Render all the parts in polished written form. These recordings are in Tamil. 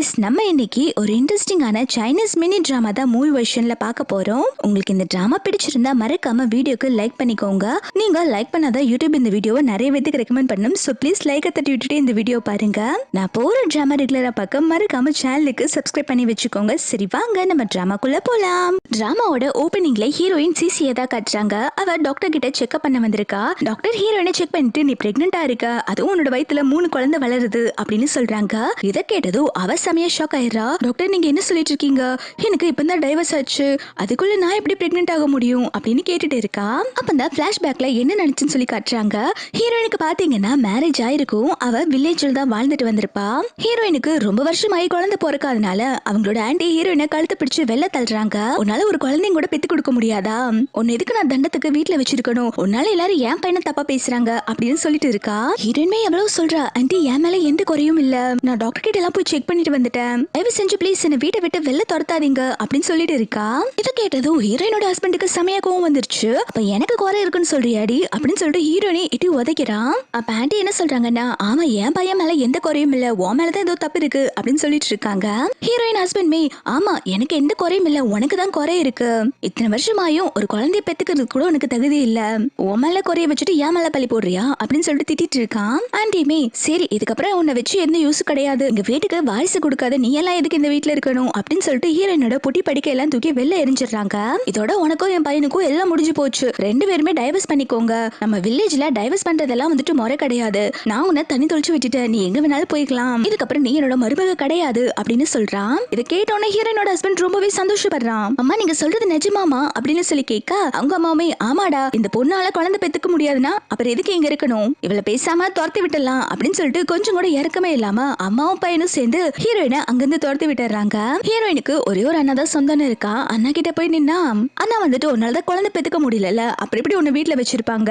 கைஸ், நம்ம இன்னைக்கு ஒரு இன்ட்ரெஸ்டிங்கான சைனீஸ் மினி டிராமா தான் மூவி வெர்ஷன்ல பார்க்க போறோம். உங்களுக்கு இந்த டிராமா பிடிச்சிருந்தா மறக்காம வீடியோக்கு லைக் பண்ணிக்கோங்க. நீங்க லைக் பண்ணாதான் யூடியூப் இந்த வீடியோவை நிறைய பேருக்கு ரெக்கமெண்ட் பண்ணும். சோ ப்ளீஸ் லைக் தட்டி விட்டுட்டு இந்த வீடியோ பாருங்க. நான் போற டிராமா ரெகுலரா பார்க்க மறக்காம சேனலுக்கு சப்ஸ்கிரைப் பண்ணி வச்சுக்கோங்க. சரி வாங்க நம்ம டிராமாக்குள்ள போலாம். டிராமாவோட ஓபனிங்ல ஹீரோயின் சிசியை தான் காட்டுறாங்க. அவ டாக்டர் கிட்ட செக்அப் பண்ண வந்திருக்கா. டாக்டர் ஹீரோயினை செக் பண்ணிட்டு நீ பிரெக்னெண்டா இருக்க, அதுவும் உன்னோட வயித்துல 3 குழந்தை வளருது அப்படின்னு சொல்றாங்க. இதை கேட்டதும் அவ செமையா ஷாக் ஆயிரா. டாக்டர் நீங்க என்ன சொல்லிட்டு இருக்கீங்க? எனக்கு இப்பதான் டைவர்ஸ் ஆச்சு, அதுக்குள்ள நான் எப்படி பிரெக்னென்ட் ஆக முடியும் அப்படின்னு கேட்டுட்டு இருக்கா. அப்பதான் பிளாஷ்பேக்ல என்ன நடந்துச்சுன்னு சொல்லி காட்டுறாங்க. ஹீரோயினுக்கு பாத்தீங்கன்னா மேரேஜ் ஆயிருக்கும். அவ வில்லேஜ்ல தான் வாழ்ந்துட்டு வந்திருப்பா. ஹீரோயினுக்கு ரொம்ப வருஷமாயி குழந்தை பிறக்காதனால அவங்களோட ஆண்டி ஹீரோயினை கழுத்து பிடிச்சு வெளில தள்ளுறாங்க. உன்னால ஒரு குழந்தைங்க கூட பெத்து கொடுக்க முடியாதா? உன்னை எதுக்கு நான் தண்டத்துக்கு வீட்டுல வச்சிருக்கணும்? உன்னால எல்லாரும் என் பையனை தப்பா பேசுறாங்க அப்படின்னு சொல்லிட்டு இருக்கா. ஹீரோயின்மே எவ்வளவு சொல்றா, ஆண்டி என் மேல எந்த குறையும் இல்ல, நான் டாக்டர் கிட்ட எல்லாம் போய் செக் பண்ணிட்டு வந்துட்டேன், தயவு செஞ்சு ப்ளீஸ் என்ன வீட்டை விட்டு வெளில துரத்தாதீங்க அப்படின்னு சொல்லிட்டு இருக்கா. இதை கேட்டதும் ஹீரோயினோட ஹஸ்பண்டுக்கு செமையா கோவம் வந்துருச்சு. அப்ப எனக்கு குறை இருக்குன்னு சொல்றியாடி அப்படின்னு சொல்லிட்டு ஹீரோயினை இட்டி உதைக்கிறான். அப்ப ஆண்டி என்ன சொல்றாங்கன்னா, ஆமா என் பையன் மேல எந்த குறையும் இல்ல, உன் மேலதான் ஏதோ தப்பு இருக்கு அப்படின்னு சொல்லிட்டு இருக்காங்க. ஹீரோயின் ஹஸ்பண்ட்மே, ஆமா எனக்கு எந்த குறையும் இல்ல, உனக்கு தான் குறை இருக்கு, இத்தனை வருஷமாயும் ஒரு குழந்தைய பெத்துக்கிறது கூட உனக்கு தகுதி இல்ல, உன் மேல குறைய வச்சுட்டு என் மேல பழி போடுறியா அப்படின்னு சொல்லிட்டு திட்டிட்டு இருக்கான். ஆண்டியுமே, சரி இதுக்கப்புறம் உன்னை வச்சு எந்த யூஸ் கிடையாது, எங்க வீட்டுக்கு வாரிசு கொடுக்காத, நீ எல்லாம் எதுக்கு இந்த வீட்டுல இருக்கணும் அப்படின்னு சொல்லிட்டு ஹீரோயினோட பொட்டி படிக்க எல்லாம் தூக்கி வெளில எரிஞ்சிடறாங்க. இதோட உனக்கும் என் பையனுக்கும் எல்லாம் முடிஞ்சு போச்சு, 2 பேருமே டைவர்ஸ் பண்ணிக்கோங்க, நம்ம வில்லேஜ்ல டைவர்ஸ் பண்றதெல்லாம் வந்துட்டு முறை கிடையாது, நான் உன்னை தனி தொலைச்சு விட்டுட்டேன், நீ எங்க வேணாலும் போய்க்கலாம், இதுக்கப்புறம் நீ என்னோட மருமக கிடையாது அப்படின்னு சொல்றான். இதை கேட்டோன்னே ஹீரோயினோட ஹஸ்பண்ட் ரொம்பவே சந்தோஷப்படுறான். அம்மா நீங்க சொல்றது நிஜமாமா அப்படின்னு சொல்லி கேட்க அவங்க அம்மாவே, ஆமாடா இந்த பொண்ணால குழந்தை பெத்துக்க முடியாதுன்னா அப்புறம் எதுக்கு இங்க இருக்கணும், இவளை பேசாம துரத்தி விட்டுலாம் அப்படின்னு சொல்லிட்டு கொஞ்சம் கூட இறக்கமே இல்லாம அம்மாவும் பையனும் சேர்ந்து ஹீரோயினை அங்கிருந்து துரத்தி விட்டுறாங்க. ஹீரோயினுக்கு ஒரே ஒரு அண்ணா தான் சொந்தம்னு இருக்கா. அண்ணா கிட்ட போய் நின்னா, அண்ணா வந்துட்டு உன்னாலதான் குழந்தை பெத்துக்க முடியல, அப்புறம் எப்படி உன்னை வீட்டுல வச்சிருப்பாங்க,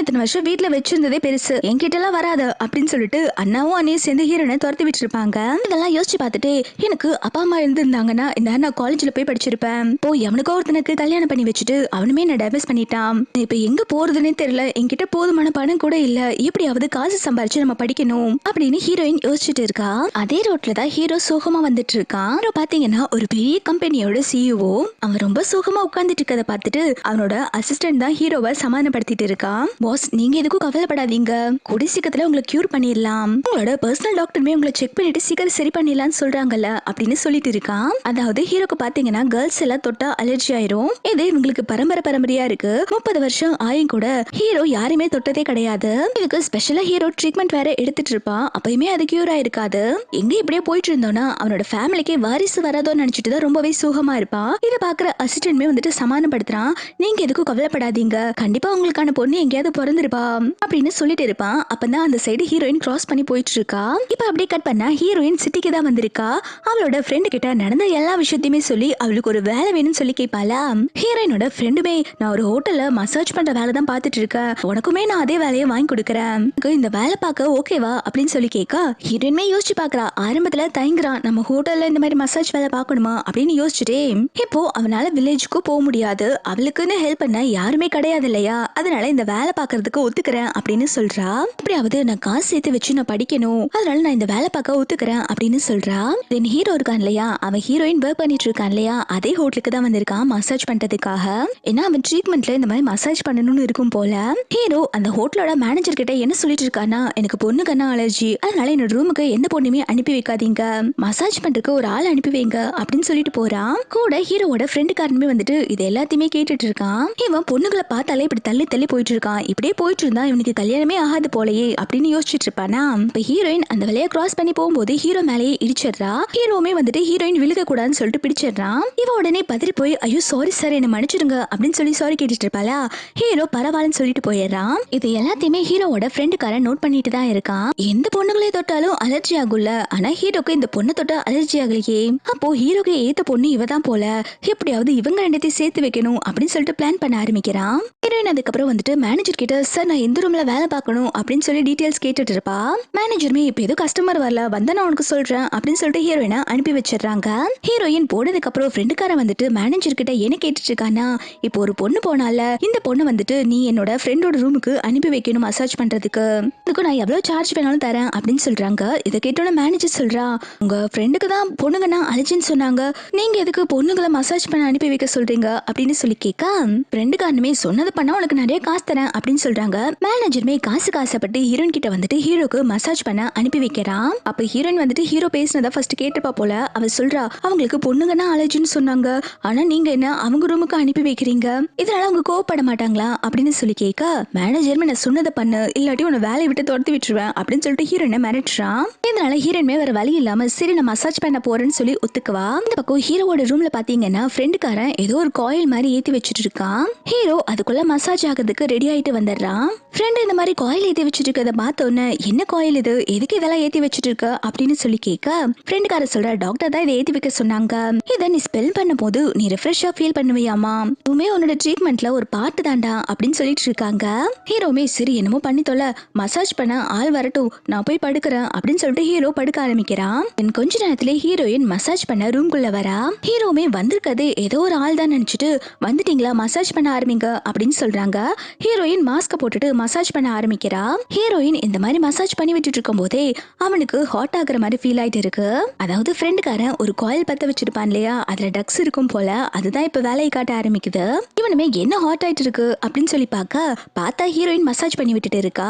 இத்தனை வருஷம் வீட்டுல வச்சிருந்ததே பெருசு, என்கிட்ட எல்லாம் வராது அப்படின்னு சொல்லிட்டு அண்ணாவும் அண்ணியும் சேர்ந்து ஹீரோயினை துரத்தி விட்டுருப்பாங்க. இதெல்லாம் யோசிச்சு பார்த்துட்டு எனக்கு அப்பா அம்மா இருந்திருந்தாங்கன்னா இந்த நான் காலேஜ்ல போய் படிச்சிருப்பேன், போய் அவனுக்கு ஒருத்தனுக்கு கல்யாணம் பண்ணி வச்சுட்டு அவனுமே என்ன டைவர்ஸ் பண்ணிட்டான், இப்ப எங்க போறதுன்னே தெரியல, என்கிட்ட போதுமான பணம் கூட இல்ல, எப்படியாவது காசு சம்பாரிச்சு நம்ம படிக்கணும் அப்படின்னு ஹீரோயின் யோசிச்சுட்டு இருக்கா. அதே ரோட்ல தான் ஹீரோ சோகமா வந்துட்டு இருக்கான். பாத்தீங்கன்னா ஒரு பெரிய கம்பெனியோட சிஇஓ அவன் ரொம்ப சோகமா உட்கார்ந்துட்டு இருக்கத பார்த்துட்டு அவனோட அசிஸ்டன்ட் தான் ஹீரோவை சமாதானப்படுத்திட்டு இருக்கான். பாஸ் நீங்க எதுக்கும் கவலைப்படாதீங்க, கூடிய சீக்கிரத்துல உங்களை கியூர் பண்ணிடலாம், உங்களோட பர்சனல் டாக்டருமே உங்களை செக் பண்ணிட்டு சீக்கிரம் சரி பண்ணிடலாம்னு சொல்றாங்கல்ல அப்படின்னு சொல்லிட்டு இருக்கான். அதாவது ஹீரோக்கு பாத்தீங்கன்னா கேர்ள்ஸ் எல்லாம் தொட்டா அலர்ஜி ஆயிரும், இது இவங்களுக்கு பரம்பரையா இருக்கு, 30 வருஷம் ஆயும் கூட ஹீரோ யாருமே தொட்டதே கிடையாது, இதுக்கு ஸ்பெஷலா ஹீரோ ட்ரீட்மெண்ட் வேற எடுத்துட்டு இருப்பான், அப்பயுமே அது கியூர் ஆயிருக்காது. எங்க இப்படியே போயிட்டு இருந்தோம்னா அவனோட ஃபேமிலிக்கு வாரிசு வராதோன்னு நினைச்சிட்டு தான் ரொம்பவே சோகமா இருப்பான். இதை பாக்குற அசிஸ்டன்ட்மே வந்துட்டு சமாதானப்படுத்துறான், நீங்க எதுக்கும் கவலைப்படாதீங்க, கண்டிப்பா உங்களுக்கான பொண்ணு எங்கேயாவது பிறந்திருப்பா அப்படின்னு சொல்லிட்டு இருப்பான். அப்பதான் அந்த சைடு ஹீரோயின் கிராஸ் பண்ணி போயிட்டு இருக்கா. இப்ப அப்படியே கட் பண்ணா ஹீரோயின் சிட்டிக்கு தான் வந்திருக்கா. அவளோட ஃப்ரெண்டு கிட்ட நடந்த எல்லா விஷயத்தையுமே சொல்லி அவளுக்கு ஒரு வேலை வேணும்னு சொல்லி கேட்பாளா. ஹீரோயினோட ஃப்ரெண்டுமே, நான் ஒரு ஹோட்டல்ல மசாஜ் பண்ற வேலை தான் பாத்துட்டு இருக்கேன், உனக்குமே நான் அதே வேலையை வாங்கி கொடுக்கறேன், இந்த வேலை பார்க்க ஓகேவா அப்படின்னு சொல்லி கேட்க ஹீரோயின்மே யோசிச்சு பாக்குறா. ஆரம்பத்துல தயங்குறான், நம்ம ஹோட்டல்ல இந்த மாதிரி மசாஜ் வேலை பார்க்கணுமா அப்படின்னு யோசிச்சுட்டே, இப்போ அவனால வில்லேஜுக்கு போக முடியாது, அவளுக்குன்னு ஹெல்ப் பண்ண யாருமே கிடையாது இல்லையா, அதனால இந்த வேலை பார்க்கறதுக்கு ஒத்துக்கிறேன் அப்படின்னு சொல்றா. அப்படியாவது நான் காசு சேர்த்து வச்சு நான் படிக்கணும், அதனால நான் இந்த வேலை பார்க்க ஒத்துக்கிறேன் அப்படின்னு சொல்றா. தென் ஹீரோ இருக்கான் இல்லையா, அவன் ஹீரோயின் ஒர்க் பண்ணிட்டு இருக்கான் இல்லையா, அதே ஹோட்டலுக்கு தான் வந்திருக்கான் மசாஜ் பண்றதுக்காக. ஏன்னா அவன் ட்ரீட்மெண்ட்ல இந்த மாதிரி மசாஜ் பண்ணணும்னு இருக்கும் போல. ஹீரோ அந்த ஹோட்டலோட மேனேஜர் கிட்ட என்ன சொல்லிட்டு இருக்கானா, எனக்கு பொண்ணு கண்ணா அலர்ஜி, அதனால என்னோட ரூமுக்கு எந்த பொண்ணுமே அனுப்பி வைக்காதீங்க, மசாஜ் பண்றதுக்கு ஒரு ஆள் அனுப்பி வைங்க அப்படின்னு சொல்லிட்டு போறான். கூட ஹீரோவோட ஃப்ரெண்டுக்காரனுமே வந்துட்டு இது எல்லாத்தையுமே கேட்டுட்டு இருக்கான். இவன் பொண்ணுங்களை பார்த்தாலே இப்படி தள்ளி தள்ளி போயிட்டு இருக்கான், இப்படியே போயிட்டு இருந்தா இவனுக்கு கல்யாணமே ஆகாது போலயே அப்படின்னு யோசிச்சுட்டு இருப்பானா. இப்ப ஹீரோயின் அந்த வழியா கிராஸ் பண்ணி போகும்போது ஹீரோ மேலேயே இடிச்சிடுறா. ஹீரோமே வந்துட்டு ஹீரோயின் விழுக கூடாதுன்னு சொல்லிட்டு பிடிச்சிடுறான். இவன் உடனே பதறி போய் ஐயோ சாரி சார் என்ன மன்னிச்சிடுங்க அப்படின்னு சொல்லி சாரி கேட்டுட்டு இருப்பாளா. ஹீரோ பரவாயில்லன்னு சொல்லிட்டு போயிடுறான். இது எல்லாத்தையுமே ஹீரோவோட ஃப்ரெண்டுக்காரன் நோட் பண்ணிட்டு தான் இருக்கான். எந்த பொண்ணுங்களே தொட்டாலும் அலர்ஜி ஆகும்ல, ஆனா ஹீரோக்கு இந்த பொண்ணு தொட்டா அலர்ஜி ஆகலையே, அப்போ ஹீரோக்கு ஏத்த பொண்ணு இவதான் போல, எப்படியாவது இவங்க ரெண்டத்தையும் சேர்த்து வைக்கணும் அப்படின்னு சொல்லிட்டு பிளான் பண்ண ஆரம்பிக்கிறான். ஹீரோயின் அதுக்கப்புறம் வந்துட்டு மேனேஜர் கிட்ட சார் நான் எந்த ரூம்ல வேலை பார்க்கணும் அப்படின்னு சொல்லி டீடைல்ஸ் கேட்டுட்டு இருப்பா. மேனேஜருமே இப்ப ஏதோ கஸ்டமர் வரல, வந்தா நான் உனக்கு சொல்றேன் அப்படின்னு சொல்லிட்டு ஹீரோயினை அனுப்பி வச்சிடறாங்க. ஹீரோயின் போனதுக்கு அப்புறம் ஃப்ரெண்டுக்காரன் வந்துட்டு மேனேஜர் கிட்ட என்ன கேட்டுட்டு இருக்கானா, இப்போ ஒரு பொண்ணு போனால இந்த பொண்ணு வந்துட்டு நீ என்னோட ஃப்ரெண்டோட ரூமுக்கு அனுப்பி வைக்கணும் மசாஜ் பண்றதுக்கு, இதுக்கு நான் எவ்வளவு சார்ஜ் வேணாலும் தரேன் அப்படின்னு சொல்றாங்க. இதை கேட்டோட மேனேஜர் சொல்றா, உங்க ஃப்ரெண்டுக்கு தான் பொண்ணுங்கன்னா அலர்ஜின்னு சொன்னாங்க, நீங்க எதுக்கு பொண்ணுங்களை மசாஜ் பண்ண அனுப்பி வைக்க சொல்றீங்க அப்படின்னு சொல்லி கேட்க, ஃப்ரெண்டுக்காரனுமே சொன்னது பண்ணா உனக்கு நிறைய காசு தரேன் அப்படின்னு சொல்றாங்க. மேனேஜருமே காசுக்கு ஆசைப்பட்டு ஹீரோயின் கிட்ட வந்துட்டு ஹீரோக்கு மசாஜ் பண்ண அனுப்பி வைக்கிறான். அப்ப ஹீரோயின் வந்துட்டு ஹீரோ பேசினதை ஃபர்ஸ்ட் கேட்டுப்பா போல. அவ சொல்றா, அவங்களுக்கு பொண்ணுங்கன்னா அலர்ஜின்னு சொன்னாங்க, ஆனா நீங்க என்ன அவங்க ரூமுக்கு அனுப்பி வைக்கிறீங்க, இதனால அவங்க கோவப்பட மாட்டாங்களா அப்படின்னு சொல்லி கேட்க, மேனேஜருமே நான் சொன்னதை பண்ணு இல்லாட்டி உன்னை வேலையை விட்டு துரத்தி விட்டுருவேன் அப்படின்னு சொல்லிட்டு ஹீரோயினை மிரட்டுறான். இதனால ஹீரோயின்மே வேற வழி இல்லாம சரி நான் மசாஜ் பண்ண போறேன்னு சொல்லி ஒத்துக்குவா. இந்த பக்கம் ஹீரோவோட ரூம்ல பாத்தீங்கன்னா ஃப்ரெண்டுக்காரன் ஏதோ ஒரு காயில் மாதிரி ஏத்தி வச்சிட்டு இருக்கான். ஹீரோ அதுக்குள்ள மசாஜ் ஆகிறதுக்கு ரெடி ஆயிட்டு வந்துடுறான். ஃப்ரெண்ட் இந்த மாதிரி காயில் ஏத்தி வச்சிட்டு இருக்கத பார்த்தோன்னே, என்ன காயில் இது, எதுக்கு இதெல்லாம் ஏத்தி வச்சிட்டு இருக்க அப்படின்னு சொல்லி கேட்க, ஃப்ரெண்டுக்கார சொல்ற, டாக்டர் தான் இதை ஏத்தி வைக்க சொன்னாங்க, இதை நீ ஸ்பெல் பண்ணும் போது நீ ரெஃப்ரெஷ்ஷா ஃபீல் பண்ணுவியாமா, உமே உன்னோட ட்ரீட்மெண்ட்ல ஒரு பார்ட் தாண்டா அப்படின்னு சொல்லிட்டு இருக்காங்க. ஹீரோமே சரி என்னமோ பண்ணி தொலை, மசாஜ் பண்ண ஆள் வரட்டும் நான் போய் படுக்கிறேன் அப்படின்னு சொல்லிட்டு ஹீரோ படுக்க ஆரம்பிக்கிறான். கொஞ்ச நேரத்திலே ஹீரோயின் மசாஜ் பண்ண ரூம்குள்ள வரா. ஹீரோமே வந்திருக்கிறது ஏதோ ஒரு ஆள் தான் நினைச்சிட்டு, வந்துட்டீங்களா மசாஜ் பண்ண ஆரம்பிங்க அப்படின்னு சொல்றாங்க. ஹீரோயின் மாஸ்க போட்டுட்டு மசாஜ் பண்ண ஆரம்பிக்கிறா. ஹீரோயின் இந்த மாதிரி மசாஜ் பண்ணி விட்டுட்டு இருக்கும் போதே அவனுக்கு ஹாட் ஆகுற மாதிரி ஃபீல் ஆயிட்டு இருக்கு. அதாவது ஃப்ரெண்டுக்காரன் ஒரு காயில் பத்த வச்சிருப்பான் இல்லையா, அதுல டக்ஸ் இருக்கும் போல, அதுதான் இப்ப வேலையை காட்ட ஆரம்பிக்குது. இவனுமே என்ன ஹாட் ஆயிட்டு இருக்கு அப்படின்னு சொல்லி பார்த்தா ஹீரோயின் மசாஜ் பண்ணி விட்டுட்டு இருக்கா.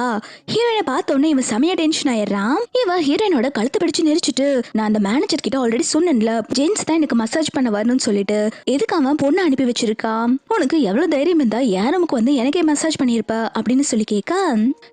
ஹீரோயினை பார்த்தோன்னே இவன் செமையா டென்ஷன் ஆயிடுறான். இவன் ஹீரோயினோட கழுத்தை பிடிச்சு நெரிச்சிட்டு, நான் அந்த மேனேஜர் கிட்ட ஆல்ரெடி சொன்னேன்ல ஜென்ஸ் தான் எனக்கு மசாஜ் பண்ண வரணும்னு சொல்லிட்டு, எதுக்கு அவன் பொண்ணு அனுப்பி வச்சிருக்கான், உனக்கு எவ்வளவு தைரியம் இருந்தா என் ரூமுக்கு வந்து எனக்கே மசாஜ் பண்ணிருப்ப அப்படின்னு சொல்லி கேட்க,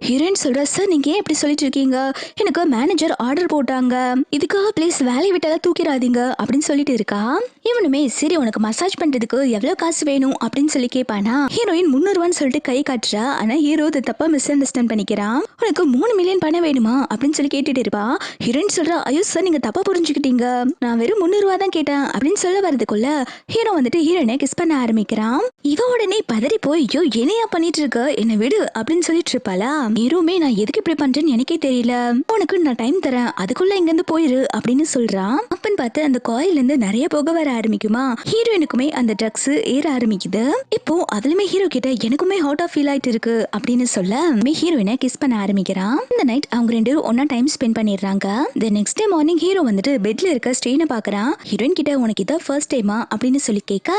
ஹீரோயின் சொல்ற, சார் நீங்க ஏன் இப்படி சொல்லிட்டு இருக்கீங்க, எனக்கு மேனேஜர் ஆர்டர் போட்டாங்க, இதுக்காக பிளீஸ் வேலையை விட்டெல்லாம் தூக்கிடாதீங்க அப்படின்னு சொல்லிட்டு இருக்கா. இவனுமே சரி உனக்கு மசாஜ் பண்றதுக்கு எவ்வளவு காசு வேணும் அப்படின்னு சொல்லி கேட்பானா. ஹீரோயின் 300 ரூபான்னு சொல்லிட்டு கை காட்டுறா. ஆனா ஹீரோ அதை தப்பா மிஸ் அண்டர்ஸ்டாண்ட் பண்ணிக்கிறான். உனக்கு 3 மில்லியன் பணம் வேணுமா அப்படின்னு சொல்லி கேட்டுட்டு இருப்பா. ஹீரோயின் சொல்றா, ஐயோ சார் நீங்க தப்பா புரிஞ்சுக்கிட்டீங்க, நான் வெறும் 300 ரூபா தான் கேட்டேன் அப்படின்னு சொல்ல வரதுக்குள்ள ஹீரோ வந்துட்டு ஹீரோயினை கிஸ் பண்ண ஆரம்பிக்கிறான். இவ உடனே பதறி போய், ஐயோ என்னையா பண்ணிட்டு இருக்க, என்ன விடு அப்படின்னு சொல்லிட்டு இருப்பாளா. ஹீரோமே நான் எதுக்கு இப்படி பண்றேன்னு எனக்கே தெரியல, உனக்கு நான் டைம் தரேன் அதுக்குள்ள இங்க இருந்து போயிரு அப்படின்னு சொல்றான். அப்பன்னு பார்த்து அந்த காயில இருந்து நிறைய புகை வர ஆரம்பிக்குமா. ஹீரோயினுக்குமே அந்த ட்ரக்ஸ் ஏற ஆரம்பிக்குது. இப்போ அதுலயுமே ஹீரோ கிட்ட எனக்குமே ஹாட் ஆஃப் ஃபீல் ஆயிட்டு இருக்கு அப்படின்னு சொல்ல ஹீரோயினை கிஸ் பண்ண ஆரம்பிக்கிறான். இந்த நைட் அவங்க ரெண்டு பேரும் ஒன்னா டைம் ஸ்பெண்ட் பண்ணிடுறாங்க. Then next day morning hero வந்துட்டு பெட்ல இருக்க ஸ்ட்ரெயினை பாக்குறான். ஹீரோயின் கிட்ட உனக்கு இதான் ஃபர்ஸ்ட் டைமா அப்படின்னு சொல்லி கேட்க,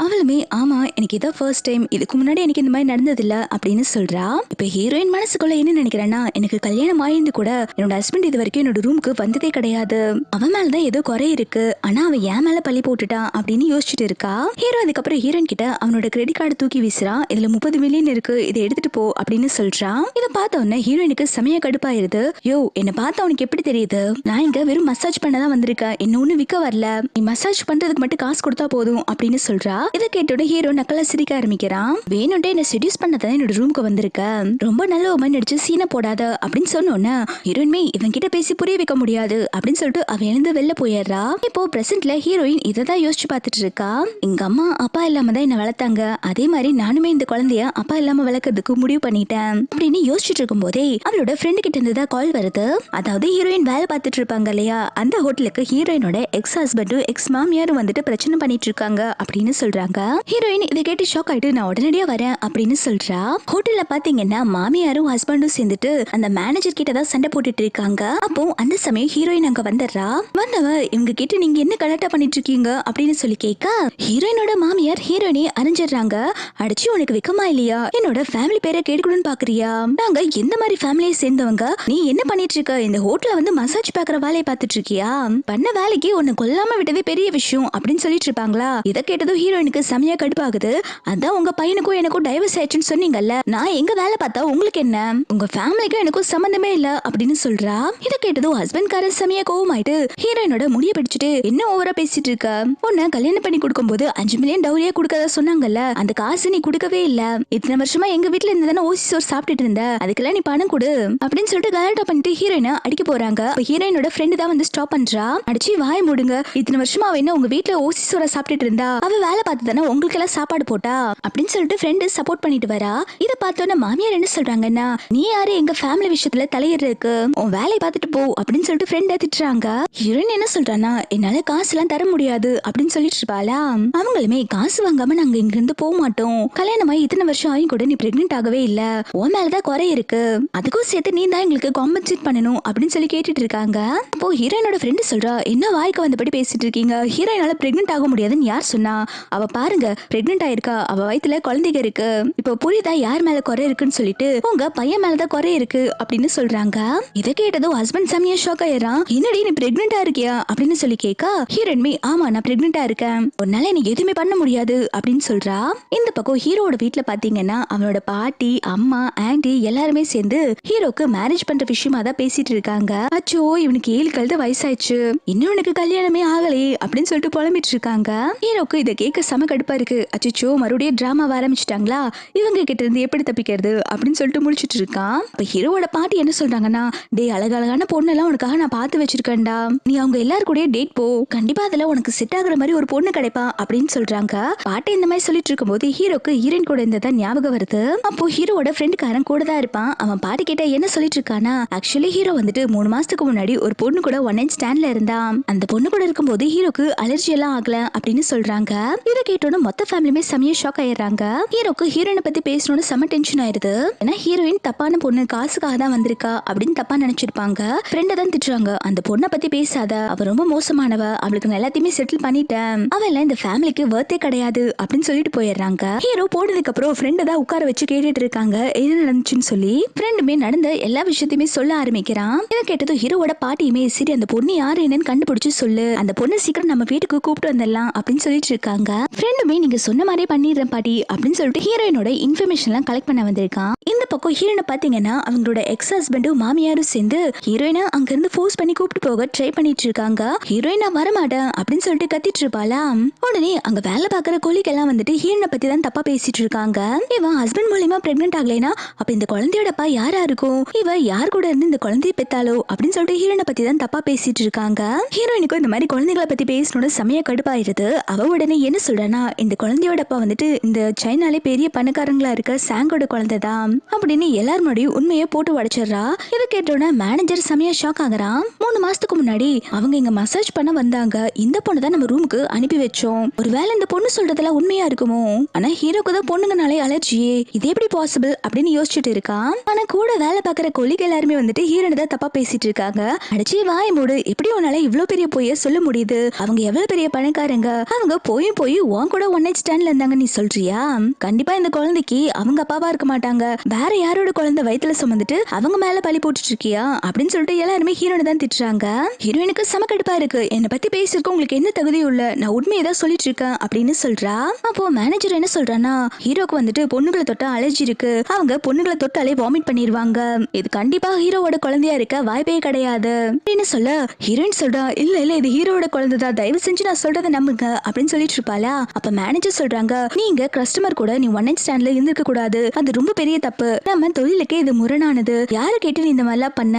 அவளுமே ஆமா எனக்கு இதான் ஃபர்ஸ்ட் டைம், இதுக்கு முன்னாடி எனக்கு இந்த மாதிரி நடந்தது இல்ல அப்படின்னு சொல்றா. இப்ப ஹீரோயின் மனசுக்குள்ள என்ன நினைக்கிறேன்னா, எனக்கு கல்யாணம் ஆயிருந்து கூட என்னோட ஹஸ்பண்ட் இது வரைக்கும் என்னோட ரூமுக்கு வந்ததே கிடையாது, அவன் மேலதான் ஏதோ குறை இருக்கு, ஆனா அவன் என் மேல பழி போட்டுட்டான் அப்படின்னு யோசிச்சுட்டு இருக்கா. ஹீரோ அதுக்கப்புறம் ஹீரோயின் கிட்ட அவனோட கிரெடிட் கார்டு தூக்கி வீசுறான். இதுல 30 மில்லியன் இருக்கு, இதை எடுத்துட்டு போ அப்படின்னு சொல்றான். இதை பார்த்த உடனே ஹீரோயினுக்கு செமையா கடுப்பாயிருது. யோ என்ன பார்த்த அவனுக்கு எப்படி தெரியுது, நான் இங்க வெறும் மசாஜ் பண்ணதான் வந்திருக்கேன், என்ன ஒண்ணு விற்க வரல, நீ மசாஜ் பண்றதுக்கு மட்டும் காசு கொடுத்தா போதும் அப்படின்னு சொல்றா. இதை கேட்டோட ஹீரோ நக்கலா சிரிக்க ஆரம்பிக்கிறான். வேணும்ட்டே என்ன செடியூஸ் பண்ணதான் என்னோட ரூமுக்கு வந்திருக்க, ரொம்ப நல்ல உமன் நடிச்சு சீனை போடாத அப்படின்னு சொன்னோன்னு ஹீரோயின்மே இவன் கிட்ட பேசி புரிய வைக்க முடியாது அப்படின்னு சொல்லிட்டு அவன் எழுந்து வெளில போயிடுறா. இப்போ பிரசன்ட்ல ஹீரோயின் இததான் யோசிச்சு பார்த்துட்டு இருக்கா. எங்க அம்மா அப்பா இல்லாம தான் என்ன வளர்த்தாங்க, அதே மாதிரி நானுமே இந்த குழந்தைய அப்பா இல்லாம வளர்க்கறதுக்கு முடிவு பண்ணிட்டேன் அப்படின்னு யோசிச்சுட்டு இருக்கும் போதே அவளோட ஃப்ரெண்டு கிட்ட இருந்து தான் கால் வருது. அதாவது ஹீரோயின் வேலை பார்த்துட்டு இருப்பாங்க இல்லையா, அந்த ஹோட்டலுக்கு ஹீரோயினோட எக்ஸ் ஹஸ்பண்டும் எக்ஸ் மாமியாரும் வந்துட்டு பிரச்சனை பண்ணிட்டு இருக்காங்க அப்படின்னு சொல்றாங்க. ஹீரோயின் இதை கேட்டு ஷாக் ஆயிட்டு நான் உடனடியா வரேன் அப்படின்னு சொல்றா. ஹோட்டல்ல பாத்தீங்கன்னா மாமியாரும் ஹஸ்பண்டும் சேர்ந்துட்டு அந்த மேனேஜர் கிட்ட தான் சண்டை போட்டுட்டு இருக்காங்க. அப்போ அந்த சமயம் ஹீரோயின் அங்க வந்துடுறா. வந்தவ இவங்க கிட்ட நீங்க என்ன கலாட்டா பண்ணிட்டு இருக்கீங்க அப்படின்னு சொல்லி கேட்க, ஹீரோயினோட மாமியார் ஹீரோயினை அறிஞ்சிடுறாங்க. அடிச்சு உனக்கு வெக்கமா இல்லையா, என்னோட ஃபேமிலி பேரை கேட்கணும்னு பாக்குறியா, நாங்க எந்த மாதிரி ஃபேமிலியை சேர்ந்தவங்க, நீ என்ன பண்ணிட்டு இருக்க, இந்த ஹோட்டல்ல வந்து மசாஜ் பாக்குற வேலையை பார்த்துட்டு இருக்கியா, பண்ண வேலைக்கு உன்னை கொல்லாம விட்டதே பெரிய விஷயம் அப்படின்னு சொல்லிட்டு இருப்பாங்களா. இதை கேட்டதும் ஹீரோயினுக்கு செமையா கடுப்பாகுது. அதான் உங்க பையனுக்கும் எனக்கும் டைவர்ஸ் ஆயிடுச்சுன்னு சொன்னீங்கல்ல, நான் எங்க வேலை பார்த்தா உங்களுக்கு என்ன, உங்க ஃபேமிலிக்கும் எனக்கும் சம்பந்தமே இல்ல அப்படின்னு சொல்றா. இதை கேட்டதும் ஹஸ்பண்ட் காரன் செமையா கோவமாயிட்டு ஹீரோயினோட முடிய பிடிச்சிட்டு, என்ன ஓவரா பேசிட்டு இருக்க, உன்னை கல்யாணம் பண்ணி கொடுக்கும் போது 5 மில்லியன் டவுரியா கொடுக்கறதா சொன்னாங்கல்ல, அந்த காசு நீ கொடுக்கவே இல்ல, இத்தனை வருஷமா எங்க வீட்டுல இருந்ததானே ஓசி சோறு சாப்பிட்டுட்டு இருந்த, அதுக்கெல்லாம் நீ பணம் கொடு அப்படின்னு சொல்லிட்டு கலாட்டா பண்ணிட்டு ஹீரோயினை அடிக்க போறாங்க. ஹீரோயினோட ஃப்ரெண்டு தான் வந்து ஸ்டாப் பண்றா. அடிச்சு வாய மூடுங்க, இத்தனை வருஷமா அவ என்ன உங்க வீட்டுல ஓசி சோற சாப்பிட்டுட்டு இருந்தா, அவ வேலை பார்த்து தானே உங்களுக்கு எல்லாம் சாப்பாடு போட்டா அப்படின்னு சொல்லிட்டு ஃப்ரெண்டு சப்போர்ட் பண்ணிட்டு வரா. இதை பார்த்தோன்னா மாமியார் என்ன சொல்றாங்கன்னா, நீ யாரு எங்க ஃபேமிலி விஷயத்துல தலையிடுறதுக்கு, உன் வேலையை பார்த்துட்டு போ அப்படின்னு சொல்லிட்டு ஃப்ரெண்ட் திட்டுறாங்க. ஹீரோயின் என்ன சொல்றானா, என்னால காசு எல்லாம் தர முடியாது அப்படின்னு சொல்லிட்டு இருப்பாளா. அவங்களுமே காசு வாங்காம நாங்க இங்க இருந்து போக மாட்டோம், கல்யாணமாயி இத்தனை வருஷம் ஆயும் கூட நீ பிரெக்னென்ட் ஆகவே இல்ல, உன் மேலதான் குறை இருக்கு, அதுக்கும் சேர்த்து நீ தான் எங்களுக்கு காம்பன்சேட் பண்ணணும் அப்படின்னு சொல்லி கேட்டுட்டு இருக்காங்க. அப்போ ஹீரோயினோட ஃப்ரெண்டு சொல்றா, என்ன வாய்க்கு வந்தபடி பேசிட்டு இருக்கீங்க, ஹீரோயினால பிரெக்னென்ட் ஆக முடியாதுன்னு யார் சொன்னா, அவ பாருங்க பிரெக்னென்ட் ஆயிருக்கா, அவ வயித்துல குழந்தைங்க இருக்கு, இப்போ புரியுதா யார் மேல குறை இருக்குன்னு சொல்லிட்டு உங்க பையன் மேலதான் குறை இருக்கு அப்படின்னு சொல்றாங்க. இதை கேட்டதும் ஹஸ்பண்ட் செமையா ஷாக் ஆயிடுறான். என்னடி நீ பிரெக்னெண்டா இருக்கியா அப்படின்னு சொல்லி கேட்கா, ஹீரோயின்மே ஆமா நான் பிரெக்னெண்டா இருக்கேன், உன்னால நீ எதுவுமே பண்ண முடியாது அப்படின்னு சொல்றா. இந்த பக்கம் ஹீரோட வீட்டுல பாத்தீங்கன்னா அவனோட பாட்டி அம்மா ஆண்டி எல்லாருமே சேர்ந்து ஹீரோக்கு மேரேஜ் பண்ற விஷயமா தான் பேசிட்டு இருக்காங்க. அச்சோ இவனுக்கு 7 கழுத வயசாயிடுச்சு, இன்னும் எனக்கு கல்யாணமே ஆகலையே அப்படின்னு சொல்லிட்டு புலம்பிட்டு இருக்காங்க. ஹீரோக்கு இதை கேட்க செம கடுப்பா இருக்கு. அச்சோ மறுபடியும் டிராமா ஆரம்பிச்சிட்டாங்களா, இவங்க கிட்ட இருந்து எப்படி தப்பிக்கிறது அப்படின்னு சொல்லிட்டு முடிச்சிட்டு இருக்கான். இப்ப ஹீரோட பாட்டி என்ன சொல்றாங்கன்னா, டே அழகழகான பொண்ணு எல்லாம் உனக்காக நான் பார்த்து வச்சிருக்கேன்டா, நீ அவங்க எல்லாரும் கூட டேட் போ, கண்டிப்பா அதுல உனக்கு செட் ஆகுற மாதிரி ஒரு பொண்ணு கிடைப்பா அப்படின்னு சொல்றாங்க. பாட்டி இந்த மாதிரி சொல்லிட்டு இருக்கும்போது ஹீரோக்கு ஹீரோயின் கூட இருந்ததா ஞாபகம் வருது. அப்போ ஹீரோட ஃப்ரெண்டுக்காரன் கூட தான் இருப்பான். அவன் பாட்டி கிட்ட என்ன சொல்லிட்டு இருக்கானா, ஆக்சுவலி ஹீரோ வந்துட்டு 3 மாசத்துக்கு முன்னாடி ஒரு பொண்ணு கூட ஒன் நைட் ஸ்டாண்ட்ல இருந்தான், அந்த பொண்ணு கூட இருக்கும்போது ஹீரோக்கு அலர்ஜி எல்லாம் ஆகல அப்படின்னு சொல்றாங்க. இதை கேட்டோன்னு மொத்த ஃபேமிலியுமே செமையா ஷாக் ஆயிடுறாங்க. ஹீரோக்கு ஹீரோயினை பத்தி பேசணும்னு செம டென்ஷன் ஆயிருது. ஏன்னா ஹீரோயின் தப்பான பொண்ணு, காசுக்காக தான் வந்திருக்கா அப்படின்னு தப்பா நினைச்சிருப்பாங்க. ஃப்ரெண்ட தான் திட்டுறாங்க, அந்த பொண்ணை பத்தி பேசாத, அவ ரொம்ப மோசமானவ, அவளுக்கு எல்லாத்தையுமே செட்டில் பண்ணிட்டேன், அவ எல்லாம் இந்த ஃபேமிலிக்கு வர்த்தே கிடையாது அப்படின்னு சொல்லிட்டு போயிடுறாங்க. ஹீரோ போனதுக்கு அப்புறம் ஃப்ரெண்ட தான் உட்கார வச்சு கேட்டுட்டு இருக்காங்க என்ன நடந்துச்சுன்னு சொல்லி. ஃப்ரெண்டுமே நடந்த எல்லா விஷயத்தையுமே சொல்ல ஆரம்பிக்கிறான். இதை கேட்டதும் ஹீரோவோட பாட்டியுமே சரி அந்த பொண்ணு யாரு என்னன்னு கண்டுபிடிச்சு சொல்லு, அந்த பொண்ணு சீக்கிரம் நம்ம வீட்டுக்கு கூப்பிட்டு வந்துடலாம் அப்படின்னு சொல்லிட்டு இருக்காங்க. ஃப்ரெண்டுமே நீங்க சொன்ன மாதிரியே பண்ணிடுறேன் பாட்டி அப்படின்னு சொல்லிட்டு ஹீரோயினோட இன்ஃபர்மேஷன் எல்லாம் கலெக்ட் பண்ண வந்திருக்கான். இந்த பக்கம் ஹீரோனை பாத்தீங்கன்னா அவங்களோட எக்ஸ் ஹஸ்பண்டும் மாமியாரும் சேர்ந்து ஹீரோயினை அங்க இருந்து ஃபோர்ஸ் பண்ணி கூப்பிட்டு போக ட்ரை பண்ணிட்டு இருக்காங்க. ஹீரோயினா வரமாட்டேன் அப்படின்னு சொல்லிட்டு கத்திட்டு இருப்பாளா, உடனே அங்க வேலை பாக்குற கொலிக்கெல்லாம் வந்துட்டு ஹீரோனை பத்தி தான் தப்பா பேசிட்டு இருக்காங்க. இவன் ஹஸ்பண்ட் மூலியமா பிரெக்னென்ட் ஆகலைனா அப்ப இந்த குழந்தையோட அப்பா யாரா இருக்கும், இவ யார் கூட இருந்து இந்த குழந்தையை பெத்தாலோ அப்படின்னு சொல்லிட்டு ஹீரோனை பத்தி தான் தப்பா பேசிட்டு இருக்காங்க. ஹீரோயினுக்கும் இந்த மாதிரி குழந்தைகளை பத்தி பேசணும்னு செமையா கடுப்பாயிருது. அவ உடனே என்ன சொல்றானா, இந்த குழந்தையோட அப்பா வந்துட்டு இந்த சைனாலே பெரிய பணக்காரங்களா இருக்க சாங்கோட குழந்தை தான் அப்படின்னு எல்லாரும் முன்னாடியும் உண்மையை போட்டு உடைச்சிடுறா. இதை கேட்டோன்னா மேனேஜர் செமையா ஷாக் ஆகுறான். 3 மாசத்துக்கு முன்னாடி அவங்க இங்க மசாஜ் பண்ண வந்தாங்க, இந்த பொண்ணு தான் நம்ம ரூமுக்கு அனுப்பி வச்சோம், ஒருவேளை இந்த பொண்ணு சொல்றதெல்லாம் உண்மையா இருக்குமோ, ஆனா ஹீரோக்கு தான் பொண்ணுங்கனாலே அலர்ஜியே, இது எப்படி பாசிபிள் அப்படின்னு யோசிச்சுட்டு இருக்கான். ஆனா கூட வேலை பாக்குற கொலிக எல்லாருமே வந்துட்டு ஹீரோனை தான் தப்பா பேசிட்டு இருக்காங்க. அடிச்சு வாய் மூடு, எப்படி உன்னால இவ்வளவு பெரிய பொய்ய சொல்ல முடியுது, அவங்க எவ்வளவு பெரிய பணக்காரங்க, அவங்க போய் உன் கூட ஒன் நைட் ஸ்டாண்ட்ல இருந்தாங்க நீ சொல்றியா, கண்டிப்பா இந்த குழந்தைக்கு அவங்க அப்பாவா இருக்க மாட்டாங்க, வேற யாரோட குழந்தை வயித்துல சுமந்துட்டு அவங்க மேல பழி போட்டுட்டு இருக்கியா அப்படின்னு சொல்லிட்டு எல்லாருமே ஹீரோனை தான் திட்டுறாங்க. ஹீரோயினுக்கு சமக்கடுப்பா இருக்கு, என்னை பத்தி பேசிருக்க உங்களுக்கு என்ன தகுதியும் இல்ல, நான் உண்மையை தான் சொல்லிட்டு இருக்கேன் அப்படின்னு சொல்றா. அப்போ மேனேஜர் என்ன சொல்றானா, ஹீரோக்கு வந்துட்டு பொண்ணுகளை தொட்டா அலர்ஜி இருக்கு, அவங்க பொண்ணுகளை தொட்டாலே வாமிட் பண்ணிடுவாங்க, இது கண்டிப்பா ஹீரோவோட குழந்தையா இருக்க வாய்ப்பே கிடையாது அப்படின்னு சொல்ல, ஹீரோயின் சொல்றா இல்ல இல்ல இது ஹீரோவோட குழந்தைதான், தயவு செஞ்சு நான் சொல்றதை நம்புங்க அப்படின்னு சொல்லிட்டு இருப்பாளா. அப்ப மேனேஜர் சொல்றாங்க, நீங்க கஸ்டமர் கூட நீ ஒன் நைட் ஸ்டாண்ட்ல இருந்திருக்க கூடாது, அது ரொம்ப பெரிய தப்பு, நம்ம தொழிலுக்கே இது முரணானது, யாரு கேட்டு நீ இந்த மாதிரிலாம் பண்ண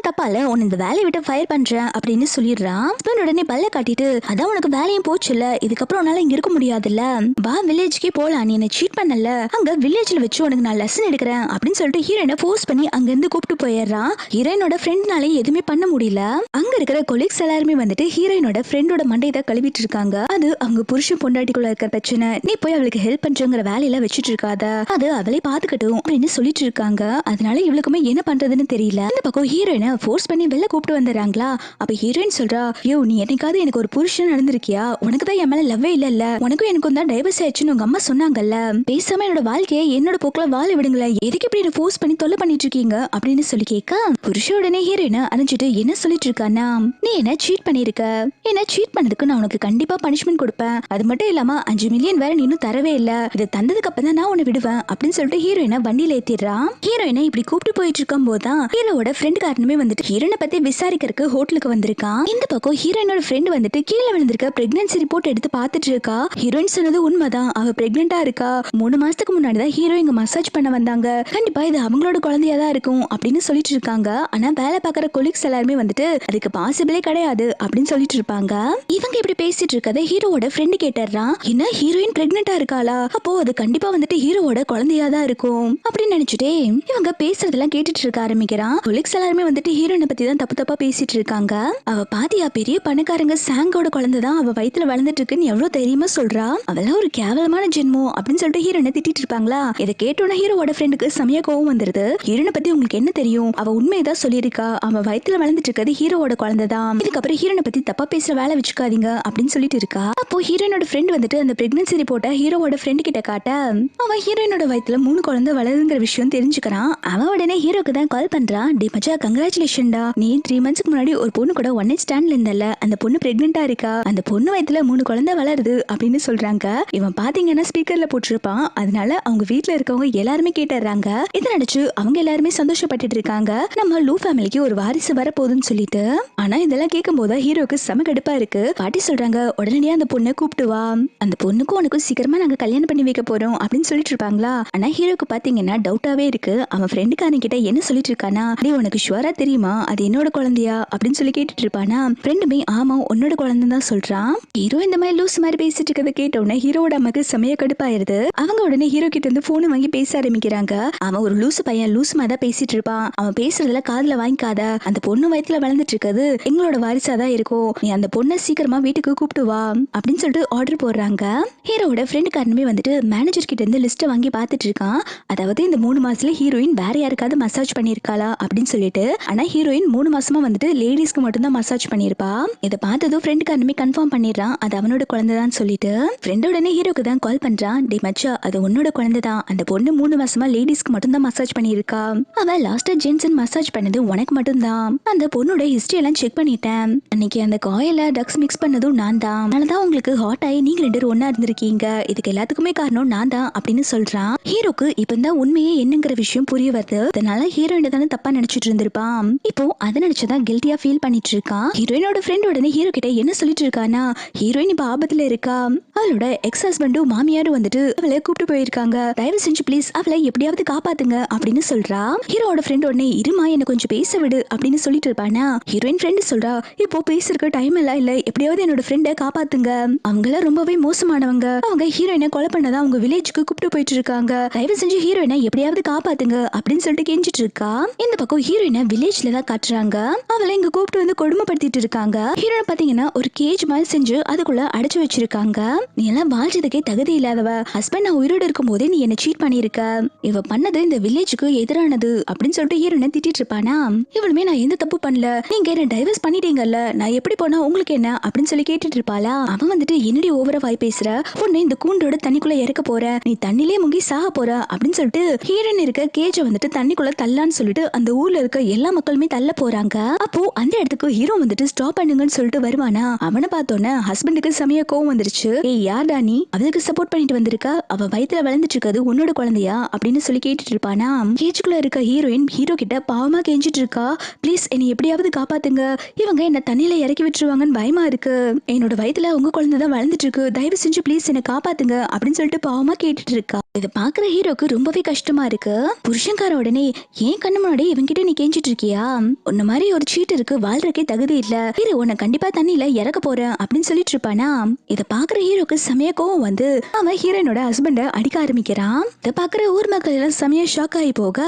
தப்பால உன்னை இந்த வேலையை விட்டு ஃபயர் பண்றேன் அப்படின்னு சொல்லிடுறான். உடனே பல்ல காட்டிட்டு, அதான் உனக்கு வேலையும் போச்சுல்ல, இதுக்கப்புறம் உன்னால இங்க இருக்க முடியாதுல்ல, வா வில்லேஜ்க்கே போலாம், நீ என்ன சீட் பண்ணல, அங்க வில்லேஜ்ல வச்சு உனக்கு நான் லெசன் எடுக்கிறேன் அப்படின்னு சொல்லிட்டு ஹீரோயினை ஃபோர்ஸ் பண்ணி அங்க இருந்து கூப்பிட்டு போயிடுறான். ஹீரோயினோட ஃப்ரெண்ட்னாலே எதுவுமே பண்ண முடியல. அங்க இருக்கிற கொலீக்ஸ் எல்லாருமே வந்துட்டு ஹீரோயினோட ஃப்ரெண்டோட மண்டையை தான் கழுவிட்டு இருக்காங்க. அது அவங்க புருஷன் பொண்டாட்டிக்குள்ள இருக்கிற பிரச்சனை, நீ போய் அவளுக்கு ஹெல்ப் பண்றங்கிற வேலையில வச்சுட்டு இருக்காத, அது அவளை பாத்துக்கட்டும் அப்படின்னு சொல்லிட்டு இருக்காங்க. அதனால இவளுக்குமே என்ன பண்றதுன்னு தெரியல. இந்த பக்கம் ஹீரோயினை ஃபோர்ஸ் பண்ணி வெளில கூப்பிட்டு வந்துடுறாங்களா. அப்ப ஹீரோயின் சொல்றா, யோ நீ என்னைக்காவது எனக்கு ஒரு புருஷன் நடந்திருக்கியா, உனக்கு தான் என் மேல லவ்வே இல்ல, உனக்கும் எனக்கும் தான் டைவர்ஸ் ஆயிடுச்சுன்னு உங்க அம்மா சொன்னாங்கல்ல, பேசாம என்னோட வாழ்க்கையை என்னோட போக்குல வாழ விடுங்களேன், எதுக்கு இப்படி என்ன ஃபோர்ஸ் பண்ணி தொல்லை பண்ணிட்டு இருக்கீங்க அப்படின்னு சொல்லி கேட்க, புருஷ உடனே ஹீரோயினை அணைஞ்சிட்டு என்ன சொல்லிட்டு இருக்கானா, நீ என்ன சீட் பண்ணிருக்க, என்ன சீட் பண்ணதுக்கு நான் உனக்கு கண்டிப்பா பனிஷ்மெண்ட் கொடுப்பேன், அது மட்டும் இல்லாம 5 மில்லியன் வேற நீ இன்னும் தரவே இல்ல, இதை தந்ததுக்கு அப்புறம் தான் நான் உன்னை விடுவேன் அப்படின்னு சொல்லிட்டு ஹீரோயினை வண்டியில ஏத்திடுறான். ஹீரோயினை இப்படி கூப்பிட்டு போயிட்டு இருக்கும் போதுதான் ஹீரோவோட ஃப்ரெண்ட் காரணமே வந்துட்டு ஹீரோயினை பத்தி விசாரிக்கிறதுக்கு ஹோட்டலுக்கு வந்திருக்கான். இந்த பக்கம் ஹீரோயினோட ஃப்ரெண்ட் வந்துட்டு கீழே விழுந்திருக்க பிரெக்னன்சி ரிப்போர்ட் எடுத்து பார்த்துட்டு இருக்கா. ஹீரோயின் சொன்னது உண்மைதான், அவ பிரெக்னெண்டா இருக்கா, 3 மாசத்துக்கு முன்னாடி தான் ஹீரோ இங்க மசாஜ் பண்ண வந்தாங்க, கண்டிப்பா இது அவங்களோட குழந்தையா தான் இருக்கும் அப்படின்னு சொல்லிட்டு இருக்காங்க. ஆனா வேலை பார்க்குற கொலீக்ஸ் எல்லாருமே வந்துட்டு அதுக்கு பாசிபிளே கிடையாது அப்படின்னு சொல்லிட்டு இருப்பாங்க. இவங்க இப்படி பேசிட்டு இருக்கதை ஹீரோவோட ஃப்ரெண்ட் கேட்டுறான், என்ன ஹீரோயின் பிரெக்னெண்டா இருக்காளா, அப்போ அது கண்டிப்பா வந்துட்டு ஹீரோவோட குழந்தையா தான் இருக்கும் அப்படின்னு அப்படின்னு நினைச்சிட்டே இவங்க பேசுறதெல்லாம் கேட்டுட்டு இருக்க ஆரம்பிக்கிறான். கொலிக்ஸ் எல்லாருமே வந்துட்டு ஹீரோயினை பத்தி தான் தப்பு தப்பா பேசிட்டு இருக்காங்க. அவ பாத்தியா பெரிய பணக்காரங்க சாங்கோட குழந்தை தான் அவ வயித்துல வளர்ந்துட்டு இருக்குன்னு எவ்வளவு தைரியமா சொல்றா. அவெல்லாம் ஒரு கேவலமான ஜென்மோ அப்படின்னு சொல்லிட்டு ஹீரோயினை திட்டிட்டு இருப்பாங்களா. இதை கேட்டோன்னா ஹீரோவோட ஃப்ரெண்டுக்கு செமையா கோவம் வந்துருது. ஹீரோனை பத்தி உங்களுக்கு என்ன தெரியும்? அவ உண்மையதான் சொல்லியிருக்கா. அவ வயித்துல வளர்ந்துட்டு இருக்கிறது ஹீரோவோட குழந்தை தான். இதுக்கப்புறம் ஹீரோனை பத்தி தப்பா பேசுற வேலை வச்சுக்காதீங்க அப்படின்னு சொல்லிட்டு இருக்கா. அப்போ ஹீரோனோட ஃப்ரெண்ட் வந்துட்டு அந்த பிரெக்னன்சி ரிப்போர்ட்டை ஹீரோவோட ஃப்ரெண்ட் கிட்ட காட்ட அவன் ஹீரோயினோட வயித்துல 3 குழந்தை வளருங்கிற விஷயம் தெரிஞ்சுக்கிறான். அவன் உடனே ஹீரோக்கு தான் கால் பண்றான். டி மச்சா கங்க்ராச்சுலேஷன்டா, நீ 3 மந்த்ஸ்க்கு முன்னாடி ஒரு பொண்ணு கூட ஒன் நைட் ஸ்டாண்ட்ல இருந்தல, அந்த பொண்ணு பிரெக்னெண்டா இருக்கா, அந்த பொண்ணு வயித்துல 3 குழந்தை வளருது அப்படின்னு சொல்றாங்க. இவன் பாத்தீங்கன்னா ஸ்பீக்கர்ல போட்டிருப்பான். அதனால அவங்க வீட்டுல இருக்கவங்க எல்லாருமே கேட்டுறாங்க. இதை நினைச்சு அவங்க எல்லாருமே சந்தோஷப்பட்டுட்டு இருக்காங்க. நம்ம லூ ஃபேமிலிக்கு ஒரு வாரிசு வரப்போகுதுன்னு சொல்லிட்டு. ஆனா இதெல்லாம் கேட்கும் போது ஹீரோக்கு செம கடுப்பா இருக்கு. பாட்டி சொல்றாங்க உடனடியா அந்த பொண்ணை கூப்பிட்டு வா, அந்த பொண்ணுக்கும் உனக்கும் சீக்கிரமா நாங்க கல்யாணம் பண்ணி வைக்க போறோம் அப்படின்னு சொல்லிட்டு இருப்பாங்களா. ஆனா ஹீரோக்கு பாத்தீங்கன்னா டவுட்டாவே இருக்கு. அவன் ஃப்ரெண்டுக்காரன் கிட்ட என்ன சொல்லிட்டு இருக்கானா, நீ உனக்கு ஷுவரா தெரியுமா அது என்னோட குழந்தையா அப்படின்னு சொல்லி கேட்டுட்டு இருப்பானா. ஃப்ரெண்டுமே ஆமா உன்னோட குழந்தை தான் சொல்றான். ஹீரோ இந்த மாதிரி லூஸ் மாதிரி பேசிட்டு இருக்கதை கேட்டோன்னே ஹீரோட அம்மாக்கு செமைய கடுப்பாயிருது. அவங்க உடனே ஹீரோ கிட்ட இருந்து போன் வாங்கி பேச ஆரம்பிக்கிறாங்க. அவன் ஒரு லூசு பையன், லூஸ் மாதிரி தான் பேசிட்டு இருப்பான். அவன் பேசுறதுல காதுல வாங்கிக்காத, அந்த பொண்ணு வயித்துல வளர்ந்துட்டு இருக்கிறது எங்களோட வாரிசாதான் இருக்கும், நீ அந்த பொண்ணை சீக்கிரமா வீட்டுக்கு கூப்பிட்டு வா அப்படின்னு சொல்லிட்டு ஆர்டர் போடுறாங்க. ஹீரோட ஃப்ரெண்டுக்காரனுமே வந்துட்டு மேனேஜர் கிட்ட இருந்து லிஸ்ட் வாங்கி பாத்துட்டு இருக்கான். அதாவது இந்த 3 மாசத்துல ஹீரோயின் வேற யாருக்காவது மசாஜ் பண்ணிருக்காளா அப்படின்னு சொல்லிட்டு. ஆனா ஹீரோயின் 3 மாசமா வந்துட்டு லேடிஸ்க்கு மட்டும் தான் மசாஜ் பண்ணிருப்பா. இதை பார்த்ததும் ஃப்ரெண்டுக்காரனுமே கன்ஃபார்ம் பண்ணிடுறான் அது அவனோட குழந்தைதான் சொல்லிட்டு. ஃப்ரெண்ட் உடனே ஹீரோக்கு தான் கால் பண்றான். டே மச்சா அது உன்னோட குழந்தை தான், அந்த பொண்ணு 3 மாசமா லேடிஸ்க்கு மட்டும் தான் மசாஜ் பண்ணிருக்கா. அவ லாஸ்டா ஜென்சன் மசாஜ் பண்ணது உனக்கு மட்டும் தான். அந்த பொண்ணோட ஹிஸ்டரி எல்லாம் செக் பண்ணிட்டேன். அன்னைக்கு அந்த காயில ட்ரக்ஸ் மிக்ஸ் பண்ணதும் நான் தான். அதனாலதான் உங்களுக்கு ஹாட் ஆகி நீங்க 2 பேரும் ஒன்னா இருந்திருக்கீங்க. இதுக்கு எல்லாத்துக்குமே காரணம் நான் தான் அப்படின்னு சொல்றான். ஹீரோக்கு இப்பதான் உண்மையே என்னங்கிற விஷயம் புரிய வருது. அதனால ஹீரோயின் தானே தப்பா நினைச்சிட்டு இருந்திருப்பான். இப்போ அதை நினைச்சதான் கில்ட்டியா ஃபீல் பண்ணிட்டு இருக்கான். ஹீரோயினோட ஃப்ரெண்ட் உடனே ஹீரோ கிட்ட என்ன சொல்லிட்டு இருக்கானா, ஹீரோயின் இப்ப ஆபத்துல இருக்கா. அவளோட எக்ஸ் ஹஸ்பண்டும் மாமியாரும் வந்துட்டு அவளை கூப்பிட்டு போயிருக்காங்க. தயவு செஞ்சு ப்ளீஸ் அவளை எப்படியாவது காப்பாத்துங்க அப்படின்னு சொல்றா. ஹீரோட ஃப்ரெண்ட் உடனே இருமா என்ன கொஞ்சம் பேச விடு அப்படின்னு சொல்லிட்டு இருப்பானா. ஹீரோயின் ஃப்ரெண்ட் சொல்றா, இப்போ பேசுறதுக்கு டைம் எல்லாம் இல்ல, எப்படியாவது என்னோட ஃப்ரெண்டை காப்பாத்துங்க. அவங்கள ரொம்பவே மோசமானவங்க, அவங்க ஹீரோயினை கொலை பண்ணதா அவங்க வில்லேஜுக்கு கூப்பிட்டு போயிட்டு இருக்காங்க, தயவு செஞ்சு ஹீரோயினை எப்படியாவது காப்பாத்துங்க அப்படின்னு சொல்லிட்டு கெஞ்சிட்டு இருக்கா. இந்த பக்கம் ஹீரோயினை வில்லேஜ்ல தான் காட்டுறாங்க. அவளை இங்க கூப்பிட்டு வந்து கொடுமைப்படுத்திட்டு இருக்காங்க. ஹீரோனை பாத்தீங்கன்னா ஒரு கேஜ் மாதிரி செஞ்சு அதுக்குள்ள அடைச்சு வச்சிருக்காங்க. நீ எல்லாம் வாழ்றதுக்கே தகுதி இல்லாதவ, ஹஸ்பண்ட் நான் உயிரோடு இருக்கும் போதே நீ என்ன சீட் பண்ணிருக்க, இவ பண்ணது இந்த வில்லேஜுக்கு எதிரானது அப்படின்னு சொல்லிட்டு ஹீரோயினை திட்டிட்டு இருப்பானா. இவளுமே நான் எந்த தப்பு பண்ணல, நீங்க என்ன டைவர்ஸ் பண்ணிட்டீங்கல்ல, நான் எப்படி போனா உங்களுக்கு என்ன அப்படின்னு சொல்லி கேட்டுட்டு இருப்பாளா. அவன் வந்துட்டு என்னடி ஓவரா வாய் பேசுற, உன்னை இந்த கூண்டோட தண்ணிக்குள்ள இறக்க போற, நீ தண்ணிலே முங்கி சாக போற அப்படின்னு சொல்லிட்டு ஹீரோயின் இருக்க கேஜ வந்துட்டு தண்ணிக்குள்ள தள்ளான்னு சொல்லிட்டு அந்த ஊர்ல இருக்க எல்லா மக்களுமே தள்ள போறாங்க. அப்போ அந்த இடத்துக்கு ஹீரோ வந்துட்டு ஸ்டாப் பண்ணுங்கன்னு சொல்லிட்டு வருவானா. அவனை பார்த்தோன்னே ஹஸ்பண்டுக்கு செமையா கோவம் வந்துருச்சு. ஏய் யார்டா நீ, அவளுக்கு சப்போர்ட் பண்ணிட்டு வந்திருக்க, அவ வயித்துல வளர்ந்துட்டு இருக்கிறது உன்னோட குழந்தையா அப்படின்னு சொல்லி கேட்டுட்டு இருப்பானா. கேஜுக்குள்ள இருக்க ஹீரோயின் ஹீரோ கிட்ட பாவமா கெஞ்சிட்டு இருக்கா. ப்ளீஸ் என்னை எப்படியாவது காப்பாத்துங்க, இவங்க என்ன தண்ணியில இறக்கி விட்டுருவாங்கன்னு பயமா இருக்கு, என்னோட வயித்துல உங்க குழந்தை தான் வளர்ந்துட்டு இருக்கு, தயவு செஞ்சு ப்ளீஸ் என்னை காப்பாத்துங்க அப்படின்னு சொல்லிட்டு பாவமா கேட்டுட்டு இருக்கா. இதை பாக்குற ஹீரோக்கு ரொம்பவே கஷ்டமா இருக்கு. புருஷன்கார உடனே ஏன் கண்ணு முன்னாடி இவங்கிட்ட நீ கெஞ்சிட்டு இருக்கியா, உன்ன மாதிரி ஒரு சீட் இருக்கு, வாழ்றக்கே தகுதி இல்ல, இரு உன்னை கண்டிப்பா தண்ணியில இறக்க போறேன் அப்படின்னு சொல்லிட்டு இருப்பானா. இதை பாக்குற ஹீரோக்கு செமைய கோவம் வந்து அவன் ஹீரோயினோட ஹஸ்பண்ட அடிக்க ஆரம்பிக்கிறான். இதை பாக்குற ஊர் மக்கள் எல்லாம் செமையா ஷாக் ஆகி போக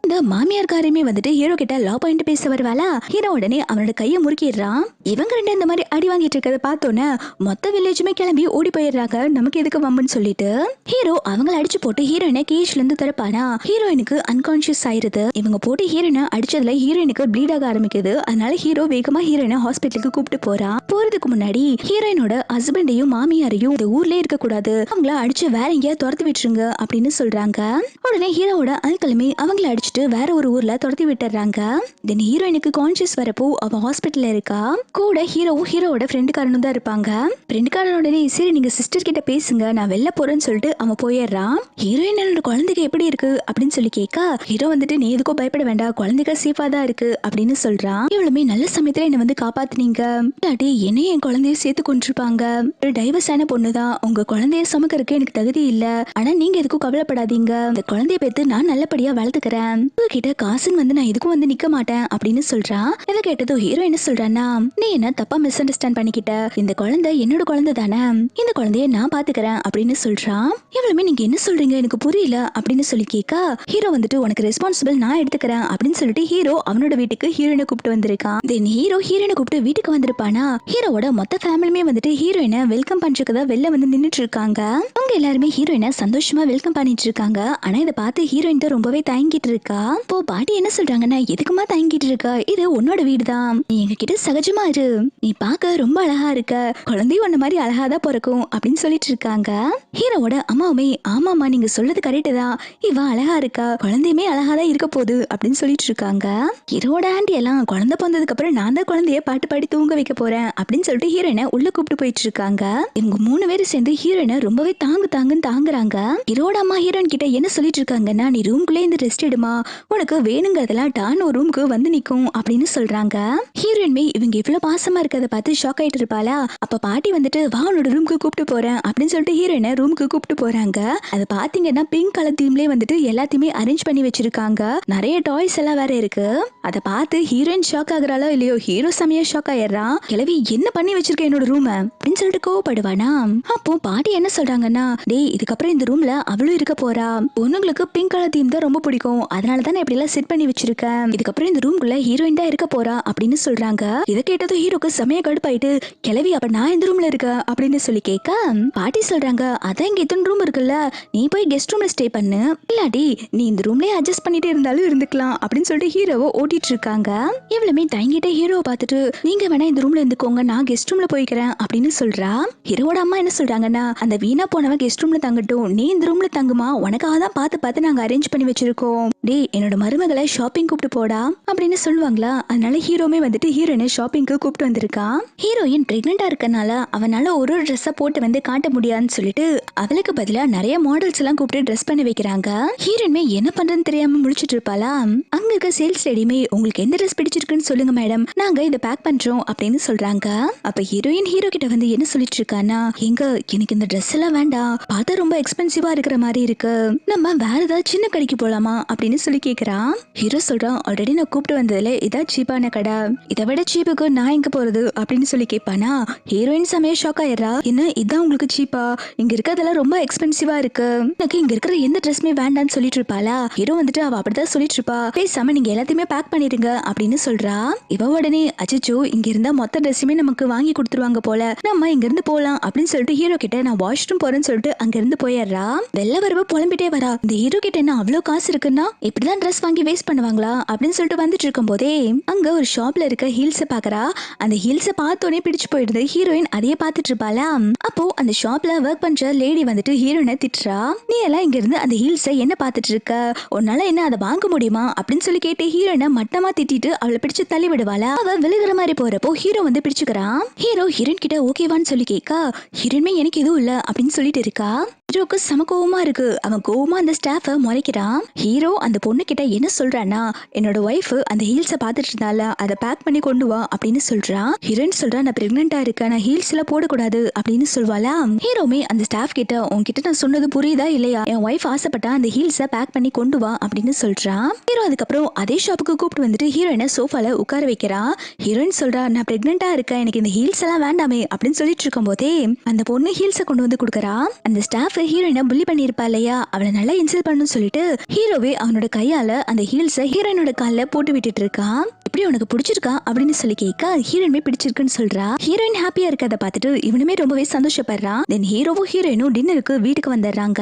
இந்த மாமியார்காரமே வந்துட்டு ஹீரோ கிட்ட லவ் பாயிண்ட் பேச வருவாளா. ஹீரோ உடனே அவனோட கையை முறுக்கிடுறான். இவங்க ரெண்டு இந்த மாதிரி அடி வாங்கிட்டு இருக்கதை பார்த்தோன்னே மொத்த வில்லேஜுமே கிளம்பி ஓடி போயிடுறாங்க, நமக்கு எதுக்கு வம்புன்னு சொல்லிட்டு. ஹீரோ அவங்களை அடிச்சு போட்டு ஹீரோயினை கேஜ்ல இருந்து திறப்பானா. ஹீரோயினுக்கு அன்கான்சியஸ் ஆயிருது. இவங்க போட்டு ஹீரோயினை அடிச்சதுல ஹீரோயினுக்கு ப்ளீட் ஆக ஆரம்பிக்குது. அதனால ஹீரோ வேகமா ஹீரோயினை ஹாஸ்பிட்டலுக்கு கூப்பிட்டு போறான். போறதுக்கு முன்னாடி ஹீரோயினோட ஹஸ்பண்டையும் மாமியாரையும் இந்த ஊர்லயே இருக்க கூடாது, அவங்கள அடிச்சு வேற எங்கேயா துரத்தி விட்டுருங்க அப்படின்னு சொல்றாங்க. உடனே ஹீரோவோட அங்கிளுமே அவங்களை அடிச்சுட்டு வேற ஒரு ஊர்ல துரத்தி விட்டுறாங்க. தென் ஹீரோயினுக்கு கான்சியஸ் வரப்போ அவ ஹாஸ்பிட்டல்ல இருக்கா. கூட ஹீரோவோட ஃப்ரெண்டுக்காரனும் தான் இருப்பாங்க. ஃப்ரெண்டுக்காரனோட சரி நீங்க சிஸ்டர் கிட்ட பேசுங்க, நான் வெளில போறேன்னு சொல்லிட்டு அவன் போயிடுறான். ஹீரோயினோட குழந்தைக்கு எப்படி இருக்கு அப்படின்னு சொல்லி கேட்க ஹீரோ வந்துட்டு நீ எதுக்கும் பயப்பட வேண்டாம், குழந்தைக்கு சேஃபா தான் இருக்கு அப்படின்னு சொல்றான். இவளுமே நல்ல சமயத்துல என்ன வந்து காப்பாத்துனீங்க, இல்லாட்டி என்னையும் என் குழந்தைய சேர்த்து கொண்டிருப்பாங்க, ஒரு டைவர்ஸ் ஆன பொண்ணுதான், உங்க குழந்தைய சுமக்கிறதுக்கு எனக்கு தகுதி இல்ல, ஆனா நீங்க எதுக்கும் கவலைப்படாதீங்க, இந்த குழந்தைய பெற்று நான் நல்லபடியா வளர்த்துக்கிறேன், உங்ககிட்ட காசுன்னு வந்து நான் எதுக்கும் வந்து நிக்க மாட்டேன் அப்படின்னு சொல்றான். இதை கேட்டதும் ஹீரோ என்ன சொல்றான்னா, நீ என்ன தப்பா மிஸ் அண்டர்ஸ்டாண்ட் பண்ணிக்கிட்ட, இந்த குழந்தை என்னோட குழந்தை தானே, இந்த குழந்தைய நான் பாத்துக்கிறேன் அப்படின்னு சொல்றான். எவ்வளவுமே நீங்க என்ன சொல்றீங்க எனக்கு புரியல அப்படின்னு சொல்லி கேட்க ஹீரோ வந்துட்டு உனக்கு ரெஸ்பான்சிபிள் நான் எடுத்துக்கிறேன் அப்படின்னு சொல்லிட்டு ஹீரோ அவனோட வீட்டுக்கு ஹீரோயினை கூப்பிட்டு வந்திருக்கான். தென் ஹீரோ ஹீரோயினை கூப்பிட்டு வீட்டுக்கு வந்திருப்பானா, ஹீரோவோட மொத்த ஃபேமிலியுமே வந்துட்டு ஹீரோயினை வெல்கம் பண்றதுக்கு தான் வெளில வந்து நின்னுட்டு இருக்காங்க. அவங்க எல்லாருமே ஹீரோயினை சந்தோஷமா வெல்கம் பண்ணிட்டு இருக்காங்க. ஆனா இதை பார்த்து ஹீரோயின் தான் ரொம்பவே தயங்கிட்டு இருக்கா. இப்போ பாட்டி என்ன சொல்றாங்கன்னா, எதுக்குமா தயங்கிட்டு இருக்க, இது உன்னோட வீடுதான், நீ எங்க கிட்ட சகஜமா இரு, நீ பார்க்க ரொம்ப அழகா இருக்க, குழந்தையும் உன்ன மாதிரி அழகா தான் பிறக்கும் அப்படின்னு சொல்லிட்டு இருக்காங்க. ஹீரோவோட அம்மாவுமே ஆமாமா நீங்க சொல்றது கரெக்ட் தான், இவ அழகா இருக்கா, குழந்தையுமே அழகா தான் இருக்க போகுது அப்படின்னு சொல்லிட்டு இருக்காங்க. ஹீரோட ஆண்டி எல்லாம் குழந்தை பிறந்ததுக்கு அப்புறம் நான் தான் குழந்தைய பாட்டு பாடி தூங்க வைக்க போறேன் அப்படின்னு சொல்லிட்டு ஹீரோயினை உள்ள கூப்பிட்டு போயிட்டு இருக்காங்க. இவங்க 3 பேரும் சேர்ந்து ஹீரோயினை ரொம்பவே தாங்குன்னு தாங்குறாங்க. ஹீரோட அம்மா ஹீரோயின் கிட்ட என்ன சொல்லிட்டு இருக்காங்கன்னா, நீ ரூம்குள்ளே இருந்து ரெஸ்ட் எடுமா, உனக்கு வேணுங்கிறதெல்லாம் டான் ஒரு ரூமுக்கு வந்து நிக்கும் அப்படின்னு சொல்றாங்க. ஹீரோயின்மே இவங்க இவ்வளவு பாசமா இருக்கதை பார்த்து ஷாக் ஆயிட்டு இருப்பாளா. அப்ப பாட்டி வந்துட்டு வா உன்னோட ரூமுக்கு கூப்பிட்டு போறேன் அப்படின்னு சொல்லிட்டு ஹீரோயினை ரூமுக்கு கூப்பிட்டு போறாங்க. அதை பாத்தீங்கன்னா பிங்க் கலர் தீம்லயே வந்துட்டு எல்லாத்தையுமே அரேஞ்ச் பண்ணி வச்சிருக்காங்க. நிறைய டாய்ஸ் எல்லாம் வேற இருக்கு. அதை பார்த்து ஹீரோயின் ஷாக் ஆகுறாளோ இல்லையோ, ஹீரோ செமையா ஷாக் ஆயிடுறான். கிளவி என்ன பண்ணி வச்சிருக்க என்னோட ரூம் அப்படின்னு சொல்லிட்டு கோவப்படுவானா. அப்போ பாட்டி என்ன சொல்றாங்கன்னா, டேய் இதுக்கப்புறம் இந்த ரூம்ல அவளும் இருக்க போறா, பொண்ணுங்களுக்கு பிங்க் கலர் தீம் தான் ரொம்ப பிடிக்கும், அதனாலதான் இப்படி எல்லாம் செட் பண்ணி வச்சிருக்கேன், இதுக்கப்புறம் இந்த ரூம்குள்ள ஹீரோயின் தான் இருக்க போறா அப்படின்னு சொல்றாங்க. இதை கேட்டதும் ஹீரோக்கு செமையா கடுப்பாயிட்டு, கிளவி அப்ப நான் இந்த ரூம்ல இருக்க அப்படின்னு சொல்லி கேட்க பாட்டி சொல்றாங்க, அதான் இங்க இத்தனை ரூம் இருக்குல்ல, நீ போய் கெஸ்ட் ரூம்ல ஸ்டே பண்ணு, இல்லாட்டி நீ இந்த ரூம்லயே அட்ஜஸ்ட் பண்ணிட்டு இருந்தாலும் இருந்துக்கலாம் அப்படின்னு சொல்லிட்டு ஹீரோவை ஓட்டிட்டு இருக்காங்க. இவ்வளவுமே தயங்கிட்ட ஹீரோவை பார்த்துட்டு, நீங்க வேணா இந்த ரூம்ல இருந்துக்கோங்க, நான் கெஸ்ட் ரூம்ல போய்க்கிறேன் அப்படின்னு சொல்றா. ஹீரோட அம்மா என்ன சொல்றாங்கன்னா, அந்த வீணா போனவன் கெஸ்ட் ரூம்ல தங்கட்டும், நீ இந்த ரூம்ல தங்குமா, உனக்காக தான் பார்த்து நாங்க அரேஞ்ச் பண்ணி வச்சிருக்கோம், டே என்னோட மருமகளை ஷாப்பிங் கூப்பிட்டு போடா அப்படின்னு சொல்லுவாங்களா. அதனால ஹீரோமே வந்துட்டு ஹீரோயினை ஷாப்பிங்க்கு கூப்பிட்டு வந்திருக்கான். ஹீரோயின் பிரெக்னெண்டா இருக்கனால அவனால ஒரு ட்ரெஸ்ஸை போட்டு வந்து காட்ட முடியாதுன்னு சொல்லிட்டு அவளுக்கு பதிலா நிறைய மாடல்ஸ் எல்லாம் கூப்பிட்டு ட்ரெஸ் பண்ணி வைக்கிறாங்க. ஹீரோயின்மே என்ன பண்றதுன்னு தெரியாம முழிச்சிட்டு இருப்பாளா. அங்க இருக்க சேல்ஸ் லேடியுமே உங்களுக்கு எந்த ட்ரெஸ் பிடிச்சிருக்குன்னு சொல்லுங்க மேடம், நாங்க இதை பேக் பண்றோம் அப்படின்னு சொல்றாங்க. அப்ப ஹீரோயின் ஹீரோ கிட்ட வந்து என்ன சொல்லிட்டு இருக்கானா, எங்க எனக்கு இந்த ட்ரெஸ் எல்லாம் வேண்டாம், பார்த்தா ரொம்ப எக்ஸ்பென்சிவா இருக்கிற மாதிரி இருக்கு, நம்ம வேற ஏதாவது சின்ன கடைக்கு போலாமா அப்படின்னு சொல்லி கேக்குறான். ஹீரோ சொல்றான், ஆல்ரெடி நான் கூப்பிட்டு வந்ததுல இதான் சீப்பான கடை, இதை விட சீப்புக்கு நான் எங்க போறது அப்படின்னு சொல்லி கேட்பானா. ஹீரோயின் செமையா ஷாக் ஆயிடுறா, என்ன இதான் உங்களுக்கு சீப்பா, இங்க இருக்கிறதெல்லாம் ரொம்ப எக்ஸ்பென்சிவா இருக்கு, எனக்கு இங்க இருக்கிற எந்த ட்ரெஸ்மே வேண்டாம்னு சொல்லிட்டு இருப்பாளா. ஹீரோ வந்துட்டு அவ அப்படிதான் சொல்லிட்டு இருப்பா, பேசாம நீங்க எல்லாத்தையுமே பேக் பண்ணிடுங்க அப்படின்னு சொல்றா. இவ உடனே அச்சச்சோ இங்க இருந்தா மொத்த ட்ரெஸ்ஸுமே நமக்கு வாங்கி கொடுத்துருவாங்க போல, நம்ம இங்க இருந்து போலாம் அப்படின்னு சொல்லிட்டு ஹீரோ கிட்ட நான் வாஷ்ரூம் போறேன்னு சொல்லிட்டு அங்க இருந்து போயிடுறா. வெள்ள வரவ புலம்பிட்டே வரா, இந்த ஹீரோ கிட்ட என்ன அவ்வளவு காசு இருக்குன்னா இப்படிதான் ட்ரெஸ் வாங்கி வேஸ்ட் பண்ணுவாங்களா அப்படின்னு சொல்லிட்டு வந்துட்டு இருக்கும் போதே அங்க ஒரு ஷாப்ல இருக்க ஹீல்ஸ் பாக்குறா. அந்த ஹீல்ஸ பார்த்தோன்னே பிடிச்சு போயிடுது. ஹீரோயின் அதையே பார்த்துட்டு இருப்பாளா. அப்போ அந்த ஷாப்ல ஒர்க் பண்ற லேடி வந்துட்டு ஹீரோயினை திட்டுறா, நீ எல்லாம் இங்க இருந்து அந்த ஹீல்ஸை என்ன பார்த்துட்டு இருக்க, உன்னால என்ன அதை வாங்க முடியுமா அப்படின்னு சொல்லி கேட்டு ஹீரோயினை மட்டமா திட்டிட்டு அவளை பிடிச்சு தள்ளி விடுவாளா. அவ விழுகிற மாதிரி போறப்போ ஹீரோ வந்து பிடிச்சுக்கிறான். ஹீரோ ஹீரோயின் கிட்ட ஓகேவான்னு சொல்லி கேட்க ஹீரோயின்மே எனக்கு எதுவும் இல்ல அப்படின்னு சொல்லிட்டு இருக்கா. ஹீரோக்கு சம கோவமா இருக்கு. அவன் கோவமா அந்த ஸ்டாஃப முறைக்கிறான். ஹீரோ அந்த பொண்ணு கிட்ட என்ன சொல்றான்னா, என்னோட ஒய்ஃப் அந்த ஹீல்ஸை பார்த்துட்டு இருந்தால அதை பேக் பண்ணி கொண்டு வா அப்படின்னு சொல்றான். ஹீரோயின் சொல்றா, நான் பிரெக்னெண்டா இருக்கேன், நான் ஹீல்ஸ் எல்லாம் போடக்கூடாது அப்படின்னு சொல்வாளா. ஹீரோமே அந்த ஸ்டாஃப் கிட்ட உன்கிட்ட நான் சொன்னது புரியுதா இல்லையா, என் ஒய்ஃப் ஆசைப்பட்டா அந்த ஹீல்ஸை பேக் பண்ணி கொண்டு வா அப்படின்னு சொல்றான். ஹீரோ அதுக்கப்புறம் அதே ஷாப்புக்கு கூப்பிட்டு வந்துட்டு ஹீரோயினை சோஃபால உட்கார வைக்கிறான். ஹீரோயின் சொல்றா, நான் பிரெக்னெண்டா இருக்கேன், எனக்கு இந்த ஹீல்ஸ் எல்லாம் வேண்டாமே அப்படின்னு சொல்லிட்டு இருக்கும் போதே அந்த பொண்ணு ஹீல்ஸை கொண்டு வந்து கொடுக்கறா. அந்த ஸ்டாஃப் ஹீரோயினை புள்ளி பண்ணிருப்பா இல்லையா, அவளை நல்லா இன்சல்ட் பண்ணணும்னு சொல்லிட்டு ஹீரோவே அவனோட கையால அந்த ஹீல்ஸை ஹீரோயினோட கால்ல போட்டு விட்டுட்டு இருக்கான். எப்படி உனக்கு பிடிச்சிருக்கா அப்படின்னு சொல்லி கேட்க ஹீரோயினுமே பிடிச்சிருக்குன்னு சொல்றா. ஹீரோயின் ஹாப்பியா இருக்கதை பார்த்துட்டு இவனுமே ரொம்பவே சந்தோஷப்படுறான். தென் ஹீரோவும் ஹீரோயினும் டின்னருக்கு வீட்டுக்கு வந்துடுறாங்க.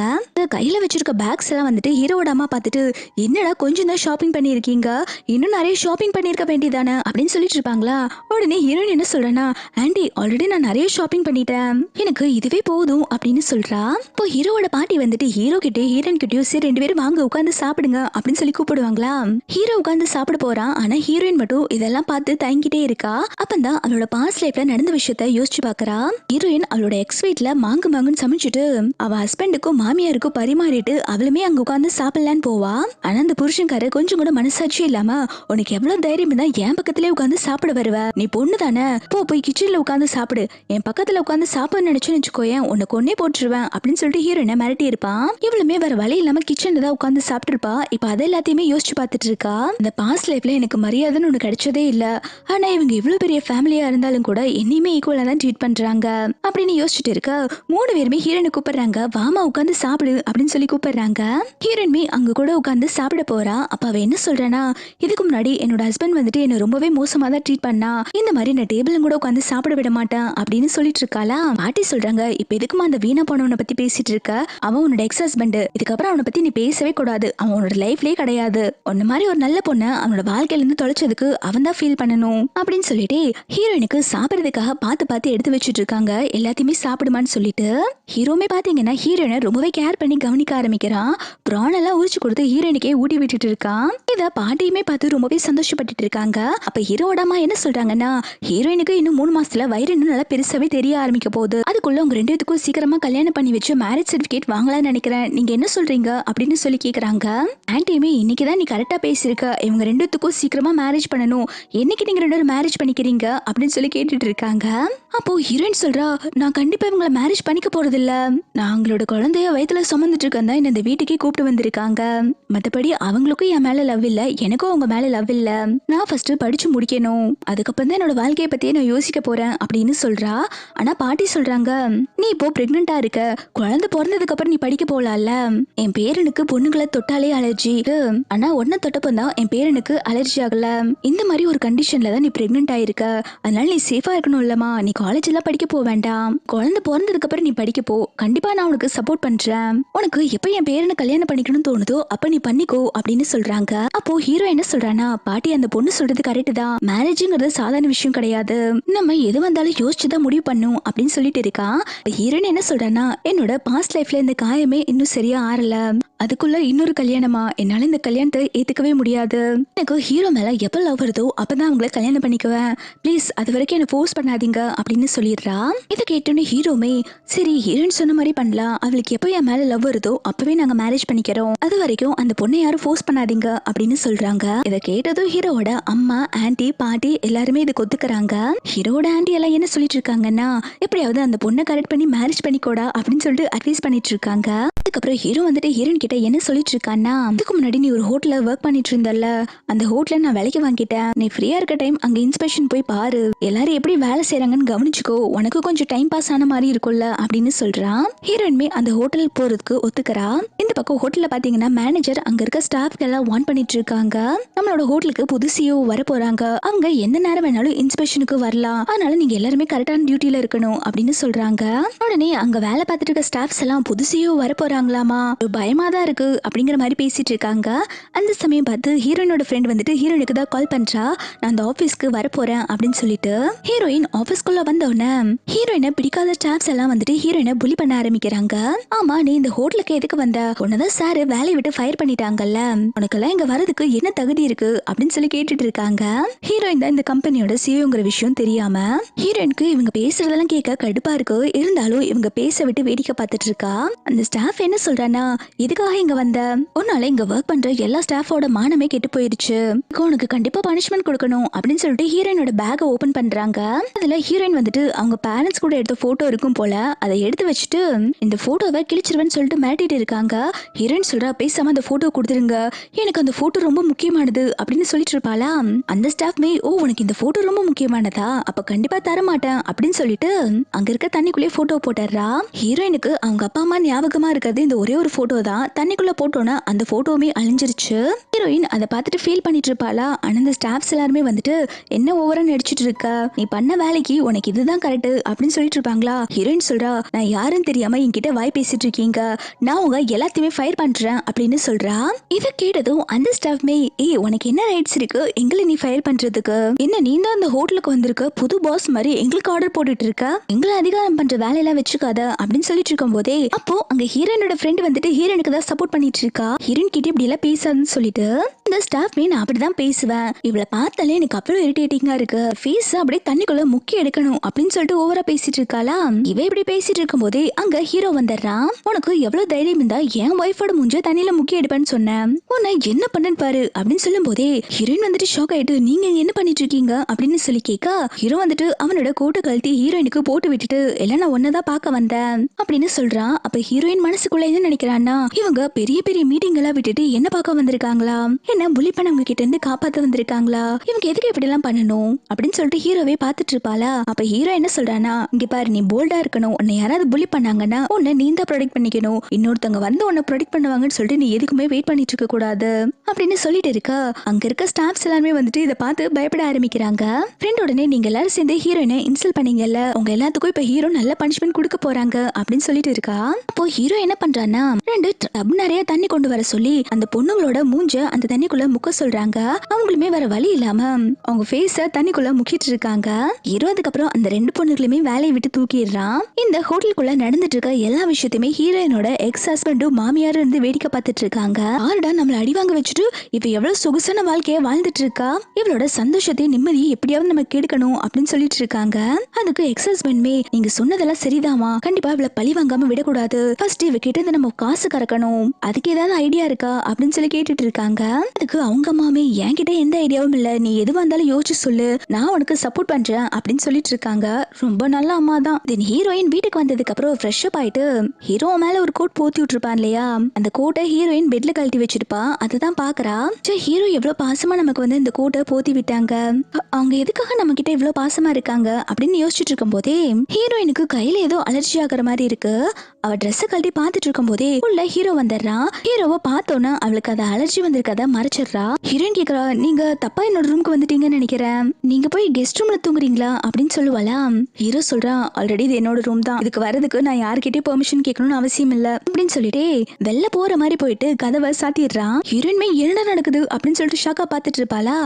கையில வச்சிருக்க பேக்ஸ் எல்லாம் வந்துட்டு ஹீரோட அம்மா பார்த்துட்டு, என்னடா கொஞ்சம் தான் ஷாப்பிங் பண்ணிருக்கீங்க, இன்னும் நிறைய ஷாப்பிங் பண்ணிருக்க வேண்டியதானே அப்படின்னு சொல்லிட்டு இருப்பாங்களா. உடனே ஹீரோயின் என்ன சொல்றேன்னா, ஆண்டி ஆல்ரெடி நான் நிறைய ஷாப்பிங் பண்ணிட்டேன், எனக்கு இதுவே போதும் அப்படின்னு சொல்றா. இப்போ ஹீரோவோட பாட்டி வந்துட்டு ஹீரோ கிட்டே ஹீரோயின் கிட்டயும் சரி 2 பேரும் வாங்க உட்காந்து சாப்பிடுங்க அப்படின்னு சொல்லி கூப்பிடுவாங்களா. ஹீரோ உட்காந்து சாப்பிட போறான். ஆனா ஹீரோயின் ஹீரோயின் மட்டும் இதெல்லாம் பார்த்து தயங்கிட்டே இருக்கா. அப்பந்தான் அவளோட பாஸ்ட் லைஃப்ல நடந்த விஷயத்த யோசிச்சு பாக்குறா. ஹீரோயின் அவளோட எக்ஸ் வீட்ல மாங்குன்னு சமைச்சிட்டு அவ ஹஸ்பண்டுக்கும் மாமியாருக்கும் பரிமாறிட்டு அவளுமே அங்க உட்காந்து சாப்பிடலான்னு போவா. ஆனா அந்த புருஷன்கார கொஞ்சம் கூட மனசாட்சி இல்லாம, உனக்கு எவ்வளவு தைரியம் இருந்தா என் பக்கத்திலே உட்காந்து சாப்பிட வருவ, நீ பொண்ணு தானே, போய் கிச்சன்ல உட்காந்து சாப்பிடு, என் பக்கத்துல உட்காந்து சாப்பிட நினைச்சுன்னு வச்சுக்கோயேன் உன்னை கொன்னே போட்டுருவேன் அப்படின்னு சொல்லிட்டு ஹீரோயினை மிரட்டி இருப்பான். இவளுமே வேற வழி இல்லாம கிச்சன்ல தான் உட்காந்து சாப்பிட்டு இருப்பா. இப்ப அதை எல்லாத்தையுமே யோசிச்சு பார்த்துட்டு இருக்கா. இந்த பாஸ்ட் லைஃப்ல எனக்கு மரியாதைன்னு ஒண்ணு கிடைச்சதே இல்ல, ஆனா இவங்க இவ்வளவு பெரிய ஃபேமிலியா இருந்தாலும் கூட என்னையுமே ஈக்குவலா தான் ட்ரீட் பண்றாங்க அப்படின்னு யோசிச்சுட்டு இருக்க 3 பேருமே ஹீரோயினை கூப்பிடுறாங்க. வாமா உட்காந்து சாப்பிடு அப்படின்னு சொல்லி கூப்பிடுறாங்க. ஹீரோயின்மே அங்க கூட உட்காந்து சாப்பிட போறா. அப்ப அவ என்ன சொல்றானா, இதுக்கு முன்னாடி என்னோட ஹஸ்பண்ட் வந்துட்டு என்ன ரொம்பவே மோசமா தான் ட்ரீட் பண்ணா, இந்த மாதிரி நான் டேபிளும் கூட உட்காந்து சாப்பிட விட மாட்டேன் அப்படின்னு சொல்லிட்டு இருக்காளா. பாட்டி சொல்றாங்க, இப்ப எதுக்குமா அந்த வீணா போனவனை பத்தி பேசிட்டு இருக்க, அவன் உன்னோட எக்ஸ் ஹஸ்பண்ட், இதுக்கப்புறம் அவனை பத்தி நீ பேசவே கூடாது, அவன் உன்னோட லைஃப்லயே கிடையாது, உன்ன மாதிரி ஒரு நல்ல பொண்ணு அவனோட வாழ்க்கையில இருந்து தொலைச்சதுக்கு அவன் தான் ஃபீல் பண்ணணும் அப்படின்னு சொல்லிட்டு ஹீரோயினுக்கு சாப்பிடறதுக்காக பார்த்து பார்த்து எடுத்து வச்சுட்டு இருக்காங்க. எல்லாத்தையுமே சாப்பிடுமான்னு சொல்லிட்டு ஹீரோமே பாத்தீங்கன்னா ஹீரோயினை ரொம்பவே கேர் பண்ணி கவனிக்க ஆரம்பிக்கிறான். பிரான் எல்லாம் உரிச்சு கொடுத்து ஹீரோயினுக்கே ஊட்டி விட்டுட்டு இருக்கான். இத பாட்டியுமே பார்த்து ரொம்பவே சந்தோஷப்பட்டுட்டு இருக்காங்க. அப்ப ஹீரோட அம்மா என்ன சொல்றாங்கன்னா, ஹீரோயினுக்கு இன்னும் 3 மாசத்துல வயிறு இன்னும் நல்லா பெருசாவே தெரிய ஆரம்பிக்க போகுது, அதுக்குள்ள உங்க 2 பேத்துக்கும் சீக்கிரமா கல்யாணம் பண்ணி வச்சு மேரேஜ் சர்டிபிகேட் வாங்கலாம்னு நினைக்கிறேன், நீங்க என்ன சொல்றீங்க அப்படின்னு சொல்லி கேக்குறாங்க. ஆன்டியுமே இன்னைக்குதான் நீ கரெக்டா பேசிருக்க, இவங்க 2 பேத்துக்கும் சீக்கிரமா மேரேஜ் பண்ணணும், என்னைக்கு நீங்க 2 பேரும் மேரேஜ் பண்ணிக்கிறீங்க அப்படின்னு சொல்லி கேட்டுட்டு இருக்காங்க. அப்போ ஹீரோயின் சொல்றா, நான் கண்டிப்பா இவங்களை மேரேஜ் பண்ணிக்க போறது இல்ல, நான் அவங்களோட குழந்தைய வயித்துல சுமந்துட்டு இருக்கேன் தான் இந்த வீட்டுக்கே கூப்பிட்டு வந்திருக்காங்க, மத்தபடி அவங்களுக்கும் என் மேல லவ் இல்ல, எனக்கும் அவங்க மேல லவ் இல்ல, நான் ஃபர்ஸ்ட் படிச்சு முடிக்கணும், அதுக்கப்புறம் தான் என்னோட வாழ்க்கையை பத்தியே நான் யோசிக்க போறேன் அப்படின்னு சொல்றா. ஆனா பாட்டி சொல்றாங்க, நீ இப்போ பிரெக்னெண்டா இருக்க, குழந்தை பிறந்ததுக்கு அப்புறம் நீ படிக்க போலாம்ல, என் பேரனுக்கு பொண்ணுங்களை தொட்டாலே அலர்ஜி, ஆனா ஒன்ன தொட்டப்பந்தான் என் பேரனுக்கு அலர்ஜி ஆகல, இந்த மாதிரி ஒரு கண்டிஷன்ல தான் நீ பிரெக்னென்ட் ஆயிருக்க, அதனால நீ சேஃபா இருக்கணும் இல்லமா, நீ காலேஜ் எல்லாம் படிக்க போக வேண்டாம், குழந்தை பிறந்ததுக்கு அப்புறம் நீ படிக்க போ, கண்டிப்பா நான் உனக்கு சப்போர்ட் பண்றேன், உனக்கு எப்ப என் பேரனை கல்யாணம் பண்ணிக்கணும்னு தோணுதோ அப்ப நீ பண்ணிக்கோ அப்படின்னு சொல்றாங்க. அப்போ ஹீரோ என்ன சொல்றானா, பாட்டி அந்த பொண்ணு சொல்றது கரெக்ட் தான், மேரேஜ்ங்கிறது சாதாரண விஷயம் கிடையாது, நம்ம எது வந்தாலும் யோசிச்சுதான் முடிவு பண்ணும் அப்படின்னு சொல்லிட்டு இருக்கான். ஹீரோயின் என்ன சொல்றானா, என்னோட பாஸ்ட் லைஃப்ல இந்த காயமே இன்னும் சரியா ஆறல, அதுக்குள்ள இன்னொரு கல்யாணமா, என்னால இந்த கல்யாணத்தை ஏத்துக்கவே முடியாது, எனக்கு ஹீரோ மேல எப்ப லவ் வருதோ அப்பதான் அவங்கள கல்யாணம் பண்ணிக்குவேன், ப்ளீஸ் அது வரைக்கும் என்ன ஃபோர்ஸ் பண்ணாதீங்க அப்படின்னு சொல்லிடுறா. இதை கேட்டோன்னு ஹீரோமே, சரி ஹீரோயின் சொன்ன மாதிரி பண்ணலாம், அவளுக்கு எப்போ என் மேல லவ் வருதோ அப்பவே நாங்க மேரேஜ் பண்ணிக்கிறோம், அது வரைக்கும் அந்த பொண்ணை யாரும் ஃபோர்ஸ் பண்ணாதீங்க அப்படின்னு சொல்றாங்க. இதை கேட்டதும் ஹீரோவோட அம்மா, ஆன்டி, பாட்டி எல்லாருமே இதுக்கு ஒத்துக்கிறாங்க. ஹீரோட ஆன்டி எல்லாம் என்ன சொல்லிட்டு இருக்காங்கன்னா, எப்படியாவது அந்த பொண்ணை கரெக்ட் பண்ணி மேரேஜ் பண்ணிக்கோடா அப்படின்னு சொல்லிட்டு அட்வைஸ் பண்ணிட்டு இருக்காங்க. அதுக்கப்புறம் ஹீரோ வந்துட்டு ஹீரோயின் கிட்ட என்ன சொல்லிட்டு இருக்கான்னா, இதுக்கு முன்னாடி நீ ஒரு ஹோட்டல்ல ஒர்க் பண்ணிட்டு இருந்தல்ல, அந்த ஹோட்டல நான் வேலைக்கு வாங்கிட்டேன், நீ ஃப்ரீயா இருக்க டைம் அங்க இன்ஸ்பெக்ஷன் போய் பாரு, எல்லாரும் எப்படி வேலை செய்யறாங்கன்னு கவனிச்சுக்கோ, உனக்கு கொஞ்சம் டைம் பாஸ் ஆன மாதிரி இருக்கும்ல அப்படின்னு சொல்றான். ஹீரோயின்மே அந்த ஹோட்டல் போறதுக்கு ஒத்துக்கிறா. இந்த பக்கம் ஹோட்டல்ல பாத்தீங்கன்னா மேனேஜர் அங்க இருக்க ஸ்டாஃப்க்கு எல்லாம் வார்ன் பண்ணிட்டு இருக்காங்க, நம்மளோட ஹோட்டலுக்கு புது சிஓ வர போறாங்க, அவங்க எந்த நேரம் வேணாலும் இன்ஸ்பெக்ஷனுக்கு வரலாம், அதனால நீங்க எல்லாருமே கரெக்டான டியூட்டில இருக்கணும் அப்படின்னு சொல்றாங்க. உடனே அங்க வேலை பார்த்துட்டு இருக்க ஸ்டாஃப்ஸ் எல்லாம் புது சிஓ வர போறாங்களாமா, பயமா தான் இருக்கு அப்படிங்கிற மாதிரி பேசிட்டு இருக்காங்க. அந்த சமயம் பார்த்து ஹீரோயினோட ஃப்ரெண்ட் வந்துட்டு ஹீரோயினுக்கு தான் கால் பண்றா, நான் அந்த ஆபீஸ்க்கு வர போறேன் அப்படின்னு சொல்லிட்டு. ஹீரோயின் ஆபீஸ்க்குள்ள வந்த உடனே ஹீரோயினை பிடிக்காத ஸ்டாஃப்ஸ் எல்லாம் வந்துட்டு ஹீரோயினை புலி பண்ண ஆரம்பிக்கிறாங்க. ஆமா நீ இந்த ஹோட்டலுக்கு எதுக்கு வந்த, உன்னதான் சார் வேலையை விட்டு ஃபயர் பண்ணிட்டாங்கல்ல, உனக்கெல்லாம் இங்க வரதுக்கு என்ன தகுதி இருக்கு அப்படின்னு சொல்லி கேட்டுட்டு இருக்காங்க. ஹீரோயின் தான் இந்த கம்பெனியோட சிஓங்கிற விஷயம் தெரியாம ஹீரோயினுக்கு இவங்க பேசுறதெல்லாம் கேட்க கடுப்பா இருக்கு, இருந்தாலும் இவங்க பேச விட்டு வேடிக்கை பார்த்துட்டு இருக்கா. அந்த ஸ்டாஃப் என்ன சொல்றானா, எதுக்காக இங்க வந்த, உன்னால இங்க ஒர்க் பண்ற எல்லா ஸ்டாஃபோட மானமே கெட்டு போயிருச்சு, உனக்கு கண்டிப்பா பனிஷ்மெண்ட் கொடுக்கணும் அப்படின்னு சொல்லிட்டு ஹீரோயினோட பேக்கை ஓபன் பண்றாங்க. அதுல ஹீரோயின் வந்துட்டு அவங்க பேரண்ட்ஸ் கூட எடுத்த போட்டோ இருக்கும் போல, அதை எடுத்து வச்சுட்டு இந்த போட்டோவை கிழிச்சிருவேன்னு சொல்லிட்டு மிரட்டிட்டு இருக்காங்க. ஹீரோயின் சொல்றா, பேசாம அந்த போட்டோ கொடுத்துருங்க, எனக்கு அந்த போட்டோ ரொம்ப முக்கியமானது அப்படின்னு சொல்லிட்டு இருப்பாளா. அந்த ஸ்டாஃப்மே, ஓ உனக்கு இந்த போட்டோ ரொம்ப முக்கியமானதா, அப்ப கண்டிப்பா தர மாட்டேன் அப்படின்னு சொல்லிட்டு அங்க இருக்க தண்ணிக்குள்ளே போட்டோ போட்டுறா. ஹீரோயினுக்கு அவங்க அப்பா அம்மா ஞாபகமா இருக்கிறது இந்த ஒரே ஒரு போட்டோ தான், தண்ணிக்குள்ள போட்டோன்னா அந்த போட்டோவுமே அழிஞ்சிருச்சு. ஹீரோயின் அதை பார்த்துட்டு ஃபீல் பண்ணிட்டு இருப்பாளா. ஆனா அந்த ஸ்டாஃப்ஸ் எல்லாருமே வந்துட்டு, என்ன ஓவரா நடிச்சிட்டு இருக்க, நீ பண்ண வேலைக்கு உனக்கு இதுதான் கரெக்ட் அப்படின்னு சொல்லிட்டு இருப்பாங்களா. ஹீரோயின் சொல்றா, நான் யாருன்னு தெரியாம என்கிட்ட வாய் பேசிட்டு இருக்கீங்க, நான் உங்க எல்லாத்தையுமே ஃபயர் பண்றேன் அப்படின்னு சொல்றா. இதை கேட்டதும் அந்த ஸ்டாஃப்மே, ஏய் உனக்கு என்ன ரைட்ஸ் இருக்கு எங்களை நீ ஃபயர் பண்றதுக்கு, என்ன நீ தான் அந்த ஹோட்டலுக்கு வந்திருக்க புது பாஸ் மாதிரி எங்களுக்கு ஆர்டர் போட்டுட்டு இருக்க, எங்களை அதிகாரம் பண்ற வேலையெல்லாம் வச்சுக்காத அப்படின்னு சொல்லிட்டு இருக்கும் போதே அப்போ அங்க ஹீரோயினோட ஃப்ரெண்ட் வந்துட்டு ஹீரோயினுக்கு தான் சப்போர்ட் பண்ணிட்டு இருக்கா. ஹீரோயின் கிட்ட இப்படி எல்லாம் பேசாதுன்னு சொல்லிட்டு இந்த ஸ்டாஃப்மே நான் அப்படிதான் பேசுவேன், இவளை பார்த்தாலே எனக்கு அவ்வளவு இரிட்டேட்டிங்கா இருக்கு, ஃபேஸ் அப்படியே தண்ணிக்குள்ள முக்கி எடுக்கணும் அப்படின்னு சொல்லிட்டு ஓவரா பேசிட்டு இருக்காளா. இவ இப்படி பேசிட்டு இருக்கும் போதே அங்க ஹீரோ வந்துடுறான். உனக்கு எவ்வளவு தைரியம் இருந்தா என் ஒய்ஃபோட மூஞ்ச தண்ணியில முக்கி எடுப்பேன்னு சொன்னேன், உன்னை என்ன பண்ணன்னு பாரு அப்படின்னு சொல்லும் போதே ஹீரோயின் வந்துட்டு ஷாக் ஆயிட்டு நீங்க என்ன பண்ணிட்டு இருக்கீங்க அப்படின்னு சொல்லி கேட்க, ஹீரோ வந்துட்டு அவனோட கோட்டை கழட்டி ஹீரோயினுக்கு போட்டு விட்டுட்டு எல்லாம் நான் ஒன்னதான் பார்க்க வந்தேன் அப்படின்னு சொல்றான். அப்ப ஹீரோயின் மனசுக்குள்ள என்ன நினைக்கிறான்னா, இவங்க பெரிய பெரிய மீட்டிங் எல்லாம் விட்டுட்டு என்ன பார்க்க வந்திருக்காங்களா, என்ன புலி பண்ணவங்க கிட்ட இருந்து காப்பாத்த வந்திருக்காங்களா, இவங்க எதுக்கு இப்படி எல்லாம் பண்ணணும் அப்படின்னு சொல்லிட்டு ஹீரோவே பாத்துட்டு இருப்பாளா. அப்ப ஹீரோ என்ன சொல்றானா, இங்க பாரு நீ போல்டா இருக்கணும், உன்னை யாராவது புலி பண்ணாங்கன்னா உன்னை நீ தான் ப்ரொடெக்ட் பண்ணிக்கணும், இன்னொருத்தவங்க வந்து உன்னை ப்ரொடெக்ட் பண்ணுவாங்கன்னு சொல்லிட்டு நீ எதுக்குமே வெயிட் பண்ணிட்டு இருக்க கூடாது அப்படின்னு சொல்லிட்டு இருக்கா. அங்க இருக்க ஸ்டாஃப்ஸ் எல்லாருமே வந்துட்டு இதை பார்த்து பயப்பட ஆரம்பிக்கிறாங்க. ஃப்ரெண்ட் உடனே நீங்க எல்லாரும் சேர்ந்து ஹீரோயினை இன்சல்ட் பண்ணீங்கல்ல, உங்க எல்லாத்துக்கும் இப்ப ஹீரோ நல்ல பனிஷ்மெண்ட் கொடுக்க போறாங்க அப்படின்னு சொல்லிட்டு இருக்கா. அப்போ ஹீரோ என்ன பண்றான்னா, 2 டப் நிறைய தண்ணி கொண்டு வர சொல்லி அந்த பொண்ணுங்களோட மூஞ்ச அந்த தண்ணிக்குள்ள முக்க சொல்றாங்க. அவங்களுமே வேற வழி இல்லாம அவங்க ஃபேஸ தண்ணிக்குள்ள முக்கிட்டு இருக்காங்க. ஹீரோ அதுக்கப்புறம் அந்த 2 பொண்ணுகளுமே வேலையை விட்டு தூக்கிடுறான். இந்த ஹோட்டலுக்குள்ள நடந்துட்டு இருக்க எல்லா விஷயத்தையுமே ஹீரோயினோட எக்ஸ் ஹஸ்பண்டும் மாமியாரும் இருந்து வேடிக்கை பார்த்துட்டு இருக்காங்க. ஆருடா நம்மள அடி வாங்க வச்சுட்டு இப்ப எவ்வளவு சொகுசான வாழ்க்கைய வாழ்ந்துட்டு இருக்கா, இவளோட சந்தோஷத்தை நிம்மதியை எப்படியாவது நம்ம கெடுக்கணும் அப்படின்னு சொல்லிட்டு இருக்காங்க. அதுக்கு எக்ஸ் ஹஸ்பண்ட்மே நீங்க சொன்னதெல்லாம் சரிதாமா, கண்டிப்பா இவளை பழி வாங்காம விடக்கூடாது, ஃபர்ஸ்ட் இவ கிட்ட இருந்து நம்ம காசு கறக்கணும், அதுக்கு ஏதாவது ஐடியா இருக்கா அப்படின்னு சொல்லி கேட்டுட்டு இருக்காங்க. அதுக்கு அவங்க மாமே என்கிட்ட எந்த ஐடியாவும் இல்ல, நீ எது வந்தாலும் யோசிச்சு சொல்லு, நான் உனக்கு சப்போர்ட் பண்றேன் அப்படின்னு சொல்லிட்டு இருக்காங்க. ரொம்ப நல்ல அம்மா தான். தென் ஹீரோயின் வீட்டுக்கு வந்ததுக்கு அப்புறம் ஃப்ரெஷ் அப் ஆயிட்டு ஹீரோ மேல ஒரு கோட் போத்தி விட்டுருப்பான் இல்லையா, அந்த கோட்டை ஹீரோயின் பெட்ல கழட்டி வச்சிருப்பா. அதுதான் பாக்குறா. ஹீரோ எவ்வளவு பாசமா நமக்கு வந்து இந்த கோட்டை போத்தி விட்டாங்க, அவங்க எதுக்காக நம்ம கிட்ட இவ்வளவு பாசமா இருக்காங்க அப்படின்னு யோசிச்சுட்டு இருக்கும் போதே ஹீரோயினுக்கு கையில ஏதோ அலர்ஜி ஆகுற மாதிரி இருக்கு. அவ ட்ரெஸ் கழட்டி பாத்துட்டு இருக்கும் போதே உள்ள ஹீரோ வந்துடுறான். ஹீரோவை பார்த்தோன்னா அவளுக்கு அது அலர்ஜி வந்திருக்கத மறைச்சிடுறா. ஹீரோயின் கேக்குறா, நீங்க தப்பா என்னோட ரூமுக்கு வந்துட்டீங்கன்னு நினைக்கிறேன், நீங்க போய் கெஸ்ட் ரூம்ல தூங்குறீங்களா அப்படின்னு சொல்லுவாளா. ஹீரோ சொல்றான், ஆல்ரெடி இது என்னோட ரூம் தான், இதுக்கு வரதுக்கு நான் யார்கிட்டயும் பெர்மிஷன் கேட்கணும்னு அவசியம் இல்ல அப்படின்னு சொல்லிட்டு வெளில போற மாதிரி போயிட்டு கதவை சாத்திடுறான். ஹீரோயின்மே என்ன நடக்குது அப்படின்னு சொல்லிட்டு ஷாக்கா பாத்துட்டு இருப்பாளா.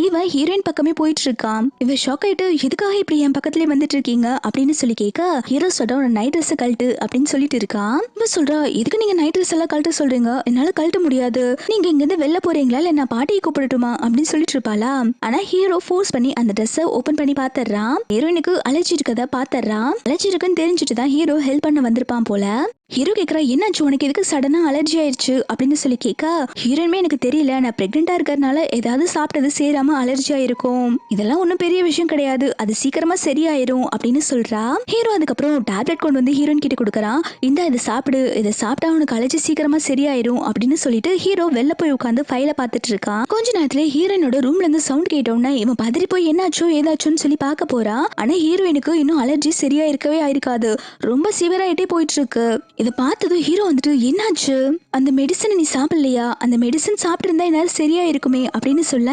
இவன் ஹீரோயின் பக்கமே போயிட்டு இருக்கான். இவன் ஷாக் ஆயிட்டு எதுக்காக இப்படி என் பக்கத்துலயே வந்துட்டு இருக்கீங்க அப்படின்னு சொல்லி கேட்க, ஹீரோ சொல்ற ஒரு நைட் ட்ரெஸ் கழட்டு அப்படின்னு சொல்லிட்டு இருக்கான். இவன் சொல்றா, எதுக்கு நீங்க நைட் ட்ரெஸ் எல்லாம் கழட்ட சொல்றீங்க, என்னால கழட்ட முடியாது, நீங்க இங்க இருந்து வெளில போறீங்களா இல்ல நான் பாட்டியை கூப்பிடட்டுமா அப்படின்னு சொல்லிட்டு இருப்பாளா. ஆனா ஹீரோ ஃபோர்ஸ் பண்ணி அந்த ட்ரெஸ்ஸை ஓபன் பண்ணி பாத்துறான். ஹீரோயினுக்கு அலர்ஜி இருக்கத பாத்துறான். அலர்ஜி இருக்குன்னு தெரிஞ்சுட்டு தான் ஹீரோ ஹெல்ப் பண்ண வந்திருப்பான் போல. ஹீரோ கேக்குறா, என்னாச்சு உனக்கு எதுக்கு சடனா அலர்ஜி ஆயிடுச்சு அப்படின்னு சொல்லி கேட்க, ஹீரோயின்மே எனக்கு தெரியல, நான் பிரெக்னெண்டா இருக்கறனால ஏதாவது சாப்பிட்டது சேராம அலர்ஜி ஆயிருக்கும், இதெல்லாம் ஒன்றும் பெரிய விஷயம் கிடையாது, அது சீக்கிரமா சரியாயிரும் அப்படின்னு சொல்றா. ஹீரோ அதுக்கப்புறம் டேப்லெட் கொண்டு வந்து ஹீரோயின் கிட்ட கொடுக்கறான். இந்த இதை சாப்பிடு, இதை சாப்பிட்டா உனக்கு அலர்ஜி சீக்கிரமா சரியாயிரும் அப்படின்னு சொல்லிட்டு ஹீரோ வெளில போய் உட்காந்து ஃபைல பார்த்துட்டு இருக்கான். கொஞ்ச நேரத்துல ஹீரோயினோட ரூம்ல இருந்து சவுண்ட் கேட்டோம்னா இவன் பதறி போய் என்னாச்சோ ஏதாச்சோன்னு சொல்லி பார்க்க போறா. ஆனா ஹீரோயினுக்கு இன்னும் அலர்ஜி சரியா இருக்கவே ஆயிருக்காது, ரொம்ப சிவியராயிட்டே போயிட்டு இருக்கு. இதை பார்த்ததும் ஹீரோ வந்துட்டு, என்னாச்சு, அந்த மெடிசன் நீ சாப்பிடலையா, அந்த மெடிசன் சாப்பிட்டு இருந்தா என்னால சரியா இருக்குமே அப்படின்னு சொல்ல,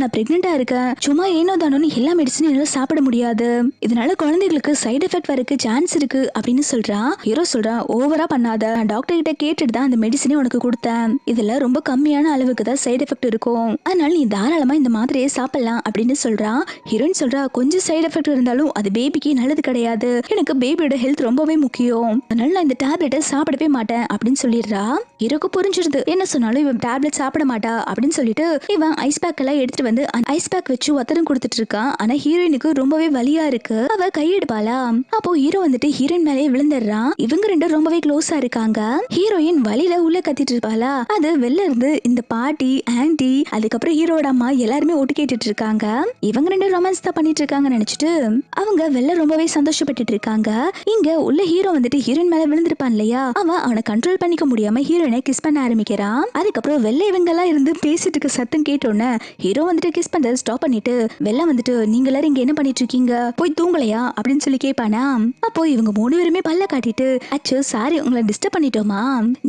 நான் பிரெக்னெண்டா இருக்கேன், சும்மா ஏனோ தானோன்னு எல்லா மெடிசனும் என்னால சாப்பிட முடியாது, இதனால குழந்தைகளுக்கு சைடு எஃபெக்ட் வரக்கு சான்ஸ் இருக்கு அப்படின்னு சொல்றான். ஹீரோ சொல்றான், ஓவரா பண்ணாத, நான் டாக்டர் கிட்ட கேட்டுட்டு தான் அந்த மெடிசனே உனக்கு கொடுத்தேன், இதுல ரொம்ப கம்மியான அளவுக்கு தான் சைடு எஃபெக்ட் இருக்கும், அதனால நீ தாராளமா இந்த மாதிரியே சாப்பிடலாம் அப்படின்னு சொல்றான். ஹீரோயின் சொல்றா, கொஞ்சம் சைடு எஃபெக்ட் இருந்தாலும் அது பேபிக்கு நல்லது கிடையாது, எனக்கு பேபியோட ஹெல்த் ரொம்பவே முக்கியம், அதனால நான் இந்த டேப்லெட்டை சாப்பிடவே மாட்டேன் அப்படின்னு சொல்லிடுறா. ஹீரோக்கு புரிஞ்சிருது, என்ன சொன்னாலும் இவன் டேப்லெட் சாப்பிட மாட்டா அப்படின்னு சொல்லிட்டு இவன் ஐஸ் பேக் எல்லாம் எடுத்துட்டு வந்து ஐஸ் பேக் வச்சு ஒத்தரம் கொடுத்துட்டு இருக்கான். ஆனா ஹீரோயினுக்கு ரொம்பவே வலியா இருக்கு, அவ கையெடுப்பாளா. அப்போ ஹீரோ வந்துட்டு ஹீரோயின் மேலே விழுந்துடுறான். இவங்க ரெண்டும் ரொம்பவே க்ளோஸா இருக்காங்க. ஹீரோயின் வலியில உள்ள கத்திட்டு இருப்பாளா. அது வெளில இருந்து இந்த பாட்டி, ஆன்டி, அதுக்கப்புறம் ஹீரோட அம்மா எல்லாருமே ஒட்டு கேட்டுட்டு இருக்காங்க. இவங்க ரெண்டும் ரொமான்ஸ் தான் பண்ணிட்டு இருக்காங்கன்னு நினைச்சிட்டு அவங்க வெளில ரொம்பவே சந்தோஷப்பட்டுட்டு இருக்காங்க. இங்க உள்ள ஹீரோ வந்துட்டு ஹீரோயின் மேல விழுந்திருப்பான் இல்லையா, அவன் அவனை கண்ட்ரோல் பண்ணிக்க முடியாம ஹீரோயினை கிஸ் பண்ண ஆரம்பிக்கிறான். அதுக்கப்புறம் வெள்ளை இவங்க எல்லாம் இருந்து பேசிட்டு இருக்க சத்தம் கேட்டோன்னு ஹீரோ வந்துட்டு கிஸ் பண்றத ஸ்டாப் பண்ணிட்டு வெள்ளை வந்துட்டு, நீங்க எல்லாரும் இங்க என்ன பண்ணிட்டு இருக்கீங்க, போய் தூங்கலையா அப்படின்னு சொல்லி கேட்பானா. அப்போ இவங்க 3 பேருமே பல்ல காட்டிட்டு, அச்சோ சாரி உங்களை டிஸ்டர்ப் பண்ணிட்டோமா,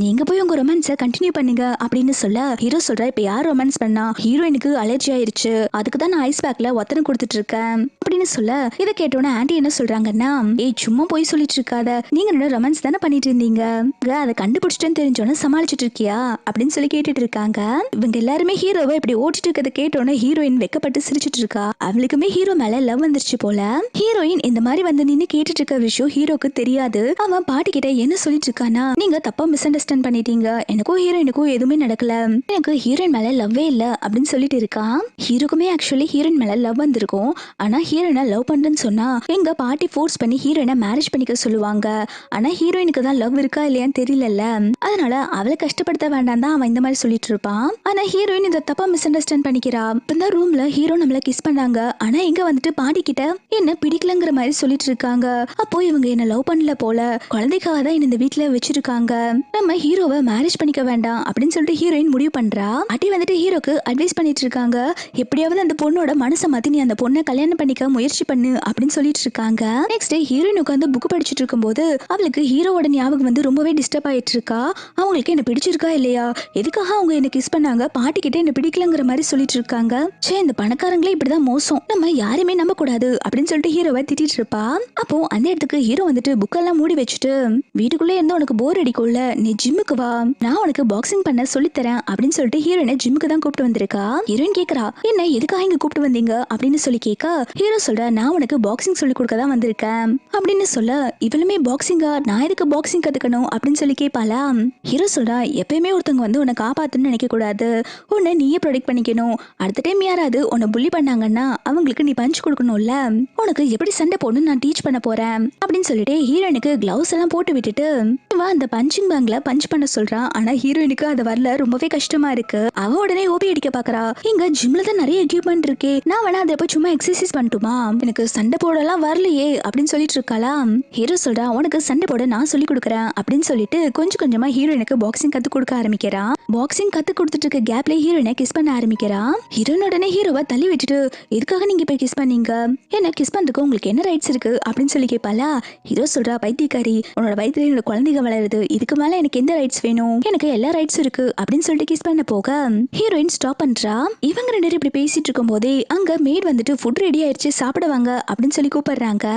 நீங்க போய் உங்க ரொமான்ஸை கண்டினியூ பண்ணுங்க அப்படின்னு சொல்ல, ஹீரோ சொல்றா, இப்ப யார் ரொமான்ஸ் பண்ணா, ஹீரோயினுக்கு அலர்ஜி ஆயிருச்சு, அதுக்கு தான் நான் ஐஸ் பேக்ல ஒத்தனை கொடுத்துட்டு இருக்கேன் அப்படின்னு சொல்ல, இதை கேட்டோன்னே ஆன்டி என்ன சொல்றாங்கன்னா, ஏய் சும்மா போய் சொல்லிட்டு இருக்காத, நீங்க ரொமான்ஸ் தானே பண்ணிட்டு பண்ணிட்டு இருந்தீங்க? அதை கண்டுபிடிச்சிட்டேன்னு தெரிஞ்சோன்னு சமாளிச்சுட்டு இருக்கியா அப்படின்னு சொல்லி கேட்டுட்டு இருக்காங்க. இவங்க எல்லாருமே ஹீரோவை இப்படி ஓட்டிட்டு இருக்கிறத கேட்டோன்னு ஹீரோயின் வெக்கப்பட்டு சிரிச்சிட்டு இருக்கா. அவளுக்குமே ஹீரோ மேல லவ் வந்துருச்சு போல. ஹீரோயின் இந்த மாதிரி வந்து நின்னு கேட்டுட்டு இருக்க விஷயம் ஹீரோக்கு தெரியாது. அவன் பாட்டி கிட்ட என்ன சொல்லிட்டு இருக்கானா, நீங்க தப்பா மிஸ் அண்டர்ஸ்டாண்ட் பண்ணிட்டீங்க, எனக்கும் ஹீரோயினுக்கும் எதுவுமே நடக்கல, எனக்கு ஹீரோயின் மேல லவ்வே இல்ல அப்படின்னு சொல்லிட்டு இருக்கான். ஹீரோக்குமே ஆக்சுவலி ஹீரோயின் மேல லவ் வந்திருக்கும். ஆனா ஹீரோயினை லவ் பண்றேன்னு சொன்னா எங்க பாட்டி ஃபோர்ஸ் பண்ணி ஹீரோயினை மேரேஜ் பண்ணிக்க சொல்லுவாங்க. ஆனா ஹீரோயினுக்கு தான் லவ் இருக்கா இல்லையான்னு தெரியல, அதனால அவளை கஷ்டப்படுத்த வேண்டாம் தான் அவன் இந்த மாதிரி சொல்லிட்டு இருப்பான். ஆனா ஹீரோயின் இதை தப்பா மிஸ் அண்டர்ஸ்டாண்ட் பண்ணிக்கிறா. இந்த ரூம்ல ஹீரோ நம்மள கிஸ் பண்ணாங்க, ஆனா இங்க வந்துட்டு பாட்டி கிட்ட என்ன பிடிக்கலங்கிற மாதிரி சொல்லிட்டு இருக்காங்க. அப்போ இவங்க என்ன லவ் பண்ணல போல, குழந்தைக்காக தான் இந்த வீட்டுல வச்சிருக்காங்க, நம்ம ஹீரோவை மேரேஜ் பண்ணிக்க வேண்டாம் அப்படின்னு சொல்லிட்டு ஹீரோயின் முடிவு பண்றா. பாட்டி வந்துட்டு ஹீரோக்கு அட்வைஸ் பண்ணிட்டு இருக்காங்க. எப்படியாவது அந்த பொண்ணோட மனசை மாத்தி நீ அந்த பொண்ணை கல்யாணம் பண்ணிக்க முயற்சி பண்ணு அப்படின்னு சொல்லிட்டு இருக்காங்க. நெக்ஸ்ட் ஹீரோயின் உட்காந்து புக் படிச்சுட்டு இருக்கும்போது அவளுக்கு ஹீரோவோட ஞாபகம் வந்து ரொம்பவே டிஸ்டர்ப் ஆயிட்டு இருக்கா. அவங்களுக்கு என்ன பிடிச்சிருக்கா இல்லையா, எதுக்காக அவங்க என்ன கிஸ் பண்ணாங்க, பாட்டி கிட்ட என்ன பிடிக்கலங்கிற மாதிரி சொல்லிட்டு இருக்காங்க. சே, இந்த பணக்காரங்களே இப்படிதான் மோசம், நம்ம யாருமே நம்ப கூடாது அப்படின்னு சொல்லிட்டு ஹீரோவை திட்டிட்டு இருப்பா. அப்போ அந்த இடத்துக்கு ஹீரோ வந்துட்டு புக்கெல்லாம் மூடி வச்சுட்டு, வீட்டுக்குள்ளே இருந்து உனக்கு போர் அடிக்கும்ல, நீ ஜிம்முக்கு வா, நான் உனக்கு பாக்ஸிங் பண்ண சொல்லித்தரேன் அப்படின்னு சொல்லிட்டு ஹீரோயினை ஜிம்முக்கு தான் கூப்பிட்டு வந்திருக்கா. ஹீரோயின் கேக்குறா, என்ன எதுக்காக இங்க கூப்பிட்டு வந்தீங்க அப்படின்னு சொல்லி கேட்க, ஹீரோ சொல்ற, நான் உனக்கு பாக்ஸிங் சொல்லி கொடுக்க தான் வந்திருக்கேன் அப்படின்னு சொல்ல, இவளுமே பாக்ஸிங்கா, நான் எதுக்கு பாக்ஸிங் கத்துக்கணும் அப்படின்னு சொல்லி கேட்பாளா. ஹீரோ சொல்றா, எப்பயுமே ஒருத்தவங்க வந்து உன்னை காப்பாத்துன்னு நினைக்க கூடாது, உன்னை நீயே ப்ரொடெக்ட் பண்ணிக்கணும், அடுத்த டைம் யாராவது உன்னை புள்ளி பண்ணாங்கன்னா அவங்களுக்கு நீ பஞ்ச் கொடுக்கணும்ல, உனக்கு எப்படி சண்டை போடணும் நான் டீச் பண்ண போறேன் அப்படின்னு சொல்லிட்டு ஹீரோயினுக்கு கிளவுஸ் எல்லாம் போட்டு விட்டுட்டு இவன் அந்த பஞ்சிங் பேங்க்ல பஞ்ச் பண்ண சொல்றான். ஆனா ஹீரோயினுக்கு அது வரல, ரொம்பவே கஷ்டமா இருக்கு. அவ உடனே ஓபி அடிக்க பாக்குறா. இங்க ஜிம்ல தான் நிறைய எக்யூப்மெண்ட் இருக்கே, நான் வேணா அதை போய் சும்மா எக்ஸசைஸ் பண்ணட்டுமா, எனக்கு சண்டை போடலாம் வரலையே அப்படின்னு சொல்லிட்டு இருக்காளா. ஹீரோ சொல்றா, உனக்கு சண்டை போட நான் சொல்லி கொடுக்குறேன் அப்படின்னு சொல்லிட்டு கொஞ்சம் கொஞ்சமா ஹீரோயினுக்கு பாக்ஸிங் கத்து கொடுக்க ஆரம்பிக்கிறான். பாக்ஸிங் கத்து கொடுத்துட்டு இருக்க கேப்ல ஹீரோயினை கிஸ் பண்ண ஆரம்பிக்கிறான். ஹீரோயின் உடனே ஹீரோவை தள்ளி விட்டுட்டு, எதுக்காக நீங்க போய் கிஸ் பண்ணீங்க, என்ன கிஸ் பண்றதுக்கு உங்களுக்கு என்ன ரைட்ஸ் இருக்கு அப்படின்னு சொல்லி கேட்பாளா. ஹீரோ சொல்றா, பைத்தியக்காரி, உன்னோட வயித்துல என்னோட குழந்தைங்க வளருது, இதுக்கு மேல எனக்கு எந்த ரைட்ஸ் வேணும், எனக்கு எல்லா ரைட்ஸ் இருக்கு அப்படின்னு சொல்லிட்டு கிஸ் பண்ண போக ஹீரோயின் ஸ்டாப் பண்றா. இவங்க ரெண்டு பேரும் இப்படி பேசிட்டு இருக்கும் போதே அங்க மேட் வந்துட்டு ஃபுட் ரெடி ஆயிடுச்சு, சாப்பிடுவாங்க அப்படின்னு சொல்லி கூப்பிடுறாங்க.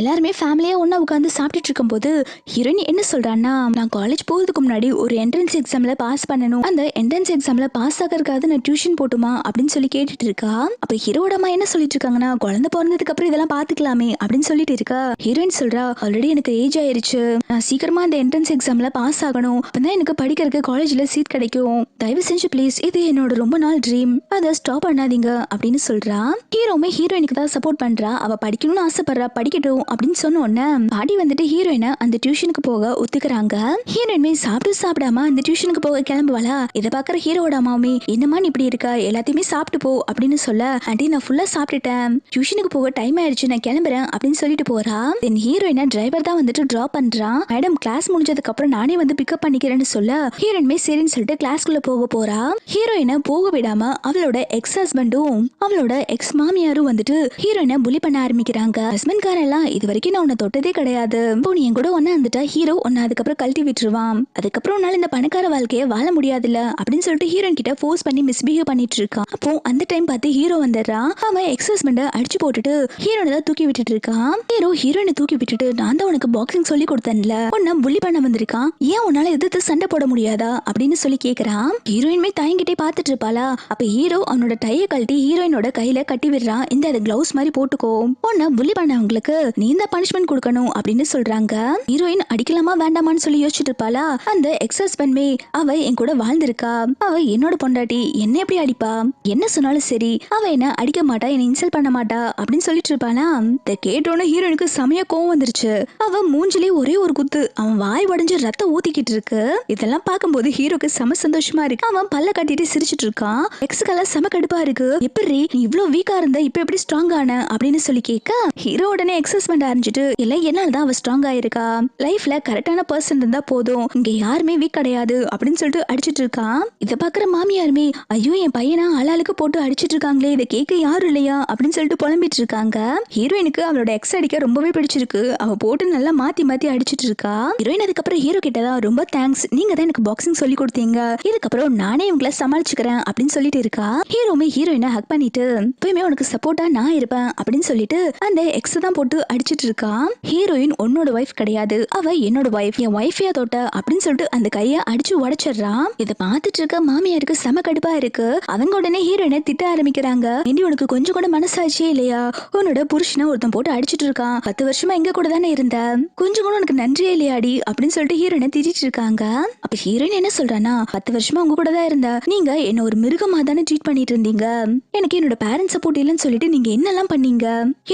எல்லாருமே ஃபேமிலியா ஒண்ணா உட்காந்து சாப்பிட்டுட்டு இருக்கும் போது ஹீரோயின் என்ன சொல்றான்னா, நான் காலேஜ் போறதுக்கு முன்னாடி ஒரு என்ட்ரன்ஸ் எக்ஸாம்ல பாஸ் பண்ணணும், அந்த என்ட்ரன்ஸ் எக்ஸாம்ல பாஸ் ஆகிறதுக்காக நான் டியூஷன் போட்டுமா அப்படின்னு சொல்லி கேட்டுட்டு இருக்கா. அப்ப ஹீரோட அம்மா என்ன சொல்லிட்டு இருக்காங்கன்னா, குழந்தை பிறந்ததுக்கு அப்புறம் இதெல்லாம் பாத்துக்கலாமே அப்படின்னு சொல்லிட்டு இருக்கா. ஹீரோயின் சொல்றா, ஆல்ரெடி எனக்கு ஏஜ் ஆயிருச்சு, நான் சீக்கிரமா அந்த என்ட்ரன்ஸ் எக்ஸாம்ல பாஸ் ஆகணும், அப்பதான் எனக்கு படிக்கிறதுக்கு காலேஜ்ல சீட் கிடைக்கும், தயவு செஞ்சு ப்ளீஸ், இது என்னோட ரொம்ப நாள் ட்ரீம், அதை ஸ்டாப் பண்ணாதீங்க அப்படின்னு சொல்றா. ஹீரோமே ஹீரோயினுக்கு தான் சப்போர்ட் பண்றா. அவ படிக்கணும்னு ஆசைப்படுறா, படிக்கட்டும் அப்படின்னு சொன்ன உடனே பாடி வந்துட்டு ஹீரோயினை அந்த டியூஷனுக்கு போக ஒத்துக்கிறாங்க. ஹீரோயின்மே சாப்பிட்டு சாப்பிடாம அந்த டியூஷனுக்கு போக கிளம்புவாளா. இதை பாக்குற ஹீரோட அம்மாவுமே, என்னமா நீ இப்படி இருக்கா, எல்லாத்தையுமே சாப்பிட்டு போ அப்படின்னு சொல்ல, ஆண்டி நான் ஃபுல்லா சாப்பிட்டுட்டேன், டியூஷனுக்கு போக டைம் ஆயிடுச்சு, நான் கிளம்புறேன் அப்படின்னு சொல்லிட்டு போறா. தென் ஹீரோயினை டிரைவர் தான் வந்துட்டு டிராப் பண்றான். மேடம் கிளாஸ் முடிஞ்சதுக்கு அப்புறம் நானே வந்து பிக்கப் பண்ணிக்கிறேன்னு சொல்ல, ஹீரோயின்மே சரின்னு சொல்லிட்டு கிளாஸ்க்குள்ள போறா. ஹீரோயினை போக விடாம அவளோட எக்ஸ் ஹஸ்பண்டும் அவளோட எக்ஸ் மாமியாரும் வந்துட்டு ஹீரோயினை புலி பண்ண ஆரம்பிக்கிறாங்க. ஹஸ்பண்ட் காரெல்லாம் இது வரைக்கும் நான் உன்னை தொட்டதே கிடையாது, இப்போ நீ என் கூட ஒன்னா வந்துட்டா ஹீரோ உன்னை அதுக்கப்புறம் கழட்டி விட்டுருவான், அதுக்கப்புறம் உன்னால இந்த பணக்கார வாழ்க்கைய வாழ முடியாதுல்ல அப்படின்னு சொல்லிட்டு ஹீரோயின் கிட்ட ஃபோர்ஸ் பண்ணி மிஸ்பிஹேவ் பண்ணிட்டு இருக்கான். அப்போ அந்த டைம் பார்த்து ஹீரோ வந்துடுறான். அவன் எக்ஸ் ஹஸ்பண்ட அடிச்சு போட்டுட்டு ஹீரோனை தான் தூக்கி விட்டுட்டு இருக்கான். ஹீரோயினை தூக்கி விட்டுட்டு, நான் தான் உனக்கு பாக்ஸிங் சொல்லி கொடுத்தேன்ல, உன்னை புலி பண்ண வந்திருக்கான், ஏன் உன்னால எதிர்த்து சண்டை போட முடியாதா அப்படின்னு சொல்லி கேக்குறான். ஹீரோயின்மே தயங்கிட்டே பார்த்துட்டு இருப்பாளா. அப்ப ஹீரோ அவனோட டைய கழட்டி ஹீரோயினோட கையில கட்டி விடுறான். இந்த கிளவுஸ் மாதிரி போட்டுக்கோ, உன்னை புலி பண்ணவங்களுக்கு நீ இந்த பனிஷ்மெண்ட் கொடுக்கணும் அப்படின்னு சொல்றாங்க. ஹீரோயின் அடிக்கலாமா வேண்டாமான்னு சொல்லி யோசிச்சுட்டு இருப்பாளா. அந்த எக்ஸ் ஹஸ்பண்ட்மே, அவ என் கூட வாழ்ந்திருக்கா, அவ என்னோட பொண்டாட்டி, என்ன எப்படி அடிப்பா, என்ன சொன்னாலும் சரி அவ என்ன அடிக்க மாட்டா, என்ன இன்சல்ட் பண்ண மாட்டா அப்படின்னு சொல்லிட்டு இருப்பாளா. இத கேட்டோன்னு ஹீரோயினுக்கு செமைய கோவம் வந்துருச்சு. அவ மூஞ்சிலே ஒரே ஒரு குத்து, அவன் வாய் உடைஞ்சு ரத்தம் ஊத்திக்கிட்டு இருக்கு. இதெல்லாம் பார்க்கும்போது ஹீரோக்கு செம சந்தோஷமா இருக்கு. அவன் பல்ல கட்டிட்டு சிரிச்சிட்டு இருக்கான். எக்ஸுக்கெல்லாம் செம கடுப்பா இருக்கு. எப்படி நீ இவ்வளவு வீக்கா இருந்த, இப்ப எப்படி ஸ்ட்ராங் ஆன அப்படின்னு சொல்லி கேட்க, ஹீரோ உடனே எக்ஸஸ் பண்ண ஆரம்பிச்சிட்டு, இல்ல என்னாலதான் அவ ஸ்ட்ராங் ஆயிருக்கா, லைஃப்ல கரெக்டான பர்சன் இருந்தா போதும், இங்க யாருமே வீக் கிடையாது அப்படின்னு சொல்லிட்டு அடிச்சிட்டு இருக்கான். இதை பாக்குற மாமியாருமே, ஐயோ என் பையனா ஆளாளுக்கு போட்டு அடிச்சிட்டு இருக்காங்களே, இதை கேட்க யாரும் இல்லையா அப்படின்னு சொல்லிட்டு புலம்பிட்டு இருக்காங்க. ஹீரோயினுக்கு அவளோட எக்ஸ் அடிக்க ரொம்பவே பிடிச்சிருக்கு. அவ போட்டு நல்லா மாத்தி மாத்தி அடிச்சிட்டு இருக்கா. ஹீரோயின் அதுக்கப்புறம் ஹீரோ கிட்டதான், ரொம்ப தேங்க்ஸ், நீங்க தான் எனக்கு பாக்ஸிங் சொல்லி கொடுத்தீங்க, இதுக்கப்புறம் நானே இவங்களை சமாளிச்சுக்கிறேன் அப்படின்னு சொல்லிட்டு இருக்கா. ஹீரோமே ஹீரோயினை ஹக் பண்ணிட்டு, எப்பயுமே உனக்கு சப்போர்ட்டா நான் இருப்பேன் அப்படின்னு சொல்லிட்டு அந்த எக்ஸ் தான் போட்டு அடிச்சிட்டு இருக்கா. ஹீரோயின் உன்னோட வைஃப் கிடையாது, அவ என்னோட ஒய்ஃப் என் ஒய்ஃபையா தொட்ட அப்படின்னு சொல்லிட்டு அந்த கையை அடிச்சு உடைச்சிடுறான். இதை பார்த்துட்டு இருக்க மாமியாருக்கு செம கடுப்பா இருக்கு. அவங்க உடனே ஹீரோயினை திட்ட ஆரம்பிக்கிறாங்க. இனி உனக்கு கொஞ்சம் கூட மனசாட்சியே இல்லையா? உன்னோட புருஷனை ஒருத்தன் போட்டு அடிச்சிட்டு இருக்கான். 10 வருஷமா எங்க கூட தானே இருந்த, கொஞ்சம் கூட உனக்கு நன்றியே இல்லையாடி அப்படின்னு சொல்லிட்டு ஹீரோயினை திட்டிட்டு இருக்காங்க. அப்ப ஹீரோயின் என்ன சொல்றானா, 10 வருஷமா உங்க கூட தான் இருந்த, நீங்க என்ன ஒரு மிருகமா தானே ட்ரீட் பண்ணிட்டு இருந்தீங்க. எனக்கு என்னோட பேரண்ட்ஸ் சப்போர்ட் இல்லைன்னு சொல்லிட்டு நீங்க என்னெல்லாம் பண்ணீங்க,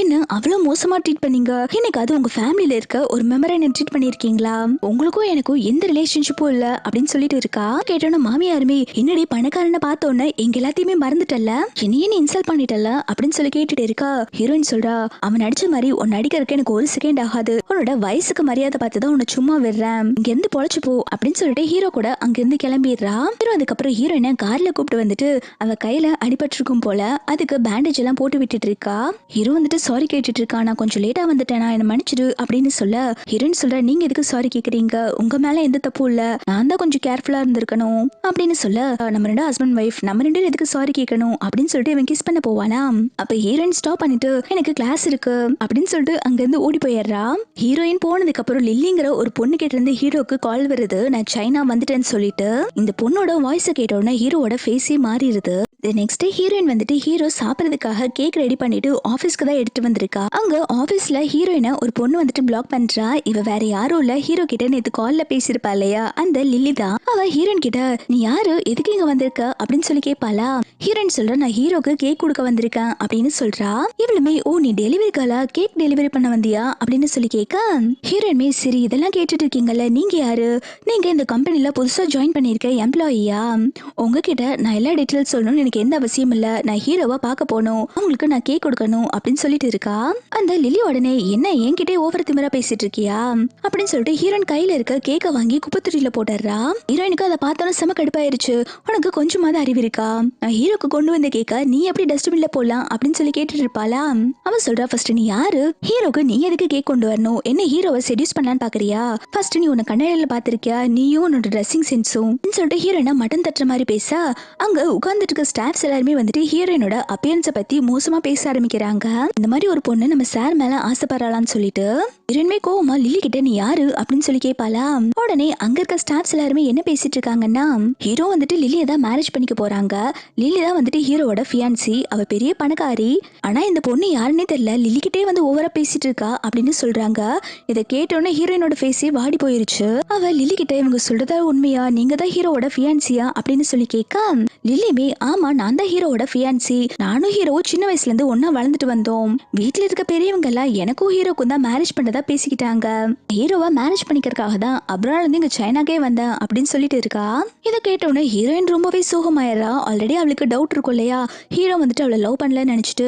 என்ன அவ்வளவு மோசமா ட்ரீட் பண்ணீங்க, எனக்கு அது உங்க ஃபேமிலியில இருக்க ஒரு மெம்பரை என்ன ட்ரீட் பண்ணிருக்கீங்களா, உங்களுக்கும் எனக்கும் எந்த ரிலேஷன்ஷிப்பும் இல்ல அப்படின்னு சொல்லிட்டு இருக்கா. கேட்டோன்னா மாமியாருமே, என்னடி பணக்காரனை பார்த்தோன்னே எங்க எல்லாத்தையுமே மறந்துட்டல, என்னையே நீ இன்சல்ட் பண்ணிட்டல அப்படின்னு சொல்லி கேட்டுட்டு இருக்கா. ஹீரோயின் சொல்றா, அவன் நடிச்ச மாதிரி உன் நடிக்கிறதுக்கு எனக்கு ஒரு செகண்ட் ஆகாது, உன்னோட வயசுக்கு மரியாதை பார்த்துதான் உன்னை சும்மா விடுறேன், இங்க இருந்து பொழைச்சு போ அப்படின்னு சொல்லிட்டு ஹீரோ கூட அங்கிருந்து கிளம்பிடுறா. ஹீரோ அதுக்கப்புறம் ஹீரோயினை கார்ல கூப்பிட்டு வந்துட்டு அவ கையில அடிபட்டிருக்கும் போல அதுக்கு பேண்டேஜ் எல்லாம் போட்டு விட்டுட்டு இருக்கா. ஹீரோ வந்துட்டு சாரி கேட்டுட்டு இருக்கா. நான் கொஞ்சம் லேட்டா வந்துட்டேன், என்ன மன்னிச்சிடு அப்படின்னு சொல்ல ஹீரோயின் சொல்ற, நீங்க எதுக்கு சாரி கேக்குறீங்க, உங்க மேல எந்த தப்பும் இல்ல, நான் தான் கொஞ்சம் கேர்ஃபுல்லா இருந்திருக்கணும் அப்படின்னு சொல்ல, நம்ம ரெண்டு ஹஸ்பண்ட் ஒய்ஃப், நம்ம ரெண்டு எதுக்கு சாரி கேட்கணும் அப்படின்னு சொல்லிட்டு இவன் கிஸ் பண்ண போவானா. அப்ப ஹீரோயின் ஸ்டாப் பண்ணிட்டு எனக்கு கிளாஸ் இருக்கு அப்படின்னு சொல்லிட்டு அங்க இருந்து ஓடி போயிடுறா. ஹீரோயின் போனதுக்கு அப்புறம் லில்லிங்கிற ஒரு பொண்ணு கிட்ட இருந்து ஹீரோக்கு கால் வருது, நான் சைனா வந்துட்டேன்னு சொல்லிட்டு. இந்த பொண்ணோட வாய்ஸ் கேட்டோன்னா ஹீரோவோட ஃபேஸே மாறிடுது. நெக்ஸ்ட் டே ஹீரோயின் வந்துட்டு ஹீரோ சாப்பிடறதுக்காக கேக் ரெடி பண்ணிட்டு ஆபீஸ்க்கு தான் எடுத்து வந்திருக்கா. அங்க ஆபீஸ்ல ஹீரோயினை ஒரு பொண்ணு வந்துட்டு பிளாக் பண்றா. இவ வேற யாரும் இல்ல, ஹீரோ கிட்ட நேத்து கால்ல பேசிருப்பா இல்லையா, அந்த லில்லி தான். அவ ஹீரோயின் கிட்ட, நீ யாரு, எதுக்கு இங்க வந்திருக்க அப்படின்னு சொல்லி கேட்பாளா. ஹீரோயின் சொல்ற, நான் ஹீரோக்கு கேக் கொடுக்க வந்திருக்கேன் அப்படின்னு சொல்றா. இவளுமே, ஓ நீ டெலிவரி காலா, கேக் டெலிவரி பண்ண வந்தியா அப்படின்னு சொல்லி கேட்க, ஹீரோயின்மே, சரி இதெல்லாம் கேட்டுட்டு இருக்கீங்கல்ல, நீங்க யாரு, நீங்க இந்த கம்பெனில புதுசா ஜாயின் பண்ணிருக்க எம்ப்ளாயியா, உங்ககிட்ட நான் எல்லா டீடைல்ஸ் சொல்லணும்னு எனக்கு எந்த அவசியம் இல்ல, நான் ஹீரோவா பார்க்க போகணும், அவங்களுக்கு நான் கேக் கொடுக்கணும் அப்படின்னு சொல்லிட்டு இருக்கா. அந்த லில்லி உடனே, என்ன என்கிட்டே ஓவர் திமிரா பேசிட்டு இருக்கியா அப்படின்னு சொல்லிட்டு ஹீரோயின் கையில இருக்க கேக்க வாங்கி குப்பைத்தொட்டியில போட்டுறா. ஹீரோயினுக்கு அதை பார்த்தோன்னு செம கடுப்பாயிருச்சு. உனக்கு கொஞ்சமாவது அறிவு இருக்கா, நான் ஹீரோக்கு கொண்டு வந்த கேக்க நீ எப்படி டஸ்ட்பின்ல போடலாம் அப்படின்னு சொல்லி கேட்டுட்டு இருப்பாளா. அவன் சொல்றா, ஃபர்ஸ்ட் நீ யாரு, ஹீரோக்கு நீ எதுக்கு கேக் கொண்டு வரணும், என்ன ஹீரோவை செடியூஸ் பண்ணலான்னு பாக்குறியா, ஃபர்ஸ்ட் நீ உன்னை கண்ணாடியில பாத்திருக்கியா, நீயும் உன்னோட ட்ரெஸ்ஸிங் சென்ஸும் சொல்லிட்டு ஹீரோயினா மட்டன் தட்டுற மாதிரி பேச, அங்க உட்கார்ந்துட்டு இருக்க ஸ்டாஃப்ஸ் எல்லாருமே வந்துட்டு ஹீரோயினோட அப்பியரன்ஸை பத்தி மோசமா பேச ஆரம்பிக்கிறாங்க. இந்த மாதிரி ஒரு பொண்ணு நம்ம சார் மேல ஆசைப்படுறாளான்னு சொல்லிட்டு ஹீரோயின்மே கோவமா லில்லி கிட்ட, நீ யாரு அப்படின்னு சொல்லி கேட்பாளா. உடனே அங்க இருக்க ஸ்டாஃப்ஸ் எல்லாருமே என்ன பேசிட்டு இருக்காங்கன்னா, ஹீரோ வந்துட்டு லில்லியை தான் மேரேஜ் பண்ணிக்க போறாங்க, லில்லி தான் வந்துட்டு ஹீரோவோட ஃபியான்சி, அவ பெரிய பணக்காரி, ஆனா இந்த பொண்ணு யாருன்னே தெரியல, லில்லி கிட்டே வந்து ஓவரா பேசிட்டு இருக்கா அப்படின்னு சொல்றாங்க. இதை கேட்டோன்னே ஹீரோயினோட ஃபேஸே வாடி போயிருச்சு. அவ லில்லி கிட்ட, இவங்க சொல்றதா உண்மையா, நீங்க தான் ஹீரோவோட ஃபியான்சியா அப்படின்னு சொல்லி கேட்க, லில்லியுமே, ஆமா நான் தான் ஹீரோவோட ஃபியான்சி, நானும் ஹீரோ சின்ன வயசுல இருந்து ஒன்னா வளர்ந்துட்டு வந்தோம், வீட்டுல இருக்க பெரியவங்க எல்லாம் எனக்கும் ஹீரோக்கும் தான் மேரேஜ் பண்ணதா பேசிக்கிட்டாங்க, ஹீரோவா மேரேஜ் பண்ணிக்கிறதுக்காக தான் அப்ராட்ல இருந்து இங்க சைனாக்கே வந்தேன் அப்படின்னு சொல்லிட்டு இருக்கா. இதை கேட்டோன்னே ஹீரோயின் ரொம்பவே சோகமாயிரா. ஆல்ரெடி அவளுக்கு டவுட் இருக்கும் இல்லையா, ஹீரோ வந்துட்டு அவளை லவ் பண்ணலன்னு நினைச்சிட்டு.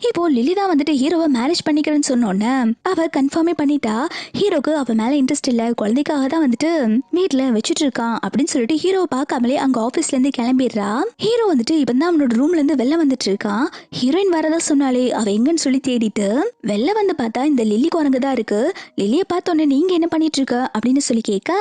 இப்போ லில்லி தான் வந்துட்டு ஹீரோவை மேரேஜ் பண்ணிக்கிறேன்னு சொன்னோன்னே அவ கன்ஃபார்மே பண்ணிட்டா, ஹீரோக்கு அவ மேல இன்ட்ரெஸ்ட் இல்ல, குழந்தைக்காக தான் வந்துட்டு வீட்டுல வச்சுட்டு இருக்கான் அப்படின்னு சொல்லிட்டு ஹீரோவை பார்க்காமலே அங்க ஆபீஸ்ல இருந்து கிளம்பிடுறா. ஹீரோ வந்துட்டு இப்பதான் அவனோட ரூம்ல இருந்து வெளில வந்துட்டு இருக்கான். ஹீரோயின் வரதா சொன்னாலே அவ எங்கன்னு சொல்லி தேடிட்டு வெளில வந்து பார்த்தா இந்த லில்லி குரங்கு தான் இருக்கு. லில்லியை பார்த்தோன்னே, நீங்க என்ன பண்ணிட்டு இருக்க அப்படின்னு சொல்லி கேட்க,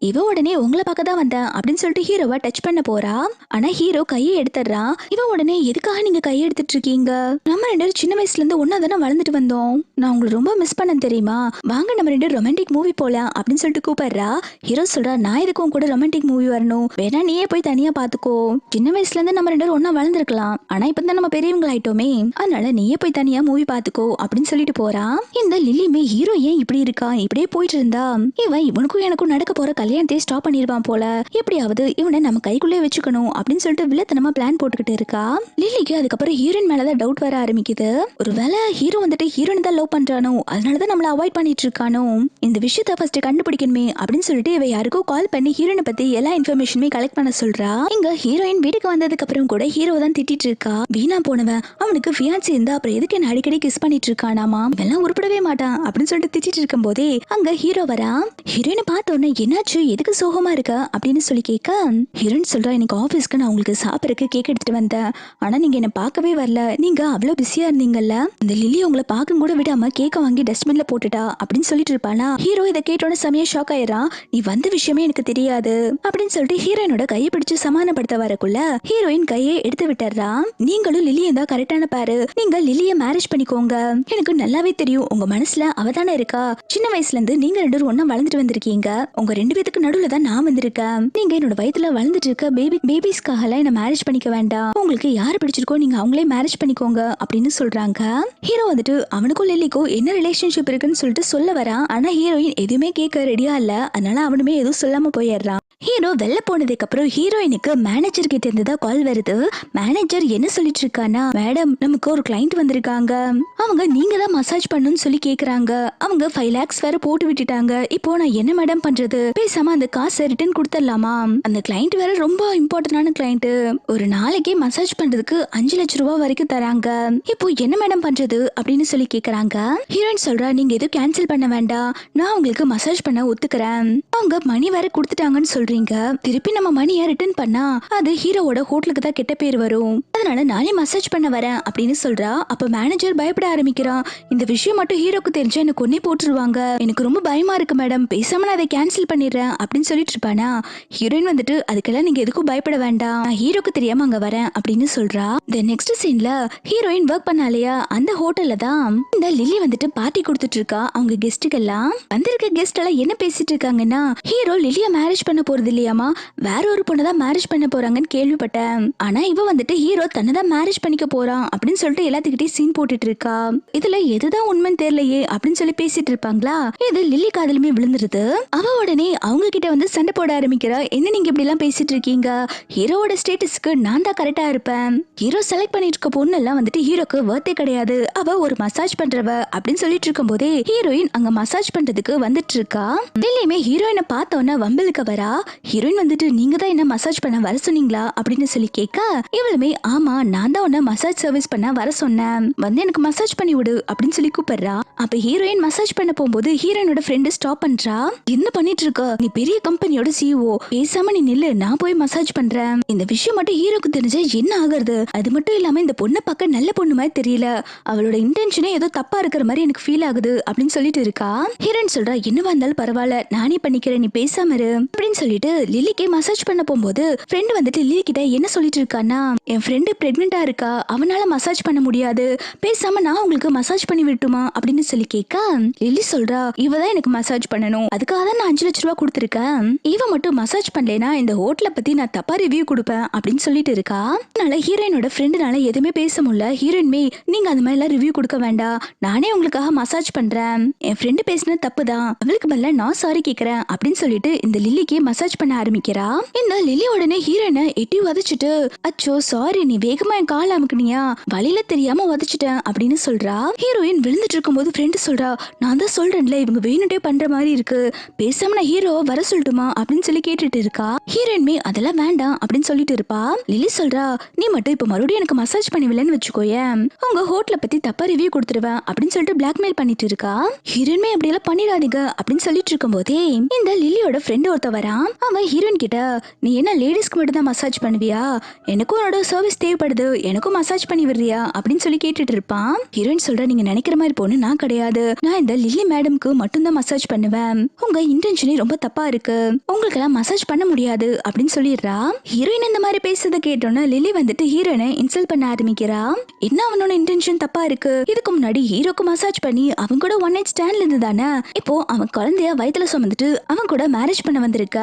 இவ உடனே உங்களை பார்க்க தான் வந்தேன் அப்படின்னு சொல்லிட்டு ஹீரோவை டச் பண்ண போறா. ஆனா ஹீரோ கையை எடுத்துடுறான். இவன் உடனே, எதுக்காக நீங்க கையை எடுத்துட்டு இருக்கீங்க, நம்ம ரெண்டு பேரும் சின்ன வயசுல இருந்து ஒன்னா தானே வளர்ந்துட்டு வந்தோம், நான் உங்களை ரொம்ப மிஸ் பண்ண தெரியுமா, வாங்க நம்ம ரெண்டு ரொமான்டிக் மூவி போலாம் அப்படின்னு சொல்லிட்டு கூப்பிடுறா. ஹீரோ சொல்றா, நான் எதுக்கும் கூட ரொமான்டிக் மூவி வரணும், வேணா நீயே போய் தனியா பாத்துக்கோ, சின்ன வயசுல இருந்து நம்ம ரெண்டு பேரும் ஒன்னா வளர்ந்துருக்கலாம், ஆனா இப்பதான் நம்ம பெரியவங்க ஆயிட்டோமே, அதனால நீயே போய் தனியா மூவி பாத்துக்கோ அப்படின்னு சொல்லிட்டு போறா. இந்த லில்லியுமே, ஹீரோ ஏன் இப்படி இருக்கா, இப்படியே போயிட்டு இருந்தா இவன் இவனுக்கும் எனக்கும் நடக்க போற கல்யாணத்தை ஸ்டாப் பண்ணிருவான் போல, எப்படியாவது இவனை நம்ம கைக்குள்ளே வச்சுக்கணும் அப்படின்னு சொல்லிட்டு வில்லத்தனமா பிளான் போட்டுக்கிட்டு இருக்கா. லில்லிக்கு அதுக்கப்புறம் ஹீரோயின் மேலதான் டவுட் வர ஆரம்பிக்குது. ஒருவேளை ஹீரோ வந்துட்டு ஹீரோயின் தான் லவ் பண்றானோ, அதனாலதான் நம்மள அவாய்ட் பண்ணிட்டு இருக்கானோ, இந்த விஷயத்த ஃபர்ஸ்ட் கண்டுபிடிக்கணுமே அப்படின்னு சொல்லிட்டு இவ யாருக்கோ கால் பண்ணி ஹீரோயினை பத்தி எல்லா இன்ஃபர்மேஷனுமே கலெக்ட் பண்ண சொல்றா. இங்க ஹீரோயின் வீட்டுக்கு வந்ததுக்கு அப்புறம் கூட ஹீரோ தான் திட்டிட்டு இருக்கா, வீணா போனவன், அவனுக்கு ஃபியான்சி இருந்தா அப்புறம் எதுக்கு என்ன அடிக்கடி கிஸ் பண்ணிட்டு இருக்கானாமா, இதெல்லாம் உருப்படவே மாட்டான் அப்படின்னு சொல்லிட்டு திட்டிட்டு இருக்கும் போதே அங்க ஹீரோ வரா. ஹீரோயினை பார்த்த உடனே, என்னாச்சு எதுக்கு சோகமா இருக்க அப்படின்னு சொல்லி கேட்க, ஹீரோயின் சொல்றா, எனக்கு ஆபீஸ்க்கு நான் உங்களுக்கு சாப்பிடறதுக்கு கேக் எடுத்துட்டு வந்தேன், ஆனா நீங்க என்ன பார்க்கவே வரல, நீங்க அவ்வளவு பிஸியா இருந்தீங்கல்ல, இந்த லில்லி உங்களை பார்க்க கூட விடாம கேக்க வாங்கி டஸ்ட்பின்ல போட்டுட்டா அப்படின்னு சொல்லிட்டு இருப்பானா. ஹீரோ இதை கேட்டோட செமையா ஷாக் ஆயிரா. நீ வந்த விஷயமே எனக்கு தெரியாது அப்படின்னு சொல்லிட்டு ஹீரோயினோட கையை பிடிச்சு சமாதானப்படுத்த வரக்குள்ள ஹீரோயின் கையை எடுத்து விட்டுறா. நீங்களும் லில்லியும் தான் கரெக்டான பாரு, நீங்க லில்லிய மேரேஜ் பண்ணிக்கோங்க. எனக்கு நல்லாவே தெரியும் உங்க மனசுல அவதானே இருக்கா. சின்ன வயசுல இருந்து நீங்க ரெண்டு பேரும் ஒண்ணா வளர்ந்துட்டு வந்திருக்கீங்க. உங்க ரெண்டு பேத்துக்கு நடுவுல தான் நான் வந்திருக்கேன். நீங்க என்னோட வயித்துல வளர்ந்துட்டு இருக்க பேபிஸ்க்காக எல்லாம் என்ன மேரேஜ் பண்ணிக்க வேண்டாம். உங்களுக்கு யாரு பிடிச்சிருக்கோ நீங்க அவங்களே மேரேஜ் பண்ணிக்கோங்க அப்படின்னு சொல்றாங்க. ஹீரோ வந்துட்டு அவனுக்கும் லில்லிக்கும் என்ன ரிலேஷன்ஷிப் இருக்குன்னு சொல்லிட்டு சொல்ல வரான். ஆனா ஹீரோயின் எதுவுமே கேட்க ரெடியா இல்ல. அதனால அவனுமே எதுவும் சொல்லாம போயிடுறான். ஹீரோ வெளில போனதுக்கு அப்புறம் ஹீரோயினுக்கு மேனேஜர் கிட்ட இருந்து தான் கால் வருது. மேனேஜர் என்ன சொல்லிட்டு இருக்கானா, மேடம் நமக்கு ஒரு கிளைண்ட் வந்திருக்காங்க, அவங்க நீங்க தான் மசாஜ் பண்ணணும்னு சொல்லி கேக்குறாங்க. அவங்க 5 lakhs வேற போட்டு விட்டுட்டாங்க. இப்போ நான் என்ன மேடம் பண்றது, பேசாம அந்த காசை ரிட்டர்ன் கொடுத்துடலாமா? அந்த கிளைண்ட் வேற ரொம்ப இம்பார்ட்டன்டான கிளைண்ட், ஒரு நாளைக்கே மசாஜ் பண்றதுக்கு 5 லட்சம் ரூபாய் வரைக்கும் தராங்க. இப்போ என்ன மேடம் பண்றது அப்படின்னு சொல்லி கேக்குறாங்க. ஹீரோயின் சொல்றா, நீங்க எதுவும் கேன்சல் பண்ண வேண்டாம், நான் உங்களுக்கு மசாஜ் பண்ண ஒத்துக்கிறேன். அவங்க மணி வேற கொடுத்துட்டாங்கன்னு சொல்றீங்க. திருப்பி நம்ம மணியை ரிட்டர்ன் பண்ணா அது ஹீரோவோட ஹோட்டலுக்கு தான் கெட்ட பேர் வரும். அதனால நானே மசாஜ் பண்ண வரேன் அப்படின்னு சொல்றா. அப்ப மேனேஜர் பயப்பட ஆரம்பிக்கிறான். இந்த விஷயம் மட்டும் ஹீரோக்கு தெரிஞ்சா எனக்கு கொன்னே போட்டுருவாங்க, எனக்கு ரொம்ப பயமா இருக்கு மேடம், பேசாம நான் அதை கேன்சல் பண்ணிடுறேன் அப்படின்னு சொல்லிட்டு இருப்பானா. ஹீரோயின் வந்துட்டு அதுக்கெல்லாம் நீங்க எதுக்கும் பயப்பட வேண்டாம், நான் ஹீரோக்கு தெரியாம அங்க வரேன் அப்படின்னு சொல்றா. நெக்ஸ்ட் சீன்ல ஹீரோயின் ஒர்க் பண்ணாலையா அந்த ஹோட்டல்ல தான் இந்த லில்லி வந்துட்டு பார்ட்டி கொடுத்துட்டு இருக்கா. அவங்க கெஸ்ட்டுக்கு எல்லாம் வந்திருக்க கெஸ்ட் எல்லாம் என்ன பேசிட்டு இருக்காங்கன்னா, ஹீரோ லில்லிய மேரேஜ் பண்ண போறது இல்லையாமா, வேற ஒரு பொண்ணை தான் மேரேஜ் பண்ண போறாங்கன்னு கேள்விப்பட்டேன். ஆனா இவ வந்துட்டு ஹீரோ தன்னை தான் மேரேஜ் பண்ணிக்க போறான் அப்படின்னு சொல்லிட்டு எல்லாத்துக்கிட்டையும் சீன் போட்டுட்டு இருக்கா. இதுல எதுதான் உண்மைன்னு தெரியலையே அப்படின்னு சொல்லி பேசிட்டு இருப்பாங்களா. இது லில்லி காதலுமே விழுந்துருது. அவ உடனே அவங்க கிட்ட வந்து சண்டை போட ஆரம்பிக்கிறா. என்ன நீங்க இப்படி எல்லாம் பேசிட்டு இருக்கீங்க, ஹீரோவோட ஸ்டேட்டஸ்க்கு நான் தான் கரெக்டா இருப்பேன், ஹீரோ செலக்ட் பண்ணிட்டு இருக்க பொண்ணு எல்லாம் வந்துட்டு ஹீரோக்கு வர்த்தே கிடையாது, அவ ஒரு மசாஜ் பண்றவ அப்படின்னு சொல்லிட்டு இருக்கும் போதே ஹீரோயின் அங்க மசாஜ் பண்றதுக்கு வந்துட்டு இருக்கா. லில்லியுமே ஹீரோயினை பார்த்தோன்னா வம்பலுக்கு வரா. ஹீரோயின் வந்துட்டு நீங்க தான் என்ன மசாஜ் பண்ண வர சொன்னீங்களா அப்படின்னு சொல்லி கேட்க, இவளுமே ஆமா நான் தான் உன்ன மசாஜ் சர்வீஸ் பண்ண வர சொன்னேன், வந்து எனக்கு மசாஜ் பண்ணி விடு அப்படின்னு சொல்லி கூப்பிடுறா. அப்ப ஹீரோயின் மசாஜ் பண்ண போகும்போது ஹீரோயினோட ஃப்ரெண்டு ஸ்டாப் பண்றா. என்ன பண்ணிட்டு இருக்க, நீ பெரிய கம்பெனியோட சிஇஓ, பேசாம நீ நில்லு, நான் போய் மசாஜ் பண்றேன். இந்த விஷயம் மட்டும் ஹீரோக்கு தெரிஞ்சா என்ன ஆகுறது, அது மட்டும் இல்லாம இந்த பொண்ணை பார்க்க நல்ல பொண்ணு மாதிரி தெரியல, அவளோட இன்டென்ஷனே ஏதோ தப்பா இருக்கிற மாதிரி எனக்கு ஃபீல் ஆகுது அப்படின்னு சொல்லிட்டு இருக்கா. ஹீரோயின் சொல்றா, என்னவா இருந்தாலும் பரவாயில்ல நானே பண்ணிக்கிறேன், நீ பேசாம இரு அப்படின்னு சொல்லிட்டு லில்லிக்கு மசாஜ் பண்ண போகும்போது ஃப்ரெண்ட் வந்துட்டு லில்லி கிட்ட என்ன சொல்லிட்டு இருக்கானா, என் ஃப்ரெண்டு பிரெக்னெண்டா இருக்கா, அவனால மசாஜ் பண்ண முடியாது, பேசாம நான் உங்களுக்கு மசாஜ் பண்ணி விட்டுமா அப்படின்னு சொல்லி கேட்க, லில்லி சொல்றா, இவதான் எனக்கு மசாஜ் பண்ணணும், அதுக்காக தான் நான் 5 லட்சம் ரூபாய் கொடுத்துருக்கேன், இவ மட்டும் மசாஜ் பண்ணலைன்னா இந்த ஹோட்டலை பத்தி நான் தப்பா ரிவ்யூ கொடுப்பேன் அப்படின்னு சொல்லிட்டு இருக்கா. அதனால ஹீரோயினோட ஃப்ரெண்டுனால எதுவுமே பேச முடியல. ஹீரோயின்மே நீங்க அந்த மாதிரி எல்லாம் ரிவ்யூ கொடுக்க வேண்டாம், நானே உங்களுக்காக மசாஜ் பண்றேன், என் ஃப்ரெண்டு பேசின தப்பு தான், அவளுக்கு பதிலா நான் சாரி கேட்கறேன் அப்படின்னு சொல்லிட்டு இந்த லில்லிக்கு மசாஜ் பண்ண ஆரம்பிக்கிறா. இந்த லில்லி உடனே ஹீரோயினை எட்டி உதச்சிட்டு, அச்சோ சாரி, நீ வேகமா என் கால அமுக்குனியா, வழியில தெரியாம உதச்சிட்டேன் அப்படின்னு சொல்றா. ஹீரோயின் விழுந்துட்டு இருக்கும் போது ஃப்ரெண்டு சொல்றா, நான் தான் சொல்றேன்ல இவங்க வேணுட்டே பண்ற மாதிரி இருக்கு, பேசாம நான் ஹீரோ வர சொல்லட்டுமா அப்படின்னு சொல்லி கேட்டுட்டு இருக்கா. ஹீரோயின்மே அதெல்லாம் வேண்டாம் அப்படின்னு சொல்லிட்டு இருப்பா. லில்லி சொல்றா, நீ மட்டும் இப்ப மறுபடியும் எனக்கு மசாஜ் பண்ணிவில்லன்னு வச்சுக்கோயேன், உங்க ஹோட்டலை பத்தி தப்பா ரிவ்யூ கொடுத்துருவேன் அப்படின்னு சொல்லிட்டு பிளாக்மெயில் பண்ணிட்டு இருக்கா. ஹீரோயின்மே அப்படி எல்லாம் பண்ணிடாதீங்க அப்படின்னு சொல்லிட்டு இருக்கும் போதே இந்த லில்லியோட ஃப்ரெண்ட் ஒருத்த வரான். அவன் ஹீரோயின் கிட்ட, நீ என்ன லேடிஸ்க்கு மட்டும் தான் மசாஜ் பண்ணுவியா, எனக்கும் உன்னோட சர்வீஸ் தேவைப்படுது, எனக்கும் மசாஜ் பண்ணி விடுறியா அப்படின்னு சொல்லி கேட்டுட்டு இருப்பான். ஹீரோயின் சொல்ற, நீங்க நினைக்கிற மாதிரி பொண்ணு நான் கிடையாது, நான் இந்த லில்லி மேடம்க்கு மட்டும் தான் மசாஜ் பண்ணுவேன், உங்க இன்டென்ஷனே ரொம்ப தப்பா இருக்கு, உங்களுக்கு எல்லாம் மசாஜ் பண்ண முடியாது அப்படின்னு சொல்லிடுறா. ஹீரோயின் இந்த மாதிரி பேசுறத கேட்டோன்னு லில்லி வந்துட்டு ஹீரோயினை இன்சல்ட் பண்ண ஆரம்பிக்கிறா. என்ன அவனோட இன்டென்ஷன் தப்பா இருக்கு, இதுக்கு முன்னாடி ஹீரோக்கு மசாஜ் பண்ணி அவங்க கூட ஒன் நைட் ஸ்டாண்ட்ல இருந்து தானே, இப்போ அவன் குழந்தைய வயித்துல சுமந்துட்டு அவன் கூட மேரேஜ் பண்ண வந்திருக்க,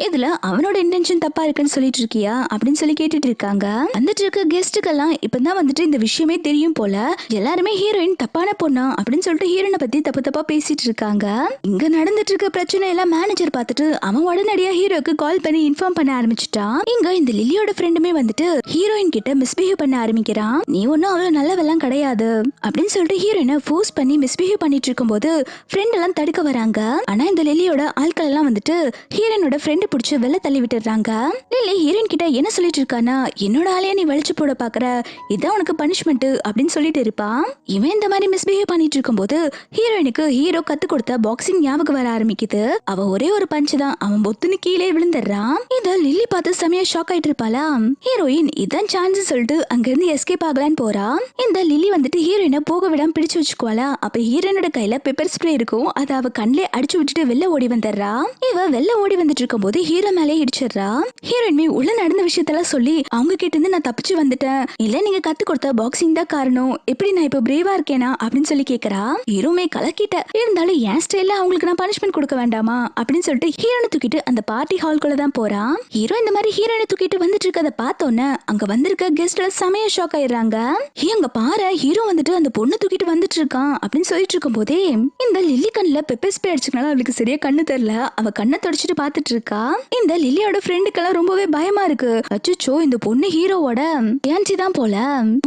இதுல அவனோட இன்டென்ஷன் தப்பா இருக்குன்னு சொல்லிட்டு இருக்கியா அப்படின்னு சொல்லி கேட்டுட்டு இருக்காங்க. வந்துட்டு இருக்க கெஸ்ட்டுக்கெல்லாம் இப்பதான் வந்துட்டு இந்த விஷயமே தெரியும் போல, எல்லாருமே ஹீரோயின் தப்பான பொண்ணா அப்படின்னு சொல்லிட்டு ஹீரோயினை பத்தி தப்பு தப்பா பேசிட்டு இருக்காங்க. இங்க நடந்துட்டு இருக்க பிரச்சனை எல்லாம் மேனேஜர் பார்த்துட்டு அவன் உடனடியா ஹீரோக்கு கால் பண்ணி இன்ஃபார்ம் பண்ண ஆரம்பிச்சுட்டான். இங்க இந்த லில்லியோட ஃப்ரெண்டுமே வந்துட்டு ஹீரோயின் கிட்ட மிஸ்பிஹேவ் பண்ண ஆரம்பிக்கிறான். நீ ஒன்னும் அவ்வளவு நல்லவெல்லாம் கிடையாது அப்படின்னு சொல்லிட்டு ஹீரோயினை ஃபோர்ஸ் பண்ணி மிஸ்பிஹேவ் பண்ணிட்டு இருக்கும் போது ஃப்ரெண்ட் எல்லாம் தடுக்க வராங்க. ஆனா இந்த லில்லியோட ஆட்கள் எல்லாம் வந்துட்டு ஹீரோயினோட ஃப்ரெண்ட் பிடிச்சு வெளில தள்ளி விட்டுறாங்க. லில்லி ஹீரோயின் கிட்ட என்ன சொல்லிட்டு இருக்கானா, என்னோட ஆளையா நீ வளைச்சு போட பாக்குற, இதான் உனக்கு பனிஷ்மெண்ட் அப்படின்னு சொல்லிட்டு இருப்பான். இவன் இந்த மாதிரி மிஸ்பிஹேவ் பண்ணிட்டு இருக்கும்போது ஹீரோயினுக்கு ஹீரோ கத்து கொடுத்த பாக்ஸிங் ஞாபகம் வர ஆரம்பிக்குது. அவ ஒரே ஒரு பஞ்ச் தான் அவன் பொத்துன்னு கீழே விழுந்துடுறான். இத லில்லி பார்த்து செமையா ஷாக் ஆயிட்டு இருப்பாளா. ஹீரோயின் இதான் சான்ஸ் சொல்லிட்டு அங்க இருந்து எஸ்கேப் ஆகலான்னு போறா. இந்த லில்லி வந்துட்டு ஹீரோயினை போக விடாம பிடிச்சு வச்சுக்குவாளா. அப்ப ஹீரோயினோட கையில பெப்பர் ஸ்ப்ரே இருக்கும். அதை அவ கண்ணிலே அடிச்சு விட்டுட்டு வெளில ஓடி வந்துடுறா. இவ வெளில ஓடி வந்துட்டு இருக்கும் போது ஹீரோ மேலே இடிச்சிடுறா. ஹீரோயின் உள்ள நடந்த விஷயத்தெல்லாம் சொல்லி அவங்க கிட்ட இருந்து நான் தப்பிச்சு வந்துட்டேன், இல்ல நீங்க கத்து கொடுத்த பாக்ஸிங் தான் காரணம், எப்படி நான் இப்ப பிரேவா இருக்கேனா அப்படின்னு சொல்லி கேக்குறா. ஹீரோமே கலக்கிட்ட, இருந்தாலும் என் ஸ்டைல்ல அவங்களுக்கு நான் பனிஷ்மெண்ட் கொடுக்க வேண்டாமா அப்படின்னு சொல்லிட்டு ஹீரோனை தூக்கிட்டு அந்த பார்ட்டி ஹால்குள்ள தான் போறான். ஹீரோ இந்த மாதிரி ஹீரோனை தூக்கிட்டு வந்துட்டு இருக்கத பார்த்தோன்னே அங்க வந்திருக்க கெஸ்ட்ல செமையா ஷாக் ஆயிடுறாங்க. அங்க பாரு ஹீரோ வந்துட்டு அந்த பொண்ணு தூக்கிட்டு வந்துட்டு இருக்கான் அப்படின்னு சொல்லிட்டு இருக்கும் போதே இந்த லில்லி கண்ணுல பெப்பர் ஸ்ப்ரே அடிச்சுக்கனால அவளுக்கு சரியா கண்ணு தெரியல. அவ கண்ணை தொடச்சிட்டு பாத்துட்டு இருக்கா. இந்த லில்லியோட ஃப்ரெண்டுக்கெல்லாம் ரொம்பவே பயமா இருக்கு. அச்சோ இந்த பொண்ணு ஹீரோவோட ஏன்ச்சி தான் போல,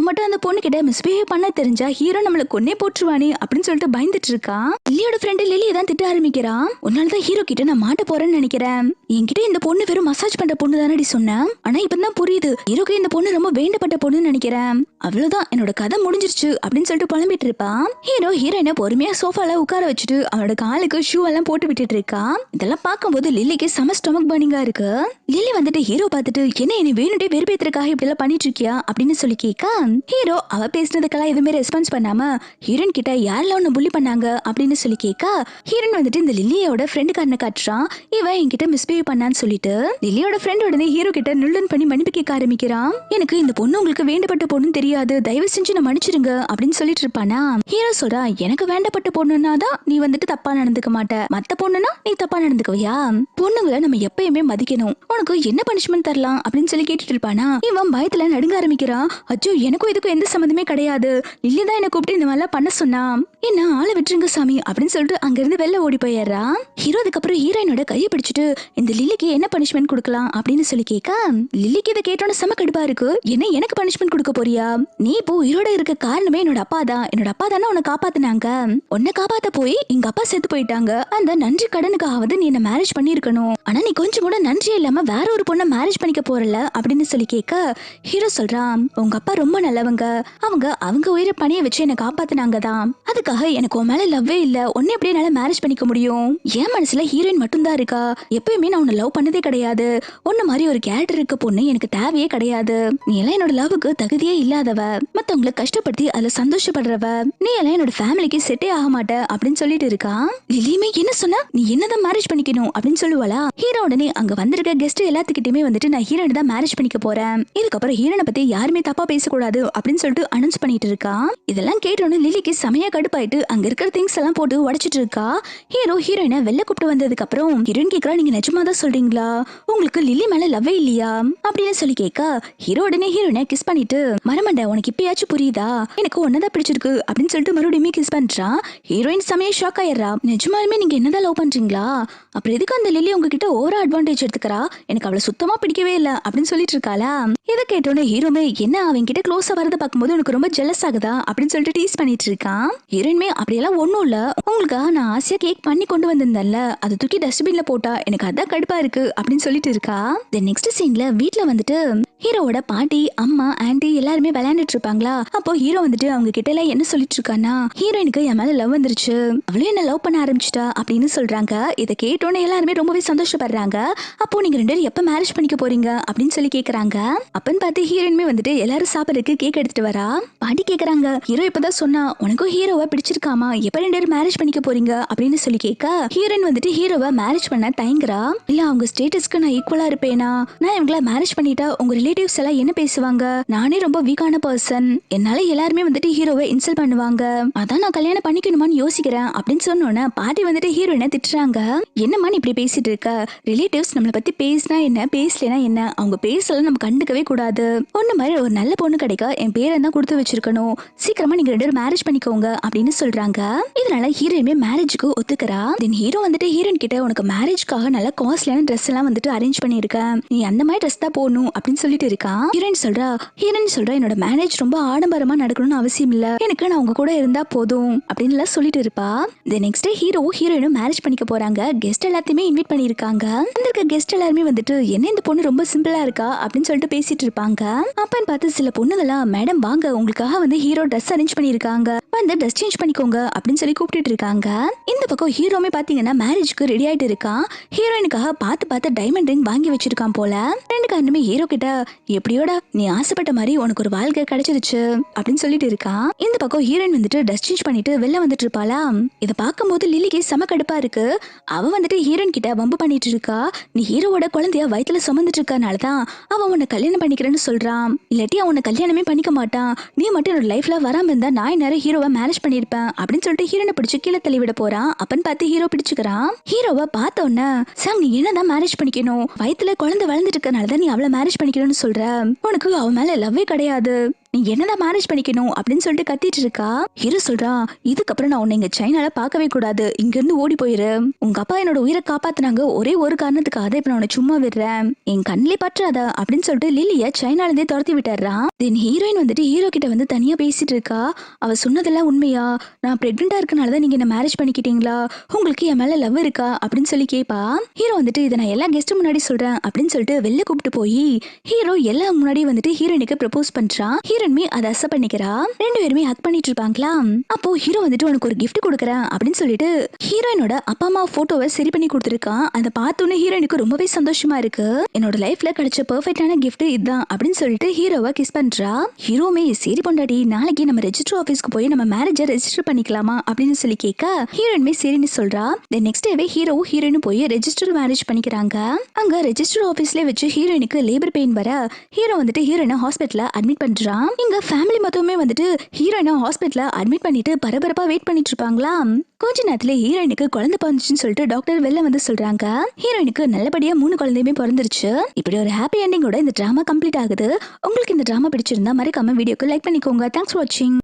மட்டும் அந்த பொண்ணு கிட்ட மிஸ்பிஹேவ் பண்ண தெரிஞ்சா ஹீரோ நம்மள கொன்னே போட்டுருவானே அப்படின்னு சொல்லிட்டு பயந்துட்டு இருக்கா. லில்லியோட ஃப்ரெண்டு லில்லியை தான் திட்ட ஆரம்பிக்கிறான். உன்னாலதான் ஹீரோ கிட்ட நான் மாட்ட போறேன்னு நினைக்கிறேன், என்கிட்ட இந்த பொண்ணு வெறும் மசாஜ் பண்ற பொண்ணு தானடி சொன்னேன், ஆனா இப்பதான் புரியுது ஹீரோக்கு இந்த பொண்ணு ரொம்ப வேண்டப்பட்ட பொண்ணுன்னு நினைக்கிறேன், அவ்வளவுதான் என்னோட கதை முடிஞ்சிருச்சு அப்படின்னு சொல்லிட்டு புலம்பிட்டு இருப்பான். ஹீரோ ஹீரோயினை பொறுமையா சோஃபால உட்கார வச்சுட்டு அவனோட காலுக்கு ஷூ எல்லாம் போட்டு விட்டுட்டு இருக்கா. இதெல்லாம் பார்க்கும்போது லில்லிக்கு செம ஸ்டொமக் பர்னிங்கா இருக்கு. லில்லி வந்துட்டு ஹீரோ பார்த்துட்டு என்ன வேணுட்டே வெறுப்பேத்துறதுக்காக இப்படி எல்லாம் பண்ணிட்டு இருக்கியா அப்படின்னு சொல்லி கேட்க, ஹீரோ அவ பேசினதுக்கெல்லாம் எதுவுமே ரெஸ்பான்ஸ் பண்ணாம ஹீரோயின் கிட்ட யாரெல்லாம் ஒன்னு புள்ளி பண்ணாங்க அப்படின்னு சொல்லி கேட்க, ஹீரோயின் வந்துட்டு இந்த லில்லியோட ஃப்ரெண்டு காரனை காட்டுறான். இவன் என்கிட்ட மிஸ்பிஹேவ் பண்ணான்னு சொல்லிட்டு லில்லியோட ஃப்ரெண்ட் உடனே ஹீரோ கிட்ட நுள்ளன் பண்ணி மன்னிப்பு கேட்க ஆரம்பிக்கிறான். எனக்கு இந்த பொண்ணு உங்களுக்கு வேண்டப்பட்ட பொண்ணுன்னு தெரியாது, தயவு செஞ்சு நான் மன்னிச்சிருங்க அப்படின்னு சொல்லிட்டு இருப்பானா. ஹீரோ சொல்றா, எனக்கு வேண்டப்பட்ட பொண்ணுன்னா தான் நீ வந்துட்டு தப்பா நடந்துக்க மாட்ட, மத்த பொண்ணுனா நீ தப்பா நடந்துக்கவையா, பொண்ணுங்களை நம்ம எப்பயுமே மதிக்கணும், உனக்கு என்ன பனிஷ்மெண்ட் தரலாம் அப்படின்னு சொல்லி கேட்டுட்டு இருப்பானா. இவன் பயத்துல நடுங்க ஆரம்பிக்கிறான். அச்சோ எனக்கும் இதுக்கும் எந்த சம்மந்தமே கிடையாது, லில்லி தான் என்ன கூப்பிட்டு இந்த மாதிரிலாம் பண்ண சொன்னா, என்ன ஆளை விட்டுருங்க சாமி அப்படின்னு சொல்லிட்டு அங்க இருந்து வெளில ஓடி போயிடுறா. ஹீரோ அதுக்கப்புறம் ஹீரோயினோட கையை பிடிச்சிட்டு இந்த லில்லிக்கு என்ன பனிஷ்மெண்ட் கொடுக்கலாம் அப்படின்னு சொல்லி கேட்க, லில்லிக்கு இதை கேட்டோன்னு செம கடுப்பா இருக்கு. என்ன எனக்கு பனிஷ்மெண்ட் கொடுக்க போறியா, நீ இப்போ உயிரோட இருக்க காரணமே என்னோட அப்பா தான், என்னோட அப்பா தானே உன்னை காப்பாத்தினாங்க, உன்னை காப்பாத்த போய் எங்க அப்பா செத்து போயிட்டாங்க, அந்த நன்றி கடனுக்காவது நீ என்ன மேரேஜ் பண்ணிருக்கணும், ஆனா நீ கொஞ்சம் கூட நன்றி இல்லாம வேற ஒரு பொண்ணை மேரேஜ் பண்ணிக்க போறல அப்படின்னு சொல்லி கேட்க, ஹீரோ சொல்றான், உங்க அப்பா ரொம்ப நல்லவங்க, அவங்க உயிரை பணிய வச்சு என்ன காப்பாத்தினாங்க தான், அதுக்காக எனக்கு உன் மேல லவ்வே இல்ல, உன்னை எப்படி என்னால மேரேஜ் பண்ணிக்க முடியும், என் மனசுல ஹீரோயின் மட்டும் தான் இருக்கா, எப்பயுமே நான் உன்னை லவ் பண்ணதே கிடையாது, உன்ன மாதிரி ஒரு கேரக்டர் இருக்க பொண்ணு எனக்கு தேவையே கிடையாது, நீ எல்லாம் என்னோட லவ்வுக்கு தகுதியே இல்லாதவ, மத்தவங்களை கஷ்டப்படுத்தி அதுல சந்தோஷப்படுறவ, நீ எல்லாம் என்னோட ஃபேமிலிக்கு செட்டே ஆக மாட்ட அப்படின்னு சொல்லிட்டு இருக்கா. லில்லியுமே என்ன சொன்ன, நீ என்னதான் மேரேஜ் பண்ணிக்கணும் அப்படின்னு சொல்லுவாளா. ஹீரோ உடனே அங்க வந்திருக்க கெஸ்ட் எல்லாத்துக்கிட்டயுமே வந்துட்டு நான் ஹீரோனை தான் மேரேஜ் பண்ணிக்க போறேன், இதுக்கப்புறம் ஹீரோனை பத்தி யாருமே தப்பா பேசக்கூடாது அப்படின்னு சொல்லிட்டு அனௌன்ஸ் பண்ணிட்டு இருக்கா. இதெல்லாம் கேட்டோன்னு லில்லிக்கு செமையா கடுப்பாயிட்டு அங்க இருக்கிற திங்ஸ் எல்லாம் போட்டு உடைச்சிட்டு இருக்கா. ஹீரோ ஹீரோயினை வெளில கூப்பிட்டு வந்ததுக்கு அப்புறம் ஹீரோயின் கேக்குறா, நீங்க நிஜமாதான் சொல்றீங்களா, உங்களுக்கு லில்லி மேல லவ்வே இல்லையா அப்படின்னு சொல்லி கேட்க, ஹீரோ உடனே ஹீரோயினை கிஸ் பண்ணிட்டு, மரமண்ட உனக்கு இப்பயாச்சும் புரியுதா, எனக்கு ஒன்னதான் பிடிச்சிருக்கு அப்படின்னு சொல்லிட்டு மறுபடியும் கிஸ் பண்றான். ஹீரோயின் செமையா ஷாக் ஆயிடுறா. நிஜமாலுமே நீங்க என்னதான் லவ் பண்றீங்களா, அப்புறம் எதுக்கு அந்த லில்லி உங்ககிட்ட ஓவரா அட்வான்டேஜ் எடுத்துக்கிறா, எனக்கு அவளை சுத்தமா பிடிக்கவே இல்ல அப்படின்னு சொல்லிட்டு இருக்காளா. இதை கேட்டோன்னே ஹீரோமே என்ன அவங்க கிட்ட க்ளோஸா வரத பார்க்கும்போது உனக்கு ரொம்ப ஜெலஸ் ஆகுதா அப்படின்னு சொல்லிட்டு டீஸ் பண்ணிட்டு இருக்கான். ஹீரோயின்மே அப்படியெல்லாம் ஒண்ணும் இல்ல, உங்களுக்கு நான் ஆசையா கேக் பண்ணி கொண்டு வந்திருந்தேன்ல, அதை தூக்கி டஸ்ட்பின்ல போட்டா எனக்கு அதான் கடுப்பா இருக்கு அப்படின்னு சொல்லிட்டு இருக்கா. நெக்ஸ்ட் சீன்ல வீட்ல வந்துட்டு ஹீரோவோட பாட்டி அம்மா ஆன்டி எல்லாருமே விளையாண்டுட்டு இருப்பாங்களா. அப்போ ஹீரோ வந்துட்டு அவங்க கிட்ட எல்லாம் என்ன சொல்லிட்டு இருக்கானா, ஹீரோயினுக்கு என் மேல லவ் வந்துருச்சு, அவளும் என்ன லவ் பண்ண ஆரம்பிச்சிட்டா அப்படின்னு சொல்றாங்க. இதை கேட்டோன்னே எல்லாருமே ரொம்பவே சந்தோஷப்படுறாங்க. அப்போ நீங்க ரெண்டு பேரும் எப்ப மேரேஜ் பண்ணிக்க போறீங்க அப்படின்னு சொல்லி கேக்குறாங்க. அப்பன்னு பார்த்து ஹீரோயினுமே வந்துட்டு எல்லாரும் சாப்பிடறதுக்கு கேக் எடுத்துட்டு வரா. பாட்டி கேக்குறாங்க, ஹீரோ இப்பதான் சொன்னா உனக்கும் ஹீரோவை பிடிச்சிருக்காமா, எப்ப ரெண்டு பேரும் மேரேஜ் பண்ணிக்க போறீங்க அப்படின்னு சொல்லி கேட்க, ஹீரோயின் வந்துட்டு ஹீரோவை மேரேஜ் பண்ண தயங்குறா. இல்ல அவங்க ஸ்டேட்டஸ்க்கு நான் ஈக்குவலா இருப்பேனா, நான் இவங்கள மேரேஜ் பண்ணிட்டா உங்க ரிலேட்டிவ்ஸ் எல்லாம் என்ன பேசுவாங்க, நானே ரொம்ப வீக்கான பர்சன், என்னால எல்லாருமே வந்துட்டு ஹீரோவை இன்சல்ட் பண்ணுவாங்க, அதான் நான் கல்யாணம் பண்ணிக்கணுமான்னு யோசிக்கிறேன் அப்படின்னு சொன்னோன்னே பாட்டி வந்துட்டு ஹீரோயினை திட்டுறாங்க. என்னம்மா இப்படி பேசிட்டு இருக்க, ரிலேட்டிவ்ஸ் நம்மளை பத்தி பேசினா என்ன பேசலனா என்ன, அவங்க பேசல நம்ம கண்டுக்கவே கூடாது, ஒண்ணு மாதிரி ஒரு நல்ல பொண்ணு கிடைக்க என் பேரை தான் கொடுத்து வச்சிருக்கணும், சீக்கிரமா நீங்க ரெண்டு பேரும் மேரேஜ் பண்ணிக்கோங்க அப்படின்னு அப்படின்னு சொல்றாங்க. இதனால ஹீரோயினுமே மேரேஜுக்கு ஒத்துக்கிறா. தென் ஹீரோ வந்துட்டு ஹீரோயின் கிட்ட உனக்கு மேரேஜ்க்காக நல்ல காஸ்ட்லியான ட்ரெஸ் எல்லாம் வந்துட்டு அரேஞ்ச் பண்ணிருக்கேன், நீ அந்த மாதிரி ட்ரெஸ் தான் போடணும் அப்படின்னு சொல்லிட்டு இருக்கான். ஹீரோயின் சொல்றா என்னோட மேரேஜ் ரொம்ப ஆடம்பரமா நடக்கணும்னு அவசியம் இல்ல, எனக்கு நான் உங்க கூட இருந்தா போதும் அப்படின்னு எல்லாம் சொல்லிட்டு இருப்பா. தென் நெக்ஸ்ட் டே ஹீரோ ஹீரோயினும் மேரேஜ் பண்ணிக்க போறாங்க. கெஸ்ட் எல்லாத்தையுமே இன்வைட் பண்ணிருக்காங்க. வந்திருக்க கெஸ்ட் எல்லாருமே வந்துட்டு என்ன இந்த பொண்ணு ரொம்ப சிம்பிளா இருக்கா அப்படின்னு சொல்லிட்டு பேசிட்டு இருப்பாங்க. அப்பன்னு பார்த்து சில பொண்ணுங்களா மேடம் வாங்க உங்களுக்காக வந்து ஹீரோ ட்ரெஸ் அரேஞ்ச் பண்ணிருக்காங்க, வந்து ட்ரெஸ் சேஞ்ச் பண்ணிக்கோங்க அப்படின்னு சொல்லி கூப்பிட்டு இருக்காங்க. இந்த பக்கம் ஹீரோமே பாத்தீங்கன்னா மேரேஜ்க்கு ரெடி ஆயிட்டு இருக்கான். ஹீரோயினுக்காக பார்த்து டைமண்ட் ரிங் வாங்கி வச்சிருக்கான் போல. ரெண்டு காரணமே ஹீரோ கிட்ட எப்படியோட நீ ஆசைப்பட்ட மாதிரி உனக்கு ஒரு வாழ்க்கை கிடைச்சிருச்சு அப்படின்னு சொல்லிட்டு இருக்கான். இந்த பக்கம் ஹீரோயின் வந்துட்டு ட்ரெஸ் சேஞ்ச் பண்ணிட்டு வெளில வந்துட்டு இருப்பாளா. இதை பார்க்கும்போது லிலிக்கு செம கடுப்பா இருக்கு. அவ வந்துட்டு ஹீரோயின் கிட்ட வம்பு பண்ணிட்டு இருக்கா. நீ ஹீரோவோட குழந்தைய வயித்துல சுமந்துட்டு இருக்கனாலதான் அவன் உன்னை கல்யாணம் பண்ணிக்கிறேன்னு சொல்றான், இல்லாட்டி அவனை கல்யாணமே பண்ணிக்க மாட்டான், நீ மட்டும் என்னோட லைஃப்ல வராம இருந்தா நான் நேரம் ஹீரோவை மேரேஜ் பண்ணிருப்பேன் அப்படின்னு சொல்லிட்டு ஹீரோனை பிடிச்சு கீழே தள்ளி விட போறான். அப்பன்னு பார்த்து ஹீரோ பிடிச்சுக்கிறான். ஹீரோவை பார்த்த உடனே சாங் நீ என்னதான் மேரேஜ் பண்ணிக்கணும், வயித்துல குழந்தை வளர்ந்துட்டு இருக்கனாலதான் நீ அவளை மேரேஜ் பண்ணிக்கணும்னு சொல்ற, உனக்கு அவ மேல லவ்வே கிடையாது, நீ என்னதான் மேரேஜ் பண்ணிக்கணும் அப்படின்னு சொல்லிட்டு கத்திட்டு இருக்கா. ஹீரோ சொல்றான் இதுக்கப்புறம் நான் உன்னை இங்க சைனால பார்க்கவே கூடாது, இங்க இருந்து ஓடி போயிரு, உங்க அப்பா என்னோட உயிரை காப்பாத்தினாங்க ஒரே ஒரு காரணத்துக்காக இப்ப நான் உன்னை சும்மா விடுறேன், என் கண்ணிலே பற்றாத அப்படின்னு சொல்லிட்டு லிலிய சைனால இருந்தே துரத்தி விட்டுறான். தென் ஹீரோயின் வந்துட்டு ஹீரோ கிட்ட வந்து தனியா பேசிட்டு இருக்கா. அவ சொன்னதெல்லாம் உண்மையா, நான் பிரெக்னெண்டா இருக்கனாலதான் நீங்க என்ன மேரேஜ் பண்ணிக்கிட்டீங்களா, உங்களுக்கு என் மேல லவ் இருக்கா அப்படின்னு சொல்லி கேப்பா. ஹீரோ வந்துட்டு இதை நான் எல்லா கெஸ்ட் முன்னாடி சொல்றேன் அப்படின்னு சொல்லிட்டு வெளில கூப்பிட்டு போய் ஹீரோ எல்லா முன்னாடி வந்துட்டு ஹீரோயினுக்கு ப்ரப்போஸ் பண்றான். ஹீரோயினுமே அதை அக்செப்ட் பண்ணிக்கிறா. ரெண்டு பேருமே ஹக் பண்ணிட்டு இருப்பாங்களா. அப்போ ஹீரோ வந்துட்டு உனக்கு ஒரு கிஃப்ட் கொடுக்குறேன் அப்படின்னு சொல்லிட்டு ஹீரோயினோட அப்பா அம்மா போட்டோவை சரி பண்ணி கொடுத்துருக்கான். அதை பார்த்தோன்னே ஹீரோயினுக்கு ரொம்பவே சந்தோஷமா இருக்கு. என்னோட லைஃப்ல கிடைச்ச பெர்ஃபெக்டான கிஃப்ட் இதுதான் அப்படின்னு சொல்லிட்டு ஹீரோவை கிஸ் பண்றா. ஹீரோமே சரி பொண்டாடி நாளைக்கு நம்ம ரெஜிஸ்டர் ஆபீஸ்க்கு போய் நம்ம மேரேஜை ரெஜிஸ்டர் பண்ணிக்கலாமா அப்படின்னு சொல்லி கேட்க ஹீரோயினுமே சரின்னு சொல்றா. தென் நெக்ஸ்ட் டேவே ஹீரோ ஹீரோயின் போய் ரெஜிஸ்டர் மேரேஜ் பண்ணிக்கிறாங்க. அங்க ரெஜிஸ்டர் ஆபீஸ்ல வச்சு ஹீரோயினுக்கு லேபர் பெயின் வர ஹீரோ வந்துட்டு ஹீரோயினை ஹாஸ்பிட்டல்ல அட்மிட் பண்றான். இங்க ஃபேமிலி மொத்தமே வந்துட்டு ஹீரோயினை ஹாஸ்பிட்டல்ல அட்மிட் பண்ணிட்டு பரபரப்பா வெயிட் பண்ணிட்டு இருப்பாங்களா. கொஞ்ச நேரத்துல ஹீரோயினுக்கு குழந்தை பிறந்துச்சுன்னு சொல்லிட்டு டாக்டர் வெளில வந்து சொல்றாங்க. ஹீரோயினுக்கு நல்லபடியா 3 குழந்தையுமே பிறந்துருச்சு. இப்படி ஒரு ஹாப்பி எண்டிங்கோட இந்த டிராமா கம்ப்ளீட் ஆகுது. உங்களுக்கு இந்த டிராமா பிடிச்சிருந்தா மறக்காம வீடியோக்கு லைக் பண்ணிக்கோங்க. தேங்க்ஸ் ஃபார் வாட்சிங்.